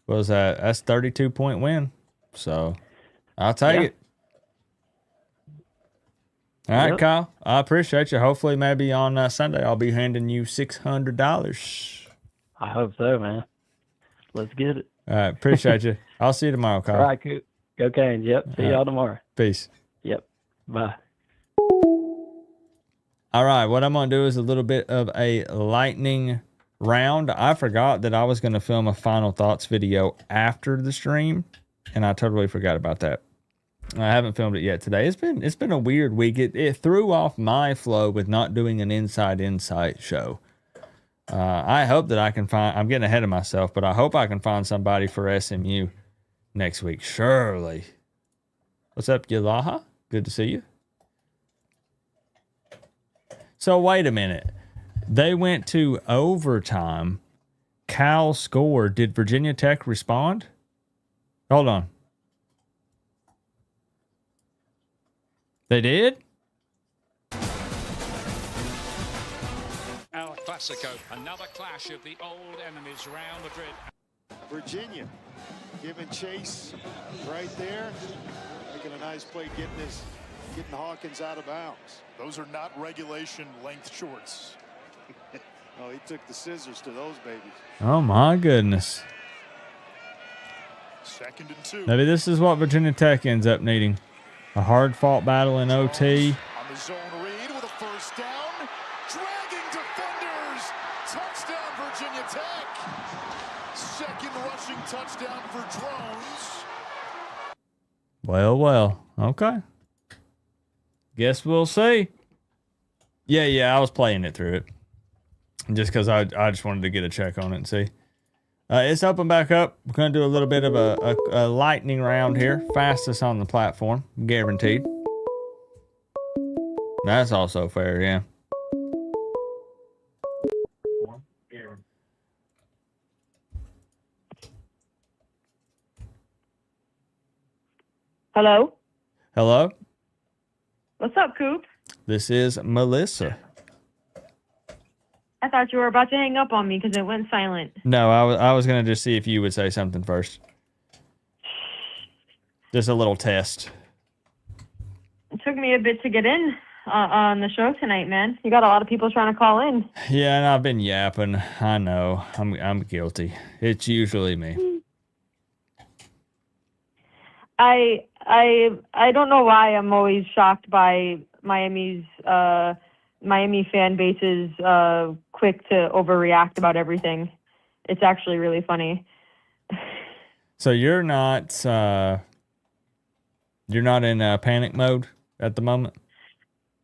was that? That's 32-point win. So I'll take it. All right, Kyle. I appreciate you. Hopefully, maybe on Sunday, I'll be handing you $600. I hope so, man. Let's get it. All right, appreciate you. I'll see you tomorrow, Kyle. All right, Coop. Go Canes. Yep. See y'all tomorrow. Peace. Yep. Bye. All right, what I'm going to do is a little bit of a lightning round. I forgot that I was going to film a final thoughts video after the stream, and I totally forgot about that. I haven't filmed it yet today. It's been a weird week. It threw off my flow with not doing an Inside Insight show. I hope that I can I'm getting ahead of myself, but I hope I can find somebody for SMU next week. Surely. What's up, Yalaha? Good to see you. So wait a minute. They went to overtime. Cal scored. Did Virginia Tech respond? Hold on. They did? El Clasico, another clash of the old enemies, Real Madrid. Virginia giving chase right there, making a nice play, getting Hawkins out of bounds. Those are not regulation length shorts. Oh, he took the scissors to those babies. Oh my goodness. 2nd and 2. Maybe this is what Virginia Tech ends up needing. A hard-fought battle in OT. On the zone read with a first down. Dragging defenders. Touchdown, Virginia Tech. 2nd rushing touchdown for Drones. Well. Okay. Guess we'll see. Yeah, I was playing it through it. Just because I just wanted to get a check on it and see. It's open back up. We're going to do a little bit of a lightning round here. Fastest on the platform. Guaranteed. That's also fair, yeah. Hello? Hello? What's up, Coop? This is Melissa. I thought you were about to hang up on me because it went silent. No, I was going to just see if you would say something first. Just a little test. It took me a bit to get in on the show tonight, man. You got a lot of people trying to call in. Yeah, and I've been yapping. I know. I'm guilty. It's usually me. I don't know why I'm always shocked by Miami fan base's quick to overreact about everything. It's actually really funny. So you're not in panic mode at the moment?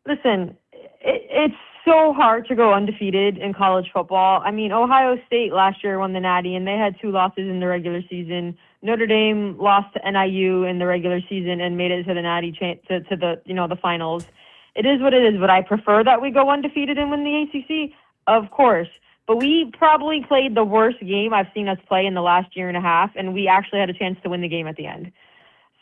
Listen, it's so hard to go undefeated in college football. I mean, Ohio State last year won the Natty, and they had 2 losses in the regular season. Notre Dame lost to NIU in the regular season and made it to the Natty to the the finals. It is what it is, but I prefer that we go undefeated and win the ACC, of course. But we probably played the worst game I've seen us play in the last year and a half, and we actually had a chance to win the game at the end.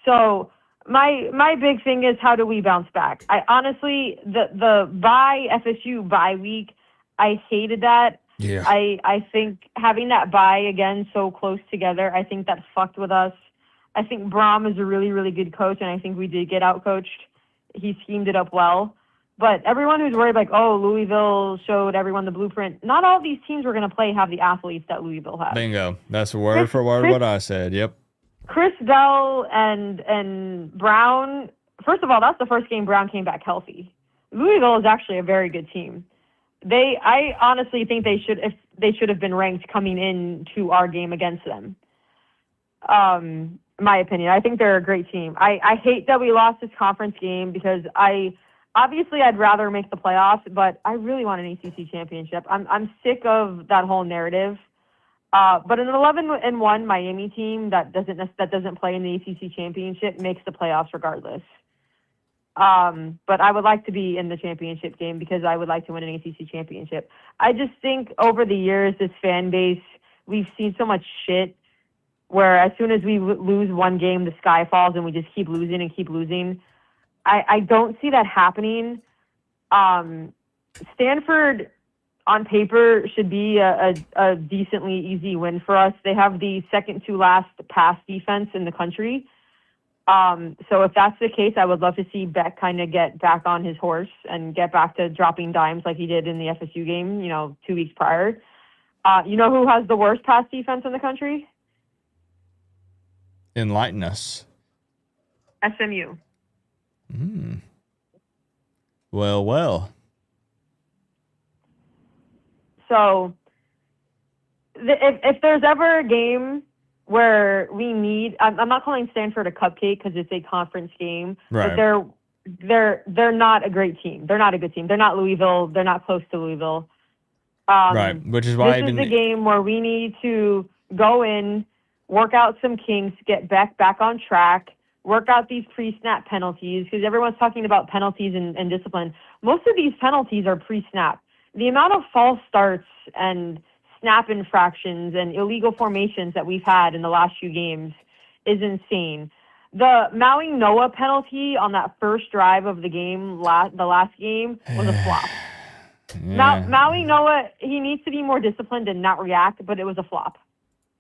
So my big thing is how do we bounce back? I honestly, the FSU bye week, I hated that. Yeah. I think having that bye again so close together, I think that fucked with us. I think Braum is a really, really good coach, and I think we did get outcoached. He schemed it up well. But everyone who's worried, like, oh, Louisville showed everyone the blueprint, not all these teams we're going to play have the athletes that Louisville has. Bingo. That's word for word what I said. Yep. Chris Bell and Brown, first of all, that's the first game Brown came back healthy. Louisville is actually a very good team. I honestly think they should have been ranked coming into our game against them. My opinion. I think they're a great team. I hate that we lost this conference game because I'd rather make the playoffs, but I really want an ACC championship. I'm sick of that whole narrative. But an 11-1 Miami team that doesn't play in the ACC championship makes the playoffs regardless. But I would like to be in the championship game because I would like to win an ACC championship. I just think over the years, this fan base, we've seen so much shit where as soon as we lose one game, the sky falls and we just keep losing and keep losing. I don't see that happening. Stanford, on paper, should be a decently easy win for us. They have the second to last pass defense in the country. So if that's the case, I would love to see Beck kind of get back on his horse and get back to dropping dimes like he did in the FSU game, 2 weeks prior. You know who has the worst pass defense in the country? Enlighten us. SMU. Well. So if there's ever a game where we need, I'm not calling Stanford a cupcake because it's a conference game, right. But they're not a great team. They're not a good team. They're not Louisville. They're not close to Louisville. Right, which is why this is the game where we need to go in, work out some kinks, get back on track, work out these pre-snap penalties, because everyone's talking about penalties and discipline. Most of these penalties are pre-snap. The amount of false starts and snap infractions and illegal formations that we've had in the last few games is insane. The Maui Noah penalty on that first drive of the game, the last game, was a flop. Yeah. Maui Noah, he needs to be more disciplined and not react, but it was a flop.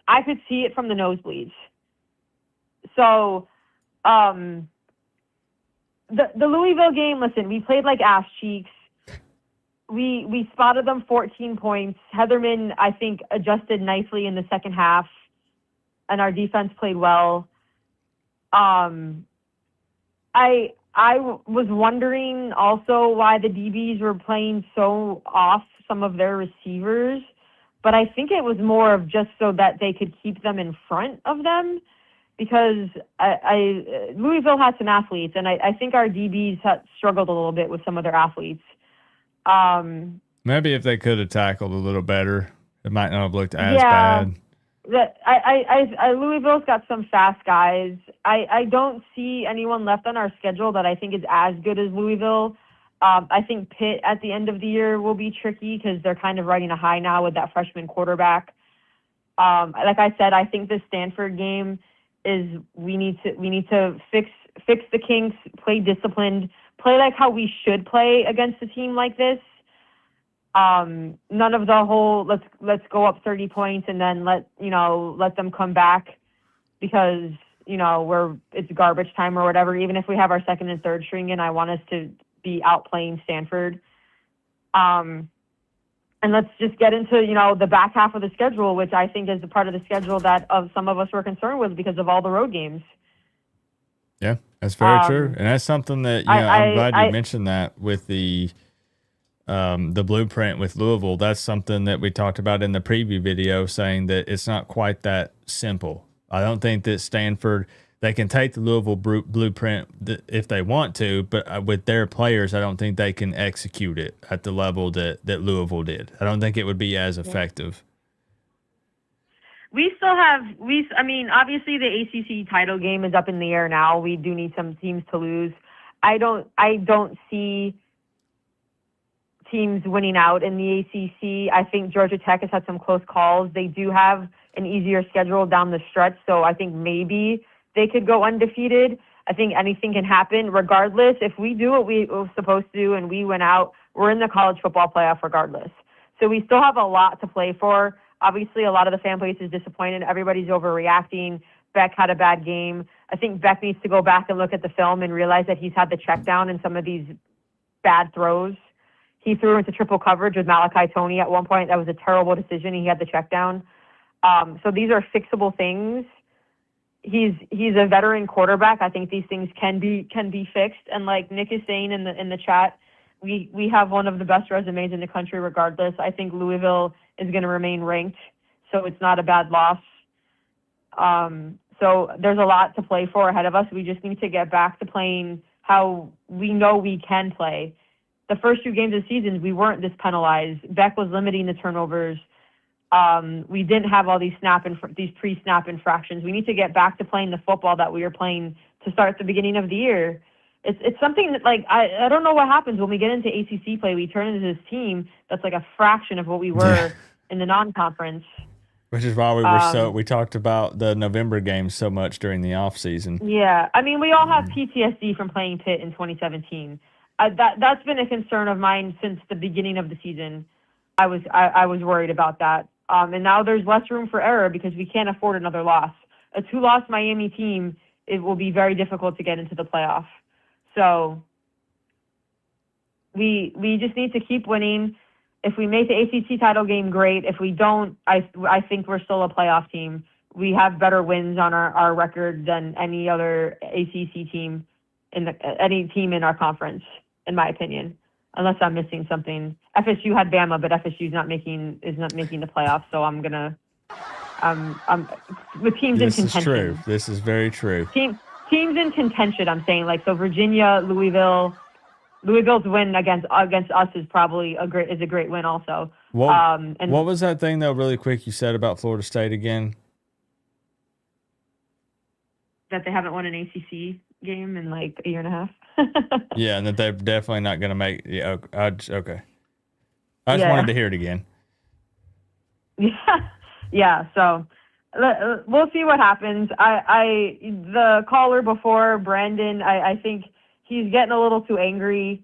I could see it from the nosebleeds. So, the Louisville game, listen, we played like ass cheeks. We spotted them 14 points. Heatherman, I think, adjusted nicely in the second half, and our defense played well. I was wondering also why the DBs were playing so off some of their receivers, but I think it was more of just so that they could keep them in front of them, because Louisville had some athletes, and I think our DBs had struggled a little bit with some of their athletes. Maybe if they could have tackled a little better, it might not have looked as bad. Louisville's got some fast guys. I don't see anyone left on our schedule that I think is as good as Louisville. I think Pitt at the end of the year will be tricky because they're kind of riding a high now with that freshman quarterback. Like I said, I think the Stanford game is we need to fix the kinks, play disciplined, play like how we should play against a team like this. None of the whole let's go up 30 points and then let them come back because it's garbage time or whatever. Even if we have our second and third string in, I want us to be outplaying Stanford. And let's just get into the back half of the schedule, which I think is the part of the schedule that some of us were concerned with because of all the road games. Yeah, that's very true, and that's something that I'm glad you mentioned that with the blueprint with Louisville. That's something that we talked about in the preview video, saying that it's not quite that simple. I don't think that Stanford, they can take the Louisville blueprint if they want to, but with their players, I don't think they can execute it at the level that Louisville did. I don't think it would be as effective. We still have obviously the ACC title game is up in the air now. We do need some teams to lose. I don't see teams winning out in the ACC. I think Georgia Tech has had some close calls. They do have an easier schedule down the stretch, so I think maybe they could go undefeated. I think anything can happen regardless. If we do what we were supposed to do and we win out, we're in the college football playoff regardless. So we still have a lot to play for. Obviously, a lot of the fan base is disappointed. Everybody's overreacting. Beck had a bad game. I think Beck needs to go back and look at the film and realize that he's had the check down in some of these bad throws. He threw into triple coverage with Malachi Toney at one point. That was a terrible decision. He had the check down. So these are fixable things. He's a veteran quarterback. I think these things can be fixed. And like Nick is saying in the chat, we have one of the best resumes in the country regardless. I think Louisville is going to remain ranked, so it's not a bad loss. So there's a lot to play for ahead of us. We just need to get back to playing how we know we can play. The first 2 games of the season, we weren't this penalized. Beck was limiting the turnovers. We didn't have all these pre-snap infractions. We need to get back to playing the football that we were playing to start the beginning of the year. It's something that, like, I don't know what happens when we get into ACC play. We turn into this team that's like a fraction of what we were in the non-conference. Which is why we were we talked about the November games so much during the off season. Yeah, I mean, we all have PTSD from playing Pitt in 2017. That's been a concern of mine since the beginning of the season. I was worried about that. And now there's less room for error because we can't afford another loss. A 2-loss Miami team, it will be very difficult to get into the playoff. So we just need to keep winning. If we make the ACC title game, great. If we don't, I think we're still a playoff team. We have better wins on our record than any other ACC team any team in our conference, in my opinion. Unless I'm missing something. FSU had Bama, but FSU is not making the playoffs. So I'm with teams in contention. This is true. This is very true. Teams in contention. I'm saying, like, so Virginia, Louisville's win against us is probably a great win also. And what was that thing though, really quick, you said about Florida State again? That they haven't won an ACC game in like a year and a half. Yeah, and that they're definitely not going to make. Yeah, okay. I just wanted to hear it again. Yeah. So we'll see what happens. The caller before, Brandon, I think he's getting a little too angry.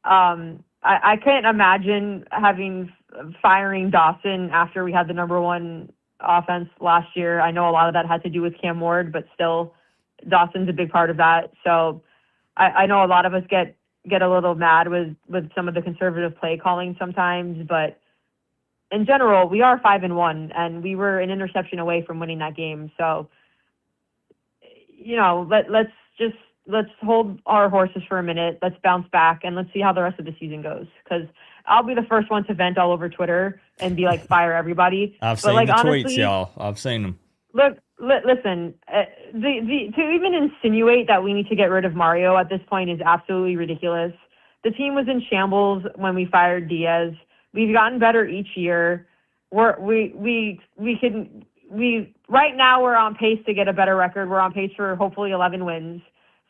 I can't imagine firing Dawson after we had the number 1 offense last year. I know a lot of that had to do with Cam Ward, but still, Dawson's a big part of that. So I know a lot of us get a little mad with some of the conservative play calling sometimes, but in general, we are 5-1, and we were an interception away from winning that game. So, let's hold our horses for a minute. Let's bounce back, and let's see how the rest of the season goes. Because I'll be the first one to vent all over Twitter and be like, fire everybody. I've seen the tweets, y'all. I've seen them. Look, listen, to even insinuate that we need to get rid of Mario at this point is absolutely ridiculous. The team was in shambles when we fired Diaz. We've gotten better each year. Right now we're on pace to get a better record. We're on pace for hopefully 11 wins.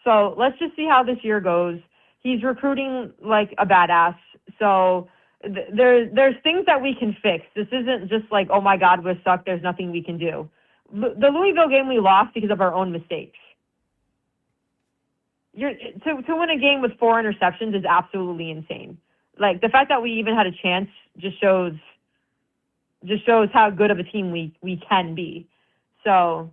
So let's just see how this year goes. He's recruiting like a badass. So there's things that we can fix. This isn't just like, oh my God, we suck. There's nothing we can do. The Louisville game we lost because of our own mistakes. To win a game with 4 interceptions is absolutely insane. Like, the fact that we even had a chance just shows how good of a team we can be. So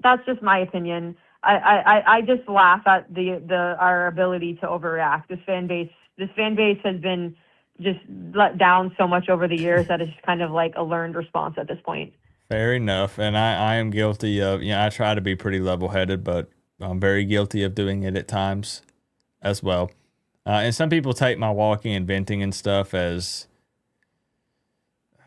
that's just my opinion. I just laugh at our ability to overreact. This fan base has been just let down so much over the years that it's kind of like a learned response at this point. Fair enough. And I am guilty of, I try to be pretty level-headed, but I'm very guilty of doing it at times as well. And some people take my walking and venting and stuff as,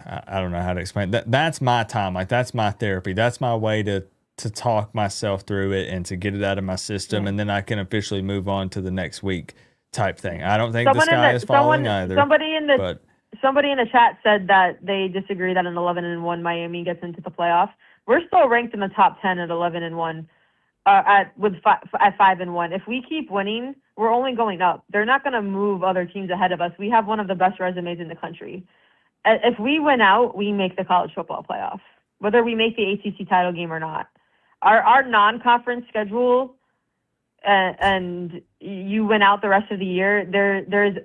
I don't know how to explain that. That's my time. Like, that's my therapy. That's my way to talk myself through it and to get it out of my system. Yeah. And then I can officially move on to the next week type thing. I don't think the sky is falling either. Somebody in the chat said that they disagree that an 11-1 Miami gets into the playoff. We're still ranked in the top 10 at 11-1, at 5-1. If we keep winning, we're only going up. They're not going to move other teams ahead of us. We have one of the best resumes in the country. If we win out, we make the college football playoff, whether we make the ACC title game or not. our non-conference schedule, and you went out the rest of the year,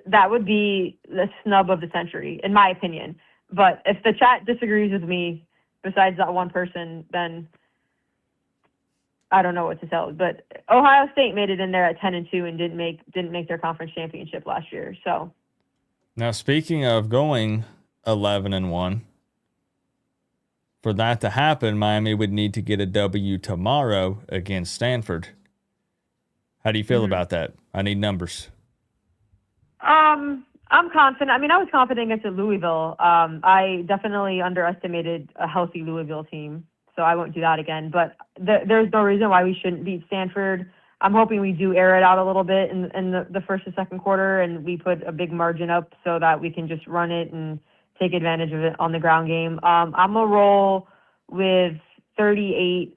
that would be the snub of the century, in my opinion. But if the chat disagrees with me, besides that one person, then I don't know what to tell. But Ohio State made it in there at 10-2 and didn't make their conference championship last year. So now, speaking of going 11-1, for that to happen, Miami would need to get a W tomorrow against Stanford. How do you feel about that? I need numbers. I'm confident. I mean, I was confident against Louisville. I definitely underestimated a healthy Louisville team, so I won't do that again. But there's no reason why we shouldn't beat Stanford. I'm hoping we do air it out a little bit in the first and second quarter, and we put a big margin up so that we can just run it and take advantage of it on the ground game. I'm going to roll with 38-10.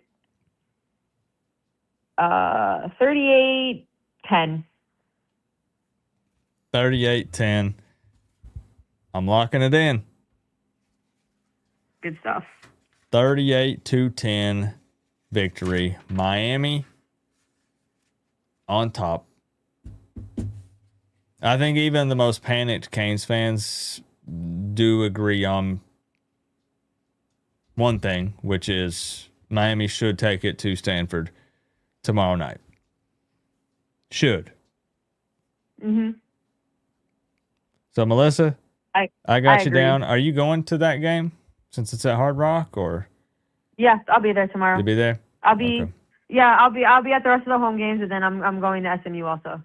38-10. I'm locking it in. Good stuff. 38-10 victory. Miami on top. I think even the most panicked Canes fans do agree on one thing, which is Miami should take it to Stanford tomorrow night. Should. Mm-hmm. So, Melissa, I got you agree. down. Are you going to that game since it's at Hard Rock, or? Yes, I'll be there tomorrow. You'll be there? I'll be. Okay. Yeah, I'll be at the rest of the home games, and then I'm going to SMU also.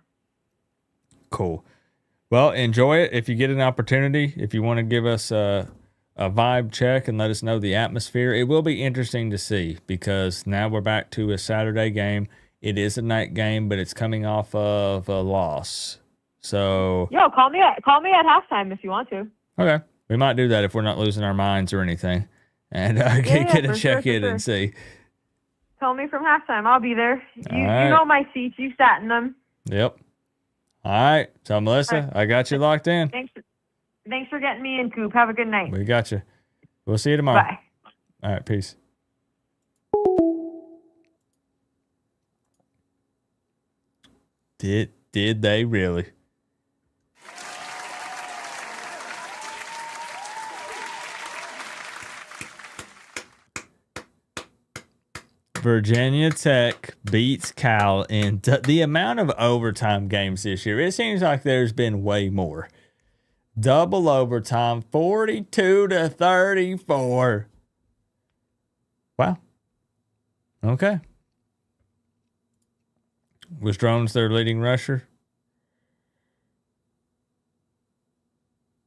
Cool. Well, enjoy it. If you get an opportunity, if you want to give us a vibe check and let us know the atmosphere, it will be interesting to see, because now we're back to a Saturday game. It is a night game, but it's coming off of a loss. So Call me at halftime if you want to. okay, we might do that if we're not losing our minds or anything, and get a check in and see. Tell me from halftime. I'll be there. You right. know my seats. You sat in them. Yep. All right. So, Melissa, All right. I got you locked in. Thanks for getting me in, Coop. Have a good night. We got you. We'll see you tomorrow. Bye. All right. Peace. Did they really? Virginia Tech beats Cal in the amount of overtime games this year. It seems like there's been way more. Double overtime, 42-34. Wow. Okay. Was Drones their leading rusher?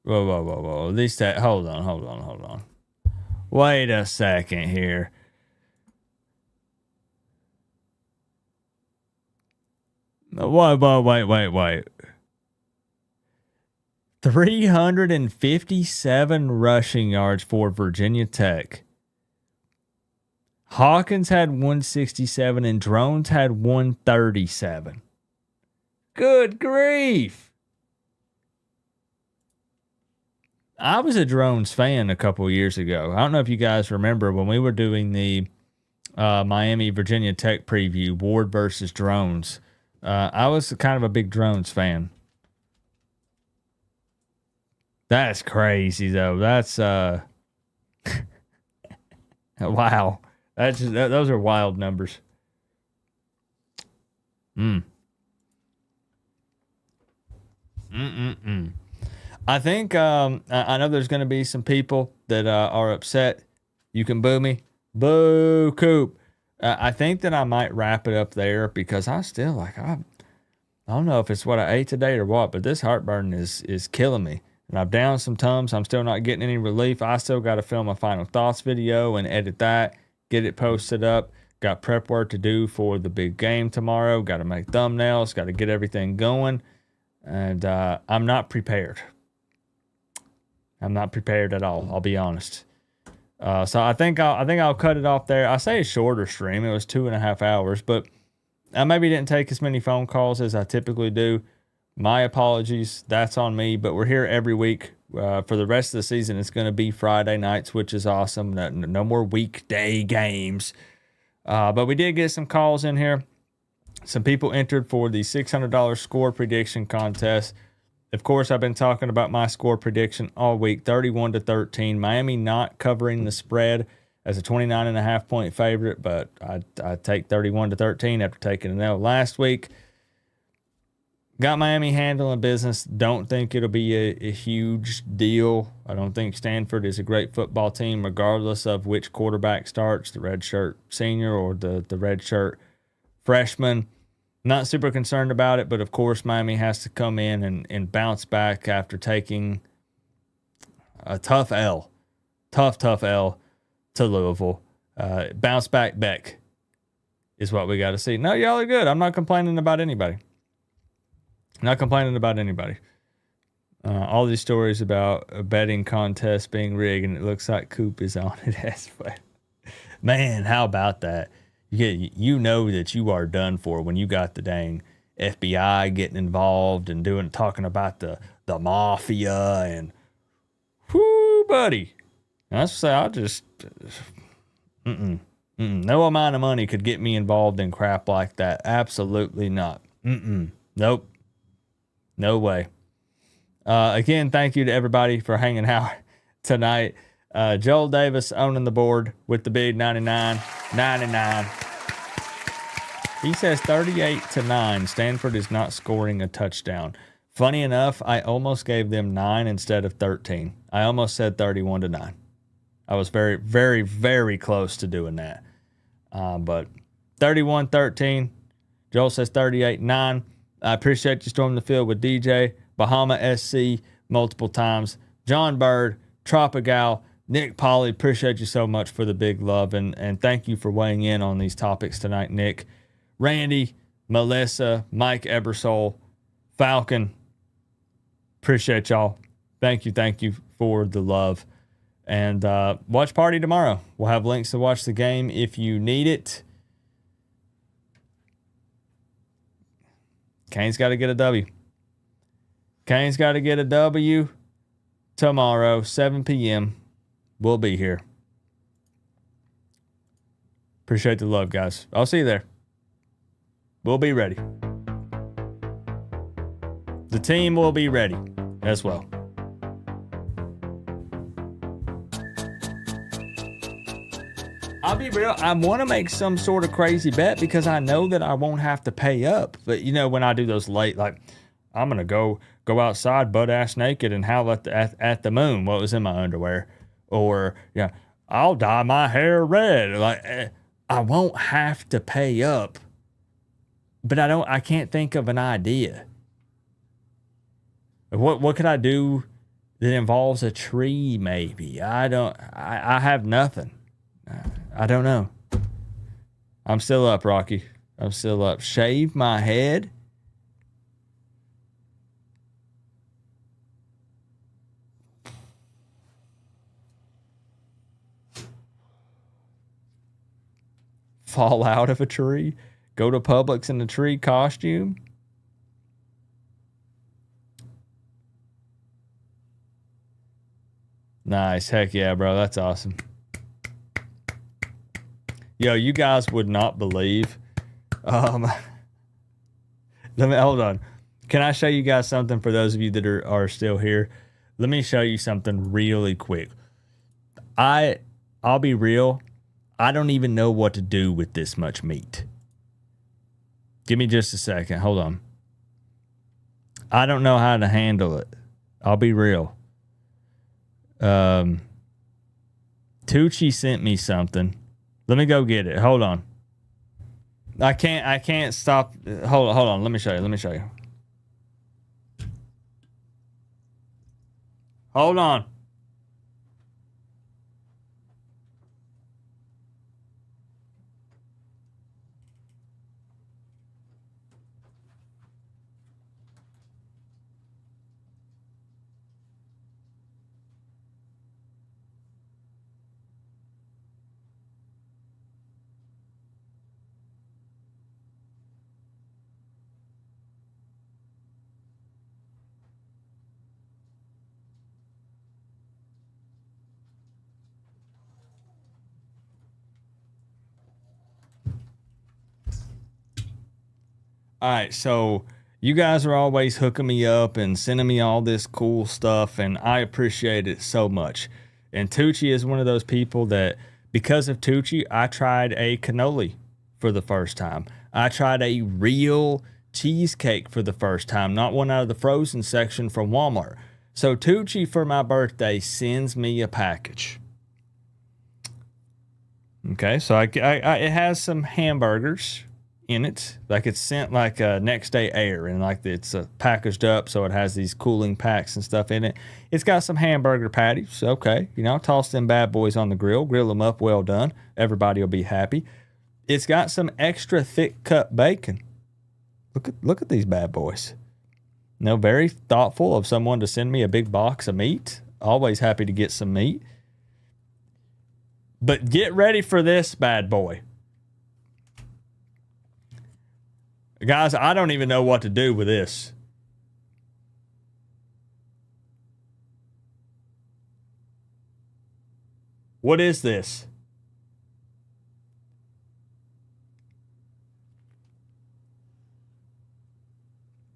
Whoa. At least that. Hold on. Wait a second here. Wait. 357 rushing yards for Virginia Tech. Hawkins had 167 and Drones had 137. Good grief. I was a Drones fan a couple years ago. I don't know if you guys remember when we were doing the Miami Virginia Tech preview, Ward versus Drones. I was kind of a big Drones fan. That's crazy though. That's wow. Those are wild numbers. I think I know there's going to be some people that are upset. You can boo me. Boo, Coop. I think that I might wrap it up there, because I still I don't know if it's what I ate today or what, but this heartburn is killing me. And I've downed some Tums. I'm still not getting any relief. I still got to film a final thoughts video and edit that, get it posted up. Got prep work to do for the big game tomorrow. Got to make thumbnails. Got to get everything going. And I'm not prepared. I'm not prepared at all. I'll be honest. So I think I'll cut it off there. I say a shorter stream. It was 2.5 hours, but I maybe didn't take as many phone calls as I typically do. My apologies. That's on me. But we're here every week. For the rest of the season, it's going to be Friday nights, which is awesome. No more weekday games. But we did get some calls in here. Some people entered for the $600 score prediction contest. Of course, I've been talking about my score prediction all week, 31-13. Miami not covering the spread as a 29.5 point favorite, but I take 31-13 after taking an L last week. Got Miami handling business. Don't think it'll be a huge deal. I don't think Stanford is a great football team, regardless of which quarterback starts, the redshirt senior or the redshirt freshman. Not super concerned about it, but of course Miami has to come in and bounce back after taking a tough L. Tough L to Louisville. Bounce back Beck is what we got to see. No, y'all are good. I'm not complaining about anybody. Not complaining about anybody. All these stories about a betting contest being rigged, and it looks like Coop is on it as well. Man, how about that? You know that you are done for when you got the dang FBI getting involved and talking about the mafia and whoo, buddy. That's say I just no amount of money could get me involved in crap like that. Absolutely not. Nope. No way. Again, thank you to everybody for hanging out tonight. Joel Davis owning the board with the big 99. He says 38-9. Stanford is not scoring a touchdown. Funny enough, I almost gave them 9 instead of 13. I almost said 31-9. I was very, very, very close to doing that. But 31-13. Joel says 38-9. I appreciate you storming the field with DJ, Bahama SC multiple times, John Bird, Tropigal, Nick Polly. Appreciate you so much for the big love, and thank you for weighing in on these topics tonight, Nick. Randy, Melissa, Mike Ebersole, Falcon. Appreciate y'all. Thank you for the love. And watch party tomorrow. We'll have links to watch the game if you need it. Canes got to get a W. Canes got to get a W tomorrow, 7 p.m. We'll be here. Appreciate the love, guys. I'll see you there. We'll be ready. The team will be ready as well. I'll be real. I want to make some sort of crazy bet because I know that I won't have to pay up. But, when I do those late, like, I'm going to go outside butt-ass naked and howl at the moon. What was in my underwear? Or, I'll dye my hair red. Like, I won't have to pay up. But I can't think of an idea. What could I do that involves a tree, maybe? I have nothing. I don't know. I'm still up, Rocky. I'm still up. Shave my head? Fall out of a tree? Go to Publix in a tree costume? Nice. Heck yeah, bro. That's awesome. Yo, you guys would not believe. Let me hold on. Can I show you guys something for those of you that are still here? Let me show you something really quick. I'll be real. I don't even know what to do with this much meat. Give me just a second. Hold on. I don't know how to handle it. I'll be real. Tucci sent me something. Let me go get it. Hold on. I can't stop. Hold on. Let me show you. Hold on. All right, so you guys are always hooking me up and sending me all this cool stuff, and I appreciate it so much. And Tucci is one of those people that, because of Tucci, I tried a cannoli for the first time. I tried a real cheesecake for the first time, not one out of the frozen section from Walmart. So Tucci, for my birthday, sends me a package. Okay, so it has some hamburgers in it, like it's sent like a next day air, and like it's packaged up, so it has these cooling packs and stuff in it. It's got some hamburger patties. Okay, toss them bad boys on the grill them up, well done, everybody will be happy. It's got some extra thick cut bacon. Look at these bad boys. Very thoughtful of someone to send me a big box of meat. Always happy to get some meat. But get ready for this bad boy. Guys, I don't even know what to do with this. What is this?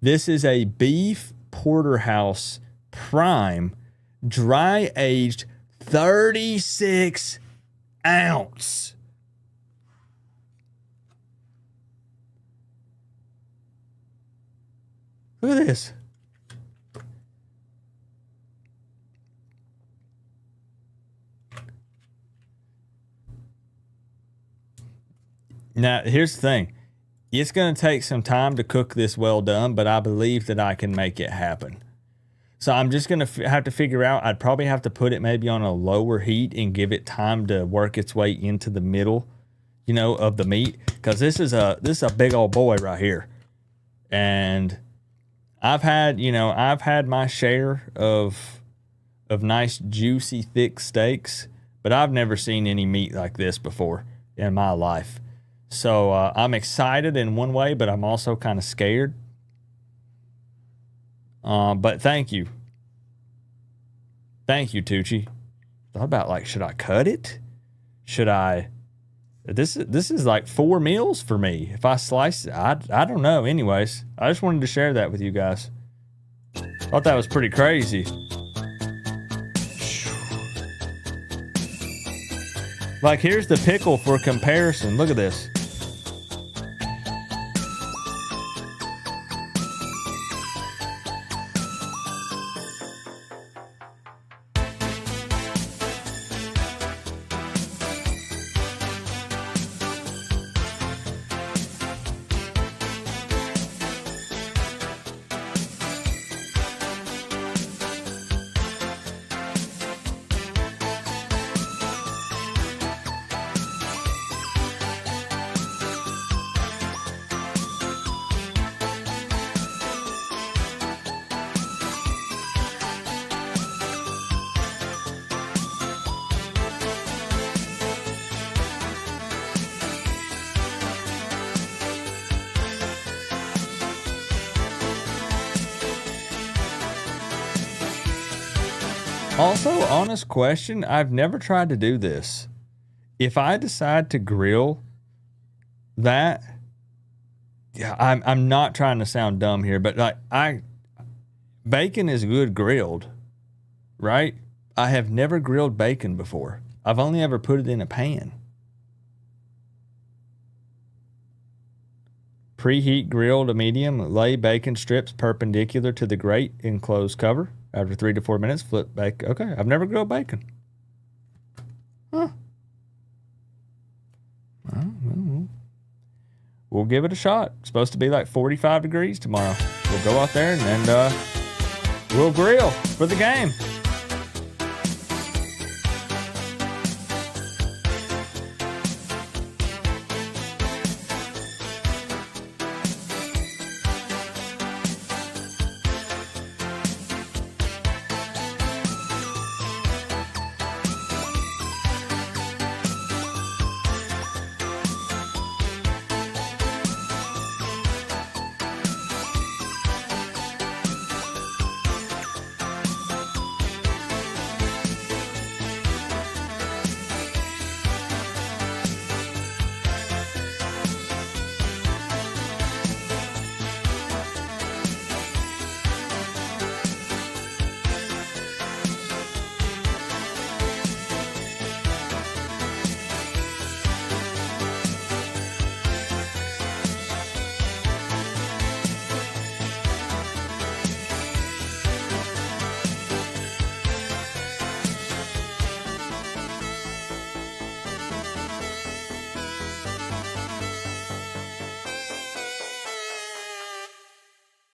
This is a beef porterhouse prime, dry aged 36 ounce. Look at this. Now, here's the thing. It's going to take some time to cook this well done, but I believe that I can make it happen. So I'm just going to have to figure out, I'd probably have to put it maybe on a lower heat and give it time to work its way into the middle, of the meat. Because this is a big old boy right here. And I've had my share of nice, juicy, thick steaks, but I've never seen any meat like this before in my life. So I'm excited in one way, but I'm also kind of scared. But thank you. Thank you, Tucci. Thought about should I cut it? Should I? This is like 4 meals for me. If I slice it, I don't know. Anyways, I just wanted to share that with you guys. Thought that was pretty crazy. Here's the pickle for comparison. Look at this. Also, honest question, I've never tried to do this. If I decide to grill that, I'm not trying to sound dumb here, but bacon is good grilled, right? I have never grilled bacon before. I've only ever put it in a pan. Preheat grill to medium. Lay bacon strips perpendicular to the grate in closed cover. After 3 to 4 minutes, flip back. Okay, I've never grilled bacon. Huh. We'll give it a shot. It's supposed to be 45 degrees tomorrow. We'll go out there and we'll grill for the game.